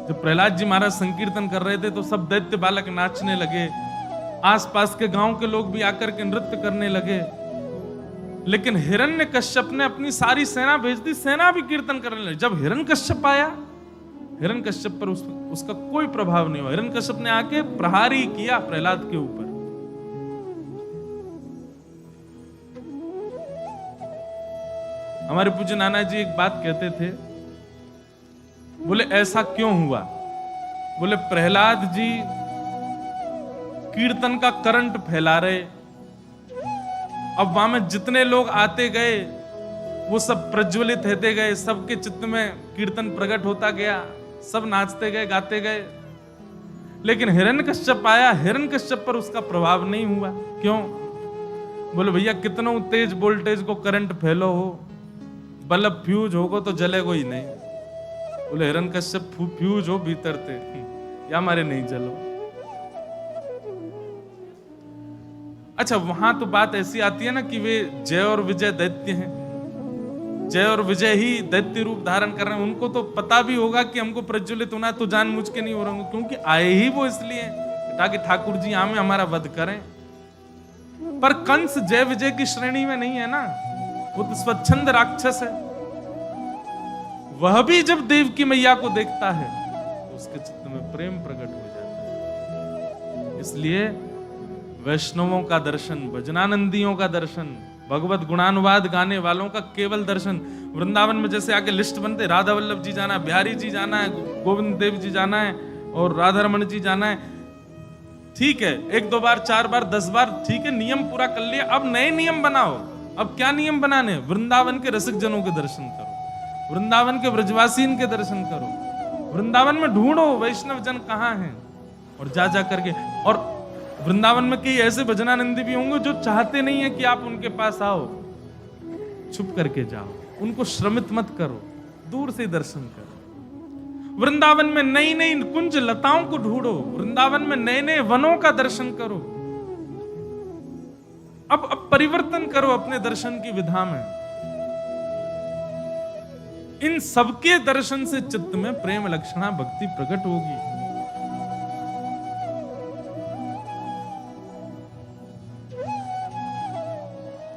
जब प्रहलाद जी महाराज संकीर्तन कर रहे थे तो सब दैत्य बालक नाचने लगे, आसपास के गांव के लोग भी आकर के नृत्य करने लगे, लेकिन हिरण्यकश्यप ने अपनी सारी सेना भेज दी, सेना भी कीर्तन करने लगी। जब हिरण्यकश्यप आया, हिरण्यकश्यप पर उसका कोई प्रभाव नहीं हुआ। हिरण्यकश्यप ने आके प्रहार ही किया प्रहलाद के ऊपर। हमारे पूज्य नाना जी एक बात कहते थे, बोले ऐसा क्यों हुआ? बोले प्रहलाद जी कीर्तन का करंट फैला रहे, अब वहां में जितने लोग आते गए वो सब प्रज्वलित होते गए, सबके चित्त में कीर्तन प्रकट होता गया, सब नाचते गए, गाते गए। लेकिन हिरण्यकश्यप आया, हिरण्यकश्यप पर उसका प्रभाव नहीं हुआ। क्यों? बोले भैया कितनों तेज वोल्टेज को करंट फैलो हो, बल्ब फ्यूज होगा तो जलेगो ही नहीं। बोले हिरण्यकश्यप फ्यूज हो भीतर थे, या हमारे नहीं जलो। अच्छा, वहां तो बात ऐसी आती है ना कि वे जय और विजय दैत्य हैं, जय और विजय ही दैत्य रूप धारण कर रहे हैं। उनको तो पता भी होगा कि हमको प्रज्वलित होना, तो जानबूझ के नहीं हो रहे होंगे, क्योंकि आए ही वो इसलिए ताकि ठाकुर जी यहां में हमारा वध करें। पर कंस जय विजय की श्रेणी में नहीं है ना, वो तो स्वच्छंद राक्षस है। वह भी जब देव की मैया को देखता है तो उसके चित्त में प्रेम प्रकट हो जाता है। इसलिए वैष्णवों का दर्शन, भजनानंदियों का दर्शन, भगवत गुणानुवाद गाने वालों का केवल दर्शन, वृंदावन में जैसे आके लिस्ट बनते, राधा वल्लभ जी जाना है, बिहारी जी जाना है, गोविंद देव जी जाना है और राधा रमन जी जाना है, ठीक है, 1 2 बार 4 बार 10 बार, ठीक है, नियम पूरा कर लिया। अब नए नियम बनाओ। अब क्या नियम बनाने? वृंदावन के रसिक जनों के दर्शन करो, वृंदावन के ब्रजवासीन के दर्शन करो, वृंदावन में ढूंढो वैष्णव जन कहाँ हैं, और जा जा करके। और वृंदावन में कई ऐसे भजनानंदी भी होंगे जो चाहते नहीं है कि आप उनके पास आओ, छुप करके जाओ, उनको श्रमित मत करो, दूर से दर्शन करो। वृंदावन में नई नई कुंज लताओं को ढूंढो, वृंदावन में नए नए वनों का दर्शन करो। अब परिवर्तन करो अपने दर्शन की विधा में। इन सबके दर्शन से चित्त में प्रेम लक्षणा भक्ति प्रकट होगी।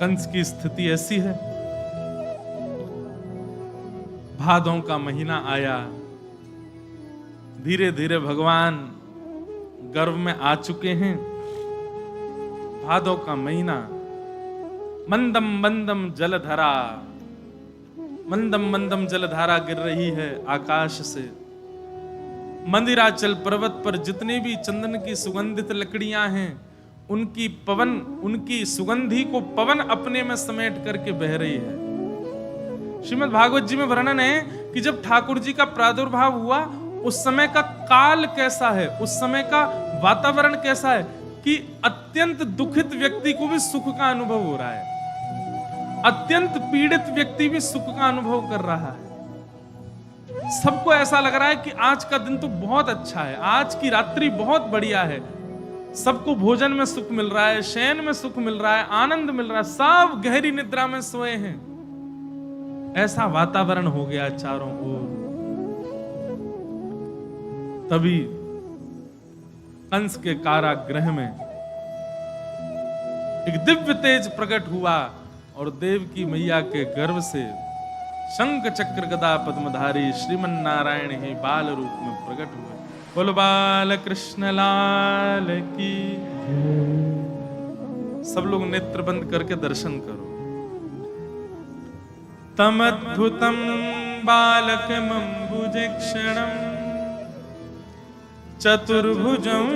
कंस की स्थिति ऐसी है, भादों का महीना आया, धीरे धीरे भगवान गर्भ में आ चुके हैं। भादों का महीना, मंदम मंदम जलधारा, मंदम मंदम जलधारा गिर रही है आकाश से। मंदिराचल पर्वत पर जितने भी चंदन की सुगंधित लकड़ियां हैं, उनकी सुगंधी को पवन अपने में समेट करके बह रही है। श्रीमद् भागवत जी में वर्णन है कि जब ठाकुर जी का प्रादुर्भाव हुआ, उस समय का काल कैसा है, उस समय का वातावरण कैसा है कि अत्यंत दुखित व्यक्ति को भी सुख का अनुभव हो रहा है, अत्यंत पीड़ित व्यक्ति भी सुख का अनुभव कर रहा है। सबको ऐसा लग रहा है कि आज का दिन तो बहुत अच्छा है, आज की रात्रि बहुत बढ़िया है। सबको भोजन में सुख मिल रहा है, शयन में सुख मिल रहा है, आनंद मिल रहा है, सब गहरी निद्रा में सोए हैं। ऐसा वातावरण हो गया चारों ओर। तभी कंस के कारागृह में एक दिव्य तेज प्रकट हुआ और देवकी मैया के गर्भ से शंख चक्र गदा पद्मधारी श्रीमन नारायण ही बाल रूप में प्रकट हुए। बोलो बाल कृष्ण लाल की। सब लोग नेत्र बंद करके दर्शन करो। तमद्भुतम बालकमंबुजक्षणं चतुर्भुजं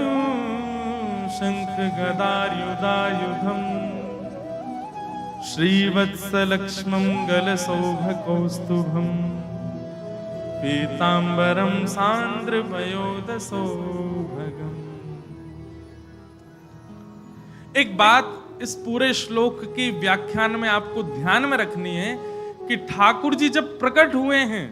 शंख गदायुधायुधं श्रीवत्सलक्ष्मं गलसौभकौस्तुभं पीतांबरं सांद्रपयोदसौभगम्। एक बात इस पूरे श्लोक की व्याख्यान में आपको ध्यान में रखनी है कि ठाकुर जी जब प्रकट हुए हैं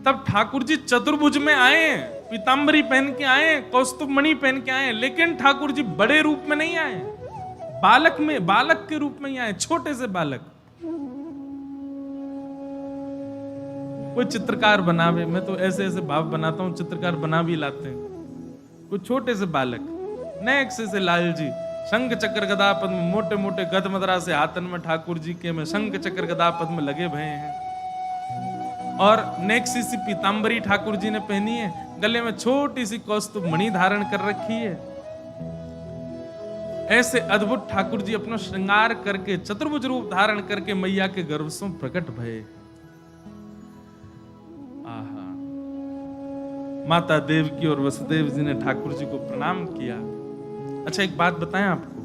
तब ठाकुर जी चतुर्भुज में आए, पीतांबरी पहन के आए, कौस्तुभ मणि पहन के आए, लेकिन ठाकुर जी बड़े रूप में नहीं आए, बालक के रूप में ही आए, छोटे से बालक। कोई चित्रकार बनावे, मैं तो ऐसे ऐसे भाव बनाता हूं, चित्रकार बना भी लाते हैं। कोई छोटे से बालक, नेक्स्ट से लाल जी शंख चक्र गदा पद्म, मोटे मोटे गद मदरा से हाथन में ठाकुर जी के में शंख चक्र गदा पद्म लगे भये हैं, और नेक्स्ट सी पीतांबरी ठाकुर जी ने पहनी है, गले में छोटी सी कौस्तुभ मणि धारण कर रखी है। ऐसे अद्भुत ठाकुर जी अपना श्रृंगार करके चतुर्भुज रूप धारण करके मैया के गर्भ से प्रकट भये। आहा, माता देवकी और वसुदेव जी ने ठाकुर जी को प्रणाम किया। अच्छा, एक बात बताएं आपको,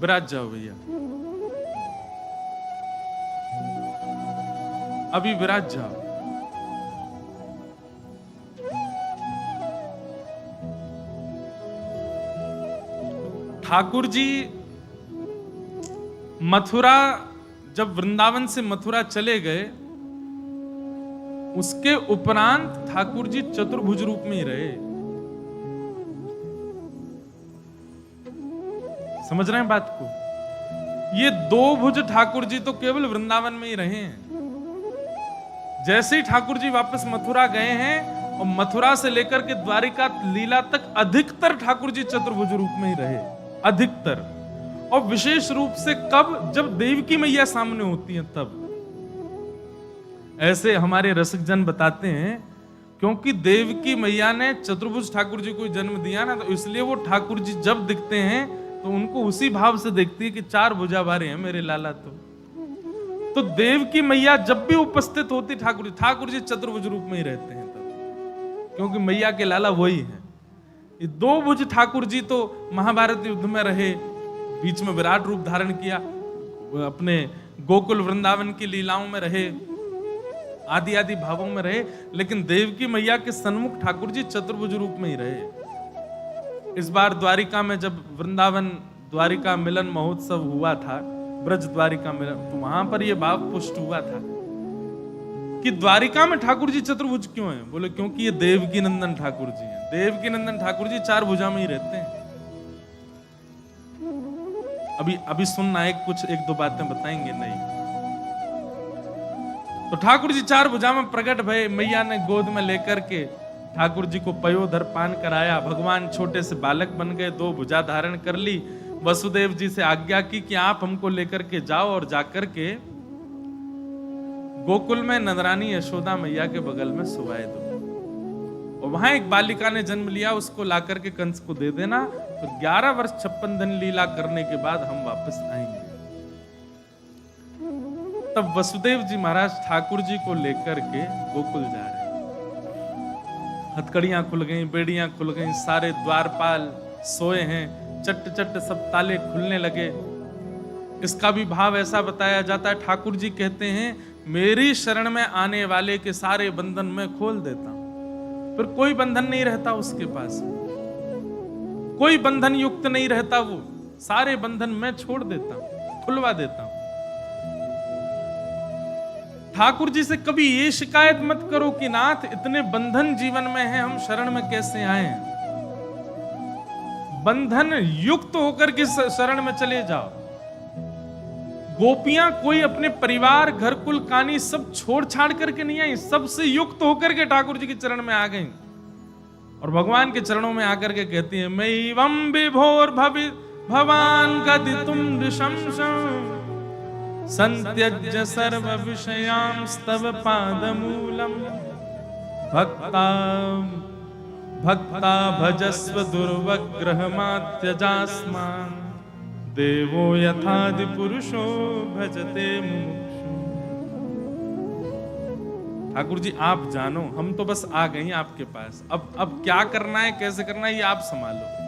विराज जाओ भैया, अभी विराज जाओ। ठाकुर जी मथुरा, जब वृंदावन से मथुरा चले गए, उसके उपरांत ठाकुर जी चतुर्भुज रूप में ही रहे। समझ रहे हैं बात को? ये दो भुज ठाकुर जी तो केवल वृंदावन में ही रहे हैं। जैसे ही ठाकुर जी वापस मथुरा गए हैं और मथुरा से लेकर के द्वारिका लीला तक अधिकतर ठाकुर जी चतुर्भुज रूप में ही रहे, अधिकतर। और विशेष रूप से कब? जब देवकी मैया सामने होती हैं तब। ऐसे हमारे रसिक जन बताते हैं, क्योंकि देवकी मैया ने चतुर्भुज ठाकुर जी को जन्म दिया ना, तो इसलिए वो ठाकुर जी जब दिखते हैं तो उनको उसी भाव से देखती है कि चार भुजा वाले हैं मेरे लाला। तो देवकी मैया जब भी उपस्थित होती ठाकुर जी चतुर्भुज रूप में ही रहते हैं तब, क्योंकि मैया के लाला वही है। ये दो भुज ठाकुर जी तो महाभारत युद्ध में रहे, बीच में विराट रूप धारण किया, अपने गोकुल वृंदावन की लीलाओं में रहे, आदि आदि भावों में रहे, लेकिन देवकी मैया के सन्मुख ठाकुर जी चतुर्भुज रूप में ही रहे। इस बार द्वारिका में जब वृंदावन द्वारिका मिलन महोत्सव हुआ था, ब्रज द्वारिका मिलन, तो वहां पर यह भाव पुष्ट हुआ था कि द्वारिका में ठाकुर जी चतुर्भुज क्यों हैं? बोले क्योंकि ये देवकी नंदन ठाकुर जी हैं। देवकी नंदन ठाकुर जी चार भुजा में ही रहते हैं। अभी सुनना, एक दो बातें बताएंगे नहीं। तो ठाकुर जी चार भुजा में प्रकट भये। मैया ने गोद में लेकर के ठाकुर जी को पयोधर पान कराया। भगवान छोटे से बालक बन गए, दो भुजा धारण कर ली। वसुदेव जी से आज्ञा की कि आप हमको लेकर के जाओ और जाकर के गोकुल में नंदरानी यशोदा मैया के बगल में सुवाए दो, और वहां एक बालिका ने जन्म लिया, उसको लाकर के कंस को दे देना। तो 11 वर्ष 56 दिन लीला करने के बाद हम वापस आएंगे। तब वसुदेव जी महाराज ठाकुर जी को लेकर के गोकुल जा रहे हैं। हथकड़ियां खुल गई, बेड़ियां खुल गई, सारे द्वारपाल सोए हैं, चट चट सब ताले खुलने लगे। इसका भी भाव ऐसा बताया जाता है, ठाकुर जी कहते हैं मेरी शरण में आने वाले के सारे बंधन मैं खोल देता हूं। फिर कोई बंधन नहीं रहता उसके पास, कोई बंधन युक्त नहीं रहता, वो सारे बंधन मैं छोड़ देता हूं, खुलवा देता हूं। ठाकुर जी से कभी ये शिकायत मत करो कि नाथ इतने बंधन जीवन में हैं, हम शरण में कैसे आए। बंधन युक्त होकर के शरण में चले जाओ। गोपियां कोई अपने परिवार, घर कुल कानी सब छोड़ छाड़ करके नहीं आई, सबसे युक्त होकर के ठाकुर जी के चरण में आ गई और भगवान के चरणों में आकर के कहती है, मैवं विभोर भवि भवान कदितुम नृशंसं संत्यज्य सर्व विषयांस्तव पादमूलम भक्ता भक्ता भजस्व दुर्वग्रहमात्यजास्मान् देवो यथादि पुरुषो भजते मुमुक्षु। ठाकुर जी आप जानो, हम तो बस आ गए हैं आपके पास, अब क्या करना है, कैसे करना है, ये आप संभालो।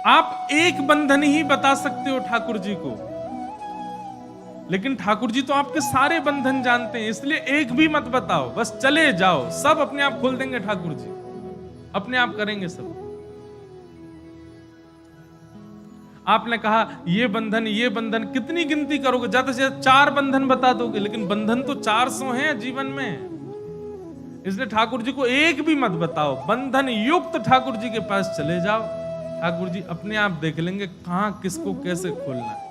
आप एक बंधन ही बता सकते हो ठाकुर जी को, लेकिन ठाकुर जी तो आपके सारे बंधन जानते हैं, इसलिए एक भी मत बताओ, बस चले जाओ, सब अपने आप खोल देंगे ठाकुर जी, अपने आप करेंगे सब। आपने कहा ये बंधन कितनी गिनती करोगे, ज्यादा से ज्यादा 4 बंधन बता दोगे, लेकिन बंधन तो 400 हैं जीवन में, इसलिए ठाकुर जी को एक भी मत बताओ, बंधन युक्त ठाकुर जी के पास चले जाओ। ठाकुर जी अपने आप देख लेंगे कहां किसको कैसे खोलना है।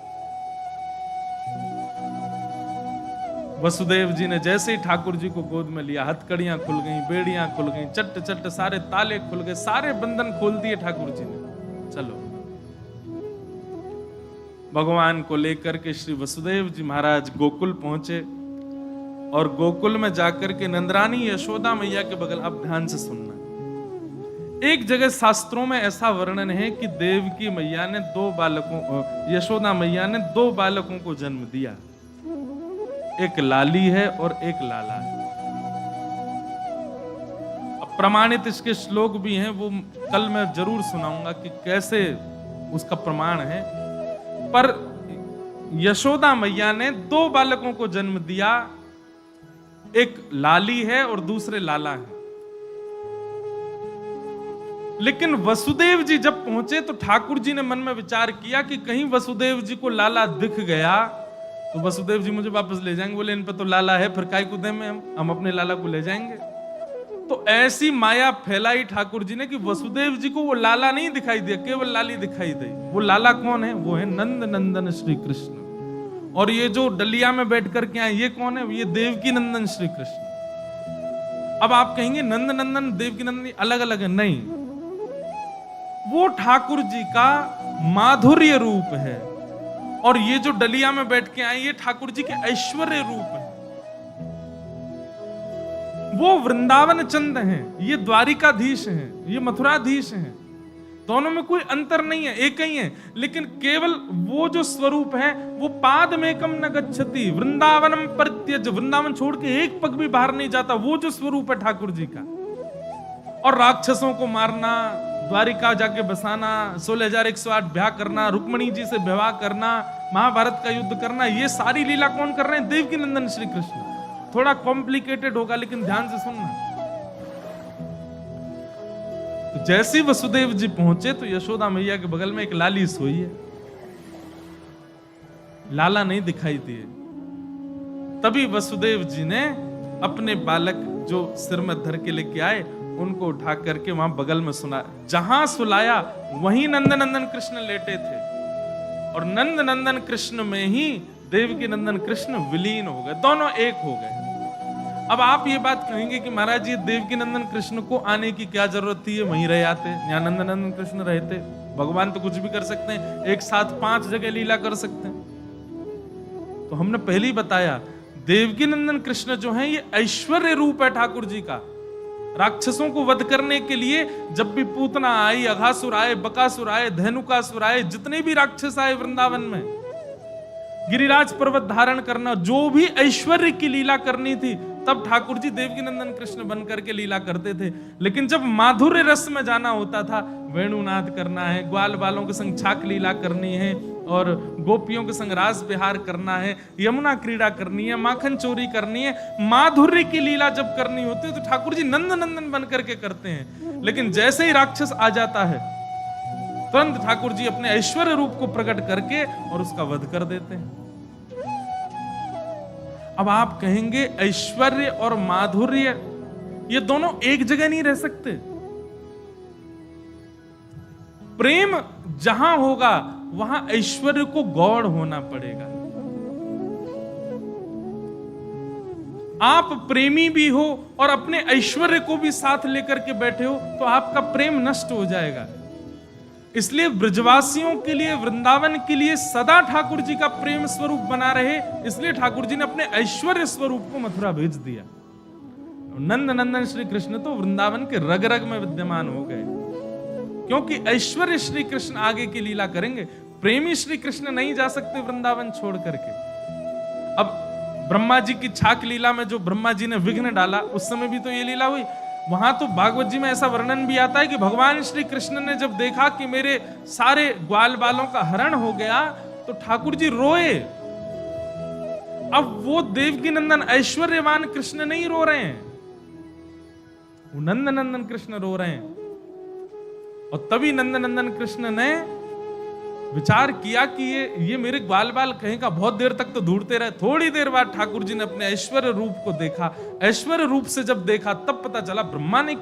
वसुदेव जी ने जैसे ही ठाकुर जी को गोद में लिया, हथकड़ियां खुल गईं, बेड़ियां खुल गईं, चट्ट चट्ट सारे ताले खुल गए, सारे बंधन खोल दिए ठाकुर जी ने। चलो भगवान को लेकर के श्री वसुदेव जी महाराज गोकुल पहुंचे और गोकुल में जाकर के नंदरानी यशोदा मैया के बगल, अब ध्यान से सुनना, एक जगह शास्त्रों में ऐसा वर्णन है कि देवकी मैया ने 2 बालकों, यशोदा मैया ने 2 बालकों को जन्म दिया, एक लाली है और एक लाला है। अब प्रमाणित इसके श्लोक भी हैं, वो कल मैं जरूर सुनाऊंगा कि कैसे उसका प्रमाण है। पर यशोदा मैया ने 2 बालकों को जन्म दिया, एक लाली है और दूसरे लाला है। लेकिन वसुदेव जी जब पहुंचे तो ठाकुर जी ने मन में विचार किया कि कहीं वसुदेव जी को लाला दिख गया तो वसुदेव जी मुझे वापस ले जाएंगे, बोले इन पर तो लाला है, फिर काय को दें में हम अपने लाला को ले जाएंगे। तो ऐसी माया फैलाई ठाकुर जी ने कि वसुदेव जी को वो लाला नहीं दिखाई दिया, केवल लाली दिखाई दी। वो लाला कौन है? वो है नंद नंदन श्री कृष्ण। और ये जो डलिया में बैठ करके आए ये कौन है? ये देवकी नंदन श्री कृष्ण। अब आप कहेंगे नंद नंदन देवकी नंदन अलग अलग है, नहीं, वो ठाकुर जी का माधुर्य रूप है और ये जो डलिया में बैठ के आए ये ठाकुर जी के ऐश्वर्य रूप है। वो वृंदावन चंद हैं, ये द्वारिकाधीश हैं, ये मथुराधीश हैं, दोनों में कोई अंतर नहीं है, एक ही है। लेकिन केवल वो जो स्वरूप है वो पादमेकम न गच्छति, वृंदावनम परित्यज, वृंदावन छोड़ के एक पग भी बाहर नहीं जाता, वो जो स्वरूप है ठाकुर जी का। और राक्षसों को मारना, द्वारिका जाके बसाना, 16,108 ब्याह करना, रुक्मणी जी से विवाह करना, महाभारत का युद्ध करना, ये सारी लीला कौन कर रहे हैं? देवकी नंदन श्री कृष्ण। थोड़ा कॉम्प्लिकेटेड होगा लेकिन ध्यान से सुनना। तो जैसे वसुदेव जी पहुंचे तो यशोदा मैया के बगल में एक लाली सोई है, लाला नहीं दिखाई दिए। तभी वसुदेव जी ने अपने बालक जो सिर में धर के लेके आए उनको उठा करके वहां बगल में सुना, जहां सुलाया वहीं नंद नंदन कृष्ण लेटे थे और नंद नंदन कृष्ण में ही देवकी नंदन कृष्ण विलीन हो गए, दोनों एक हो गए। अब आप ये बात कहेंगे कि महाराज ये देवकी नंदन कृष्ण को आने की क्या जरूरत थी, ये वहीं रह आते, यहाँ नंद नंदन कृष्ण रहते। भगवान तो कुछ भी कर सकते हैं, एक साथ 5 जगह लीला कर सकते हैं। तो हमने पहले ही बताया देवकी नंदन कृष्ण जो है ये ऐश्वर्य रूप है ठाकुर जी का। राक्षसों को वध करने के लिए जब भी पूतना आई, अघासुर आए, बकासुर आए, धेनुकासुर आए, जितने भी राक्षस आए वृंदावन में, गिरिराज पर्वत धारण करना, जो भी ऐश्वर्य की लीला करनी थी, तब ठाकुर जी देवकी नंदन कृष्ण बन करके लीला करते थे। लेकिन जब माधुर्य रस में जाना होता था, वेणुनाद करना है, ग्वाल बालों के संग छाक लीला करनी है और गोपियों के संग रास विहार करना है, यमुना क्रीड़ा करनी है, माखन चोरी करनी है, माधुर्य की लीला जब करनी होती है तो ठाकुर जी नंद नंदन बन करके करते हैं। लेकिन जैसे ही राक्षस आ जाता है, तुरंत ठाकुर जी अपने ऐश्वर्य रूप को प्रकट करके और उसका वध कर देते हैं। अब आप कहेंगे ऐश्वर्य और माधुर्य ये दोनों एक जगह नहीं रह सकते। प्रेम जहां होगा वहां ऐश्वर्य को गौड़ होना पड़ेगा। आप प्रेमी भी हो और अपने ऐश्वर्य को भी साथ लेकर के बैठे हो तो आपका प्रेम नष्ट हो जाएगा। इसलिए ब्रजवासियों के लिए, वृंदावन के लिए सदा ठाकुर जी का प्रेम स्वरूप बना रहे, इसलिए ठाकुर जी ने अपने ऐश्वर्य स्वरूप को मथुरा भेज दिया। नंद नंदन श्री कृष्ण तो वृंदावन के रग रग में विद्यमान हो गए, क्योंकि ऐश्वर्य श्री कृष्ण आगे की लीला करेंगे। प्रेमी श्री कृष्ण नहीं जा सकते वृंदावन छोड़ करके। अब ब्रह्मा जी की छाक लीला में जो ब्रह्मा जी ने विघ्न डाला, उस समय भी तो ये लीला हुई। वहां तो भागवत जी में ऐसा वर्णन भी आता है कि भगवान श्री कृष्ण ने जब देखा कि मेरे सारे ग्वाल बालों का हरण हो गया तो ठाकुर जी रोए। अब वो देवकी नंदन ऐश्वर्यवान कृष्ण नहीं रो रहे हैं, वो नंद नंदन कृष्ण रो रहे हैं। और तभी नंद नंदन कृष्ण ने विचार किया कि ये मेरे ग्वाल बाल कहीं का बहुत देर तक तो ढूंढते रहे। थोड़ी देर बाद ठाकुर जी ने अपने ऐश्वर्य रूप को देखा। ऐश्वर्य रूप से जब देखा तब पता चला ब्रह्मा ने